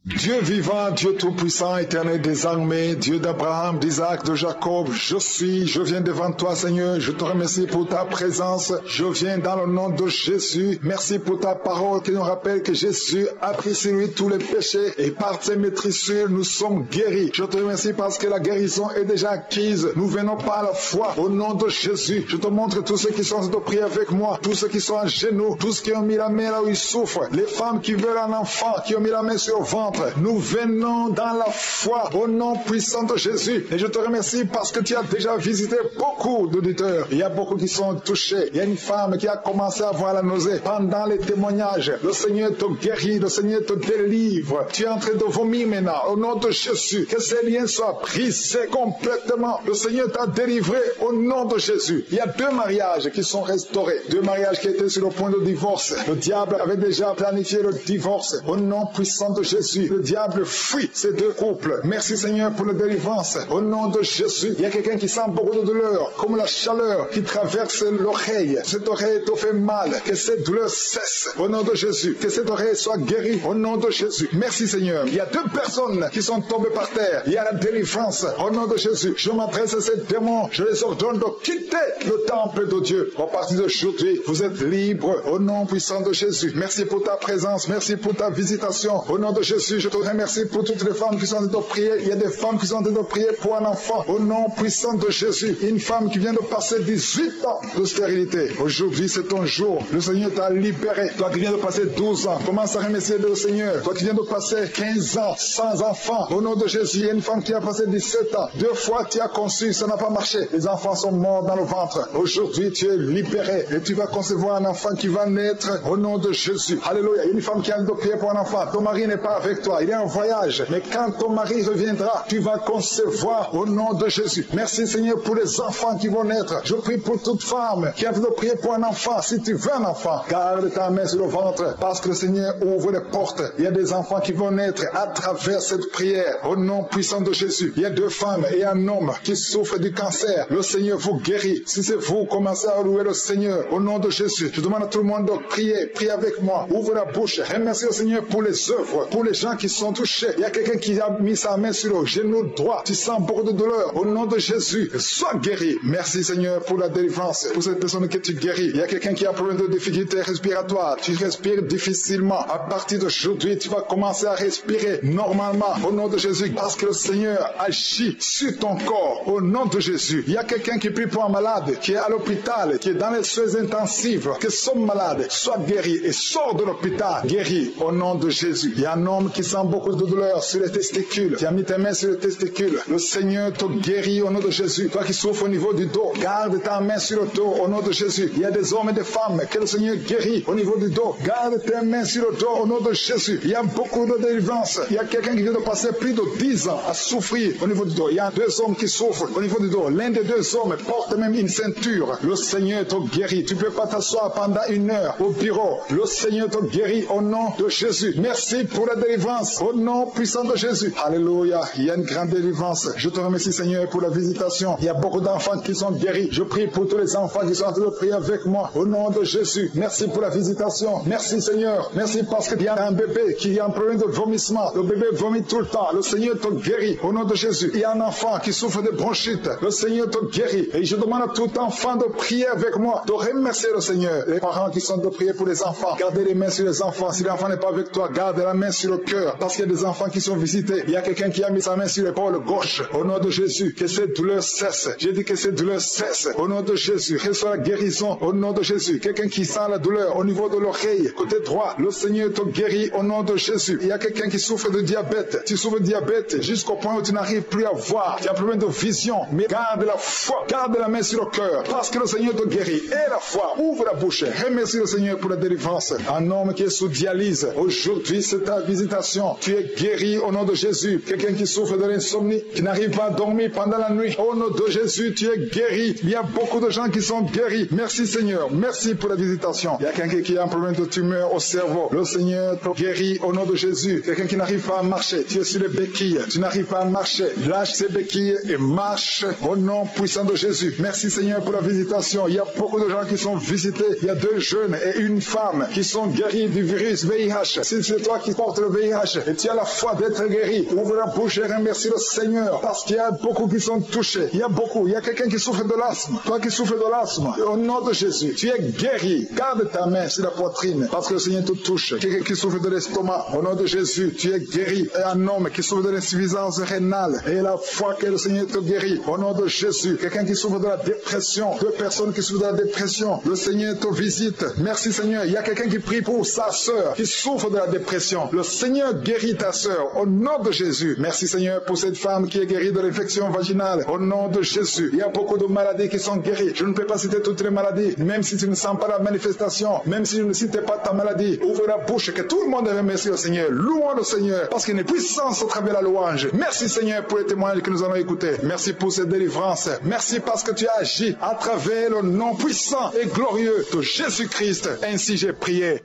Dieu vivant, Dieu tout-puissant, éternel des armées, Dieu d'Abraham, d'Isaac, de Jacob, je viens devant toi, Seigneur, je te remercie pour ta présence, je viens dans le nom de Jésus, merci pour ta parole qui nous rappelle que Jésus a pris sur lui tous les péchés et par ses maîtrisures, nous sommes guéris. Je te remercie parce que la guérison est déjà acquise, nous venons par la foi, au nom de Jésus, je te montre tous ceux qui sont de prier avec moi, tous ceux qui sont à genoux, tous qui ont mis la main là où ils souffrent, les femmes qui veulent un enfant, qui ont mis la main sur le ventre. Nous venons dans la foi au nom puissant de Jésus. Et je te remercie parce que tu as déjà visité beaucoup d'auditeurs. Il y a beaucoup qui sont touchés. Il y a une femme qui a commencé à avoir la nausée. Pendant les témoignages, le Seigneur te guérit, le Seigneur te délivre. Tu es en train de vomir maintenant. Au nom de Jésus, que ces liens soient brisés complètement. Le Seigneur t'a délivré au nom de Jésus. Il y a 2 mariages qui sont restaurés. 2 mariages qui étaient sur le point de divorce. Le diable avait déjà planifié le divorce. Au nom puissant de Jésus. le diable fuit ces deux couples. Merci Seigneur pour la délivrance. Au nom de Jésus, il y a quelqu'un qui sent beaucoup de douleur, comme la chaleur qui traverse l'oreille. Cette oreille te fait mal, que cette douleur cesse. Au nom de Jésus, que cette oreille soit guérie. Au nom de Jésus. Merci Seigneur. Il y a deux personnes qui sont tombées par terre. Il y a la délivrance. Au nom de Jésus, je m'adresse à ces démons. Je les ordonne de quitter le temple de Dieu. À partir d'aujourd'hui, vous êtes libres. Au nom puissant de Jésus. Merci pour ta présence. Merci pour ta visitation. Au nom de Jésus, je te remercie pour toutes les femmes qui sont en train de prier. Il y a des femmes qui sont en train de prier pour un enfant. Au nom puissant de Jésus. Une femme qui vient de passer 18 ans de stérilité. Aujourd'hui, c'est ton jour. Le Seigneur t'a libéré. Toi qui viens de passer 12 ans, commence à remercier le Seigneur. Toi qui viens de passer 15 ans sans enfant. Au nom de Jésus, il y a une femme qui a passé 17 ans. 2 fois tu as conçu, ça n'a pas marché. Les enfants sont morts dans le ventre. Aujourd'hui, tu es libéré et tu vas concevoir un enfant qui va naître au nom de Jésus. Alléluia. Il y a une femme qui a de prier pour un enfant. Ton mari n'est pas avec toi. Il est en voyage. Mais quand ton mari reviendra, tu vas concevoir au nom de Jésus. Merci Seigneur pour les enfants qui vont naître. Je prie pour toute femme qui a de prier pour un enfant. Si tu veux un enfant, garde ta main sur le ventre parce que le Seigneur ouvre les portes. Il y a des enfants qui vont naître à travers cette prière au nom puissant de Jésus. Il y a 2 femmes et un homme qui souffrent du cancer. Le Seigneur vous guérit. Si c'est vous, commencez à louer le Seigneur au nom de Jésus. Je demande à tout le monde de prier. Priez avec moi. Ouvre la bouche. Remercie le Seigneur pour les œuvres, pour les gens qui sont touchés. Il y a quelqu'un qui a mis sa main sur le genou droit. Tu sens beaucoup de douleur. Au nom de Jésus, sois guéri. Merci Seigneur pour la délivrance, pour cette personne que tu guéris. Il y a quelqu'un qui a un problème de difficulté respiratoire. Tu respires difficilement. À partir d'aujourd'hui, tu vas commencer à respirer normalement au nom de Jésus parce que le Seigneur agit sur ton corps au nom de Jésus. Il y a quelqu'un qui prie pour un malade qui est à l'hôpital, qui est dans les soins intensifs, que son malade soit guéri et sort de l'hôpital guéri au nom de Jésus. Il y a un homme qui sent beaucoup de douleur sur les testicules. Tu as mis tes mains sur les testicules. Le Seigneur te guérit au nom de Jésus. Toi qui souffres au niveau du dos, garde ta main sur le dos au nom de Jésus. Il y a des hommes et des femmes que le Seigneur guérit au niveau du dos. Garde tes mains sur le dos au nom de Jésus. Il y a beaucoup de délivrance. Il y a quelqu'un qui vient de passer plus de 10 ans à souffrir au niveau du dos. Il y a 2 hommes qui souffrent au niveau du dos. L'un des 2 hommes porte même une ceinture. Le Seigneur te guérit. Tu ne peux pas t'asseoir pendant 1 heure au bureau. Le Seigneur te guérit au nom de Jésus. Merci pour la délivrance au nom puissant de Jésus. Alléluia. Il y a une grande délivrance. Je te remercie Seigneur pour la visitation. Il y a beaucoup d'enfants qui sont guéris. Je prie pour tous les enfants qui sont en train de prier avec moi au nom de Jésus. Merci pour la visitation. Merci Seigneur. Merci parce qu'il y a un bébé qui a un problème de vomissement. Le bébé vomit tout le temps. Le Seigneur te guérit au nom de Jésus. Il y a un enfant qui souffre de bronchite. Le Seigneur te guérit. Et je demande à tout enfant de prier avec moi, de remercier le Seigneur. Les parents qui sont de prier pour les enfants, gardez les mains sur les enfants. Si l'enfant n'est pas avec toi, garde la main sur le cœur. Parce qu'il y a des enfants qui sont visités. Il y a quelqu'un qui a mis sa main sur l'épaule gauche. Au nom de Jésus, que cette douleur cesse. J'ai dit que cette douleur cesse. Au nom de Jésus, reçois la guérison. Au nom de Jésus, quelqu'un qui sent la douleur au niveau de l'oreille, côté droit, le Seigneur te guérit au nom de Jésus. Il y a quelqu'un qui souffre de diabète. Tu souffres de diabète jusqu'au point où tu n'arrives plus à voir. Tu as un problème de vision. Mais garde la foi. Garde la main sur le cœur. Parce que le Seigneur te guérit. Et la foi. Ouvre la bouche. Remercie le Seigneur pour la délivrance. Un homme qui est sous dialyse. Aujourd'hui, c'est ta visitation. Tu es guéri au nom de Jésus. Quelqu'un qui souffre de l'insomnie, qui n'arrive pas à dormir pendant la nuit. Au nom de Jésus, tu es guéri. Il y a beaucoup de gens qui sont guéris. Merci Seigneur. Merci pour la visitation. Il y a quelqu'un qui a un problème de tumeur au cerveau. Le Seigneur te guérit au nom de Jésus. Quelqu'un qui n'arrive pas à marcher. Tu es sur les béquilles. Tu n'arrives pas à marcher. Lâche ces béquilles et marche au nom puissant de Jésus. Merci Seigneur pour la visitation. Il y a beaucoup de gens qui sont visités. Il y a 2 jeunes et une femme qui sont guéris du virus VIH. Si c'est toi qui portes le VIH et tu as la foi d'être guéri, ouvre la bouche et remercie le Seigneur parce qu'il y a beaucoup qui sont touchés. Il y a beaucoup. Il y a quelqu'un qui souffre de l'asthme. Toi qui souffres de l'asthme, au nom de Jésus, tu es guéri. Garde ta main sur la poitrine parce que le Seigneur te touche. Quelqu'un qui souffre de l'estomac, au nom de Jésus, tu es guéri. Et un homme qui souffre de l'insuffisance rénale et la foi que le Seigneur te guérit, au nom de Jésus. Quelqu'un qui souffre de la dépression, 2 personnes qui souffrent de la dépression, le Seigneur te visite. Merci Seigneur. Il y a quelqu'un qui prie pour sa sœur qui souffre de la dépression. Le Seigneur guérit ta sœur au nom de Jésus. Merci Seigneur pour cette femme qui est guérie de l'infection vaginale au nom de Jésus. Il y a beaucoup de maladies qui sont guéries. Je ne peux pas citer toutes les maladies, même si tu ne sens pas la manifestation, même si je ne citais pas ta maladie. Ouvre la bouche, que tout le monde remercie le Seigneur. Louons le Seigneur parce qu'il y a une puissance au travers de la louange. Merci Seigneur pour les témoignages que nous allons écouter. Merci pour cette délivrance. Merci parce que tu as agi à travers le nom puissant et glorieux de Jésus-Christ. Ainsi j'ai prié.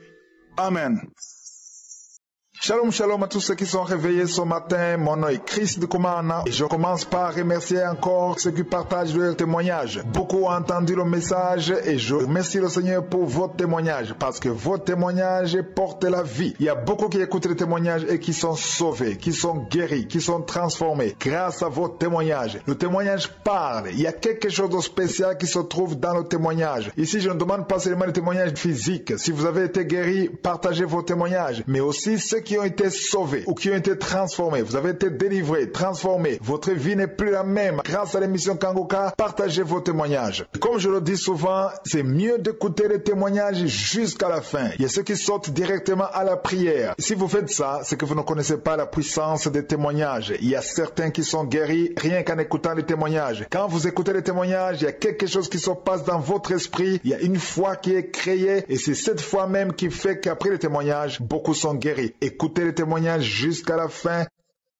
Amen. Shalom, shalom à tous ceux qui sont réveillés ce matin. Mon nom est Chris de Kumana et je commence par remercier encore ceux qui partagent leur témoignage. Beaucoup ont entendu le message et je remercie le Seigneur pour votre témoignage parce que votre témoignage porte la vie. Il y a beaucoup qui écoutent les témoignages et qui sont sauvés, qui sont guéris, qui sont transformés grâce à votre témoignage. Le témoignage parle. Il y a quelque chose de spécial qui se trouve dans le témoignage. Ici, je ne demande pas seulement le témoignage physique. Si vous avez été guéri, partagez vos témoignages, mais aussi ceux qui ont été sauvés ou qui ont été transformés. Vous avez été délivrés, transformés. Votre vie n'est plus la même. Grâce à l'émission Kangoka, partagez vos témoignages. Comme je le dis souvent, c'est mieux d'écouter les témoignages jusqu'à la fin. Il y a ceux qui sautent directement à la prière. Si vous faites ça, c'est que vous ne connaissez pas la puissance des témoignages. Il y a certains qui sont guéris rien qu'en écoutant les témoignages. Quand vous écoutez les témoignages, il y a quelque chose qui se passe dans votre esprit. Il y a une foi qui est créée et c'est cette foi même qui fait qu'après les témoignages, beaucoup sont guéris. Écoutez les témoignages jusqu'à la fin.